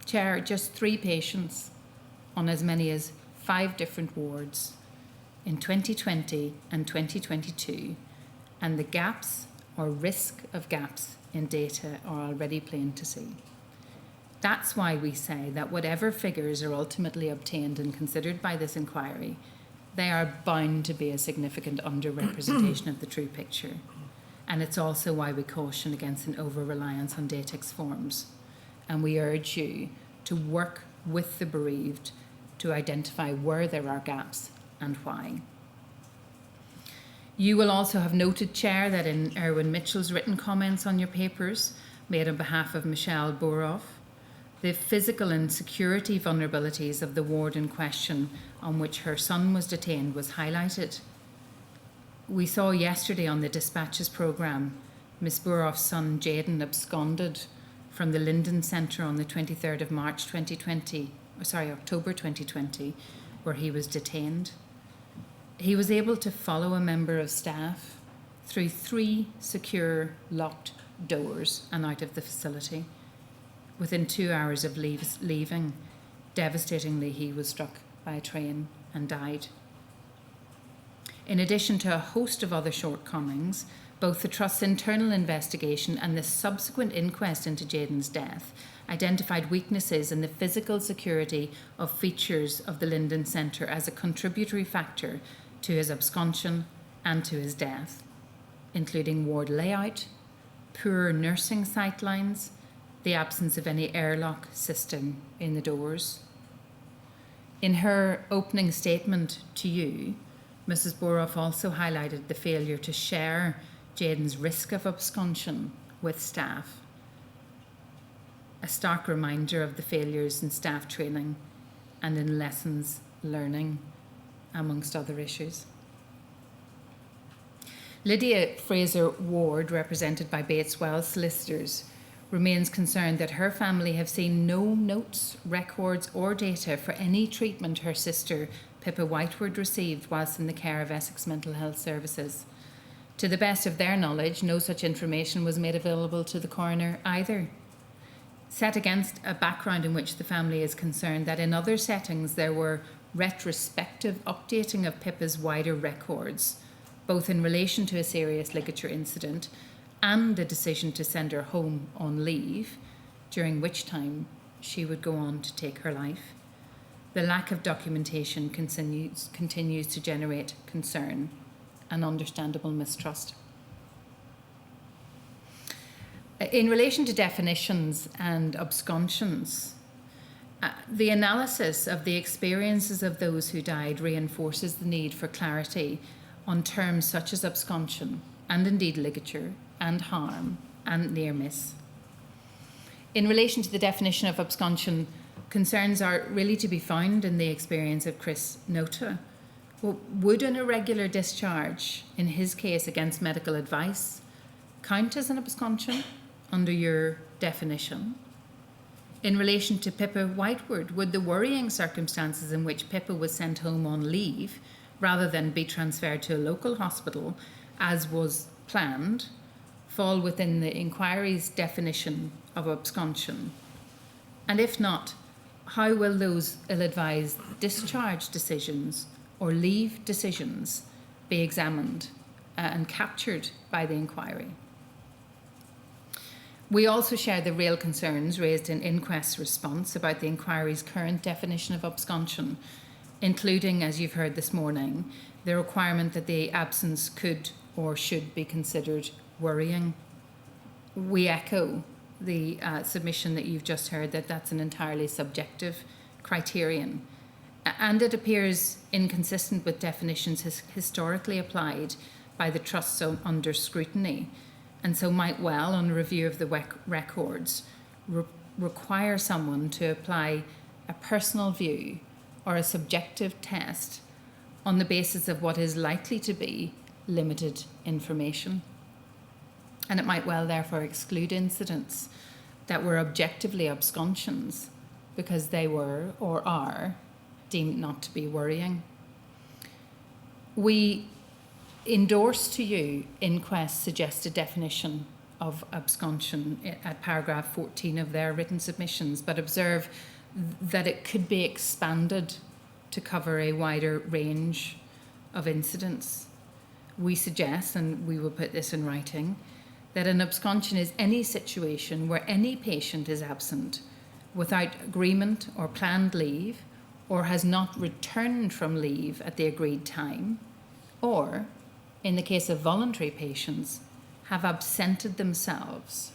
Chair, just 3 patients on as many as 5 different wards in 2020 and 2022, and the gaps or risk of gaps in data are already plain to see. That's why we say that whatever figures are ultimately obtained and considered by this inquiry, they are bound to be a significant underrepresentation of the true picture. And it's also why we caution against an over-reliance on Datex forms. And we urge you to work with the bereaved to identify where there are gaps and why. You will also have noted, Chair, that in Erwin Mitchell's written comments on your papers, made on behalf of Michelle Boroff, the physical and security vulnerabilities of the ward in question on which her son was detained was highlighted. We saw yesterday on the dispatches programme, Miss Boroff's son Jaden absconded from the Linden Centre on the 23rd of October 2020, where he was detained. He was able to follow a member of staff through 3 secure locked doors and out of the facility. Within 2 hours of leaving, devastatingly, he was struck by a train and died. In addition to a host of other shortcomings, Both the Trust's internal investigation and the subsequent inquest into Jayden's death identified weaknesses in the physical security of features of the Linden Centre as a contributory factor to his absconsion and to his death, including ward layout, poor nursing sightlines, the absence of any airlock system in the doors. In her opening statement to you, Mrs. Boroff also highlighted the failure to share Jayden's risk of absconsion with staff, a stark reminder of the failures in staff training and in lessons learning, amongst other issues. Lydia Fraser Ward, represented by Bates Wells solicitors, remains concerned that her family have seen no notes, records or data for any treatment her sister Pippa Whiteward received whilst in the care of Essex Mental Health Services. To the best of their knowledge, no such information was made available to the coroner either. Set against a background in which the family is concerned that in other settings there were retrospective updating of Pippa's wider records, both in relation to a serious ligature incident and a decision to send her home on leave, during which time she would go on to take her life. The lack of documentation continues to generate concern and understandable mistrust. In relation to definitions and absconsions, the analysis of the experiences of those who died reinforces the need for clarity on terms such as absconsion and indeed ligature and harm and near miss. In relation to the definition of absconsion, concerns are really to be found in the experience of Chris Nota. Well, would an irregular discharge, in his case against medical advice, count as an absconsion under your definition? In relation to Pippa Whiteward, would the worrying circumstances in which Pippa was sent home on leave rather than be transferred to a local hospital, as was planned, fall within the inquiry's definition of absconsion? And if not, how will those ill-advised discharge decisions or leave decisions be examined and captured by the inquiry? We also share the real concerns raised in inquest's response about the inquiry's current definition of absconsion, including, as you've heard this morning, the requirement that the absence could or should be considered worrying. We echo the submission that you've just heard, that that's an entirely subjective criterion, and it appears inconsistent with definitions historically applied by the Trust under scrutiny, and so might well, on a review of the records, require someone to apply a personal view or a subjective test on the basis of what is likely to be limited information. And it might well therefore exclude incidents that were objectively absconsions because they were or are deemed not to be worrying. We endorse to you inquest's suggested definition of absconsion at paragraph 14 of their written submissions, but observe that it could be expanded to cover a wider range of incidents. We suggest, and we will put this in writing, that an absconsion is any situation where any patient is absent without agreement or planned leave, or has not returned from leave at the agreed time, or, in the case of voluntary patients, have absented themselves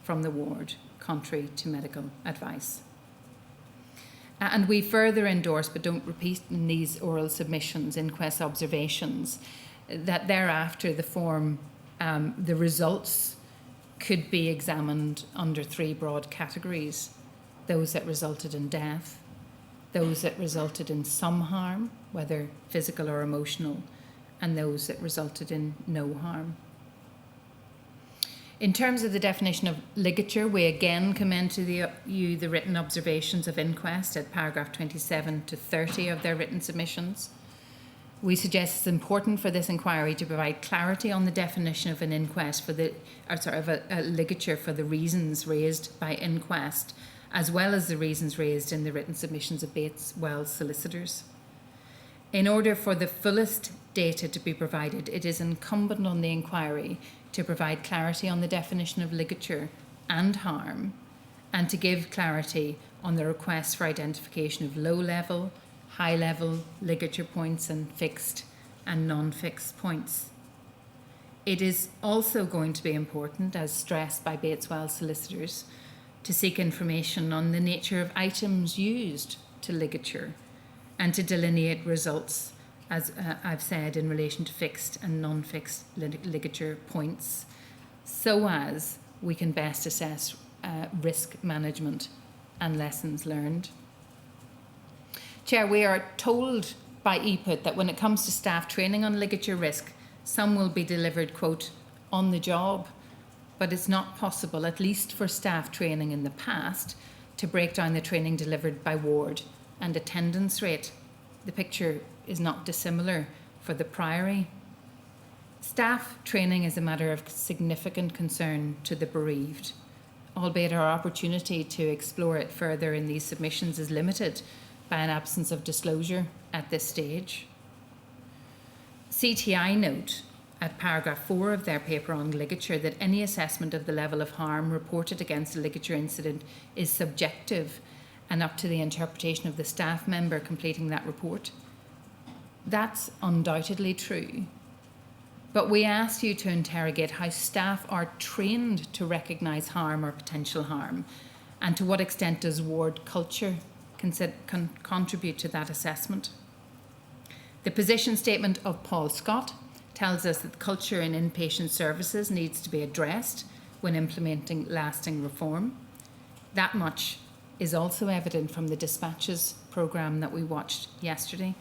from the ward, contrary to medical advice. And we further endorse, but don't repeat in these oral submissions, inquest observations, that thereafter the results could be examined under three broad categories: those that resulted in death, those that resulted in some harm, whether physical or emotional, and those that resulted in no harm. In terms of the definition of ligature, we again commend to you the written observations of inquest at paragraph 27 to 30 of their written submissions. We suggest it's important for this inquiry to provide clarity on the definition of an inquest of a ligature for the reasons raised by inquest, as well as the reasons raised in the written submissions of Bates Wells solicitors. In order for the fullest data to be provided, it is incumbent on the inquiry to provide clarity on the definition of ligature and harm, and to give clarity on the request for identification of low-level, high-level ligature points and fixed and non-fixed points. It is also going to be important, as stressed by Bateswell solicitors, to seek information on the nature of items used to ligature and to delineate results, as I've said, in relation to fixed and non-fixed ligature points, so as we can best assess risk management and lessons learned. Chair, we are told by EPUT that when it comes to staff training on ligature risk, some will be delivered, quote, on the job, but it's not possible, at least for staff training in the past, to break down the training delivered by ward and attendance rate. The picture is not dissimilar for the Priory. Staff training is a matter of significant concern to the bereaved, albeit our opportunity to explore it further in these submissions is limited by an absence of disclosure at this stage. CTI note at paragraph 4 of their paper on ligature that any assessment of the level of harm reported against a ligature incident is subjective and up to the interpretation of the staff member completing that report. That's undoubtedly true. But we asked you to interrogate how staff are trained to recognise harm or potential harm, and to what extent does ward culture contribute to that assessment. The position statement of Paul Scott tells us that culture in inpatient services needs to be addressed when implementing lasting reform. That much is also evident from the dispatches programme that we watched yesterday.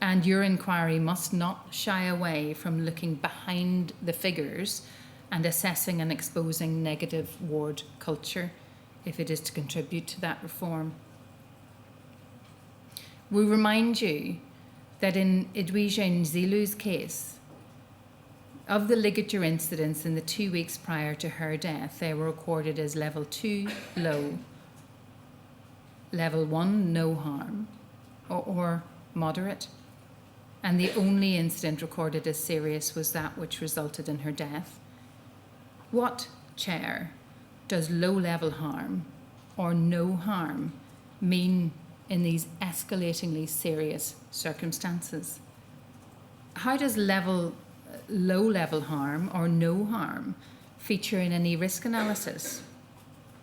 And your inquiry must not shy away from looking behind the figures and assessing and exposing negative ward culture if it is to contribute to that reform. We remind you that in Edwige Nzilu's case, of the ligature incidents in the 2 weeks prior to her death, they were recorded as level 2, low, level 1, no harm, or moderate. And the only incident recorded as serious was that which resulted in her death. What, Chair, does low-level harm or no harm mean in these escalatingly serious circumstances? How does low-level harm or no harm feature in any risk analysis?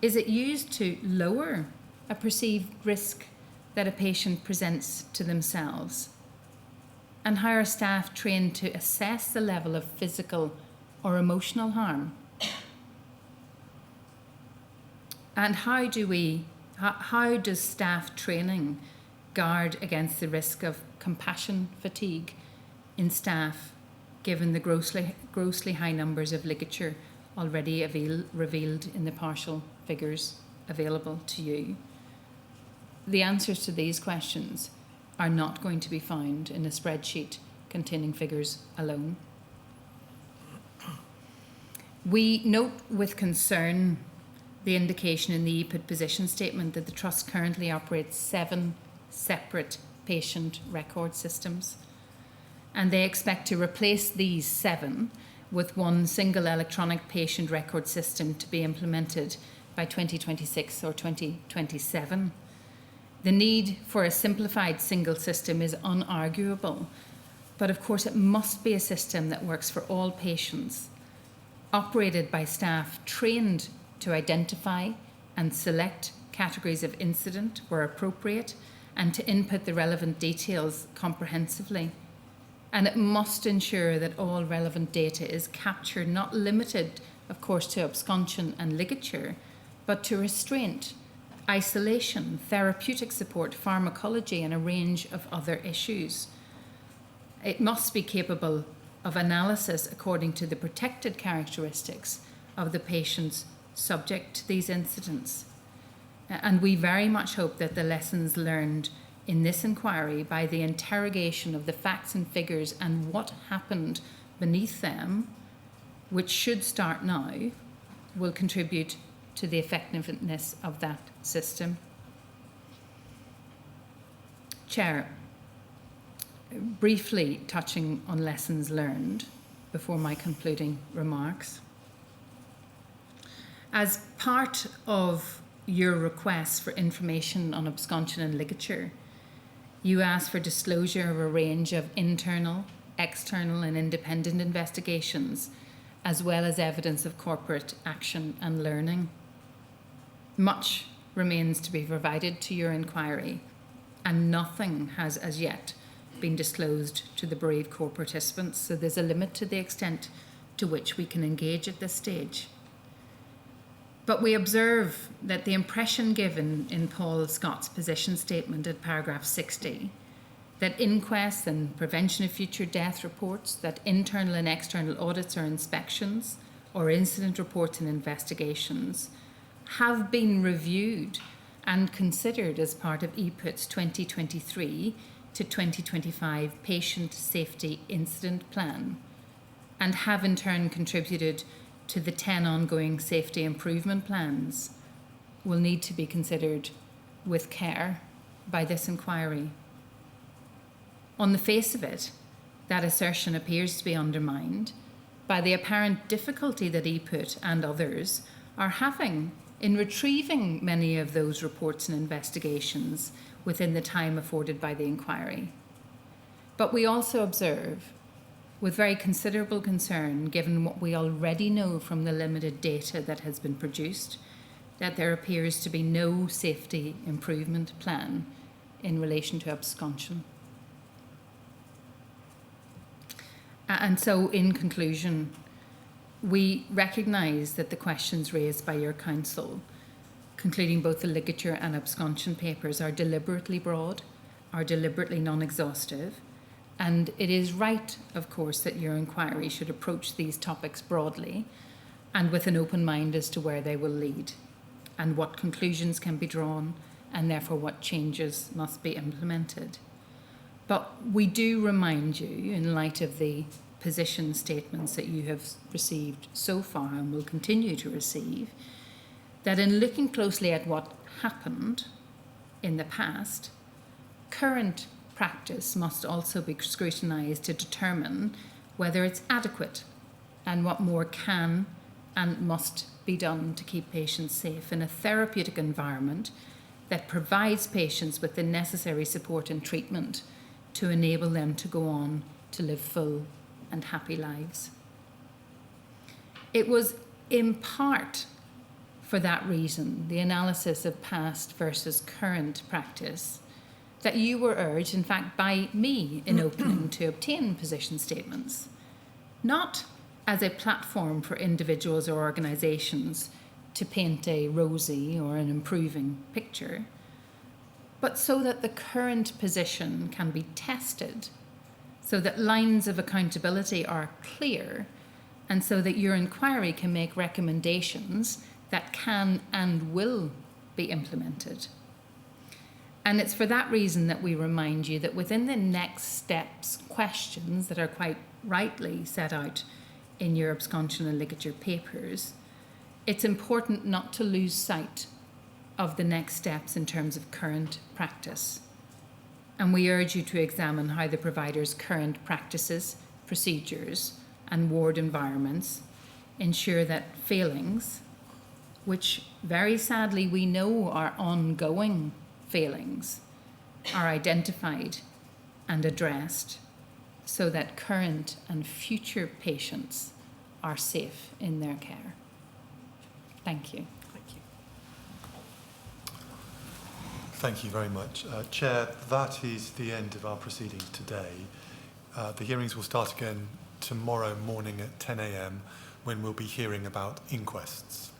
Is it used to lower a perceived risk that a patient presents to themselves? And how are staff trained to assess the level of physical or emotional harm? And how does staff training guard against the risk of compassion fatigue in staff, given the grossly high numbers of ligature already revealed in the partial figures available to you? The answers to these questions are not going to be found in a spreadsheet containing figures alone. We note with concern the indication in the EPUT position statement that the Trust currently operates 7 separate patient record systems, and they expect to replace these 7 with one single electronic patient record system to be implemented by 2026 or 2027. The need for a simplified single system is unarguable, but of course it must be a system that works for all patients, operated by staff trained to identify and select categories of incident where appropriate and to input the relevant details comprehensively. And it must ensure that all relevant data is captured, not limited, of course, to absconsion and ligature, but to restraint, isolation, therapeutic support, pharmacology, and a range of other issues. It must be capable of analysis according to the protected characteristics of the patients subject to these incidents. And we very much hope that the lessons learned in this inquiry by the interrogation of the facts and figures and what happened beneath them, which should start now, will contribute to the effectiveness of that system. Chair, briefly touching on lessons learned before my concluding remarks. As part of your request for information on absconsion and ligature, you asked for disclosure of a range of internal, external and independent investigations, as well as evidence of corporate action and learning. Much remains to be provided to your inquiry, and nothing has as yet been disclosed to the bereaved core participants, so there's a limit to the extent to which we can engage at this stage. But we observe that the impression given in Paul Scott's position statement at paragraph 60, that inquests and prevention of future death reports, that internal and external audits or inspections, or incident reports and investigations have been reviewed and considered as part of EPUT's 2023 to 2025 Patient Safety Incident Plan, and have in turn contributed to the 10 ongoing safety improvement plans, will need to be considered with care by this inquiry. On the face of it, that assertion appears to be undermined by the apparent difficulty that EPUT and others are having in retrieving many of those reports and investigations within the time afforded by the inquiry. But we also observe, with very considerable concern, given what we already know from the limited data that has been produced, that there appears to be no safety improvement plan in relation to absconsion. And so, in conclusion, we recognise that the questions raised by your counsel, concluding both the ligature and absconsion papers, are deliberately broad, are deliberately non-exhaustive, and it is right, of course, that your inquiry should approach these topics broadly and with an open mind as to where they will lead and what conclusions can be drawn and therefore what changes must be implemented. But we do remind you, in light of the position statements that you have received so far and will continue to receive, that in looking closely at what happened in the past, current practice must also be scrutinised to determine whether it's adequate and what more can and must be done to keep patients safe in a therapeutic environment that provides patients with the necessary support and treatment to enable them to go on to live full and happy lives. It was in part for that reason, the analysis of past versus current practice, that you were urged, in fact, by me in opening to obtain position statements, not as a platform for individuals or organisations to paint a rosy or an improving picture, but so that the current position can be tested, so that lines of accountability are clear, and so that your inquiry can make recommendations that can and will be implemented. And it's for that reason that we remind you that within the next steps questions that are quite rightly set out in your absconsion and ligature papers, it's important not to lose sight of the next steps in terms of current practice. And we urge you to examine how the provider's current practices, procedures, and ward environments ensure that failings, which very sadly we know are ongoing failings, are identified and addressed so that current and future patients are safe in their care. Thank you. Thank you. Thank you very much. Chair, that is the end of our proceedings today. The hearings will start again tomorrow morning at 10 a.m. when we'll be hearing about inquests.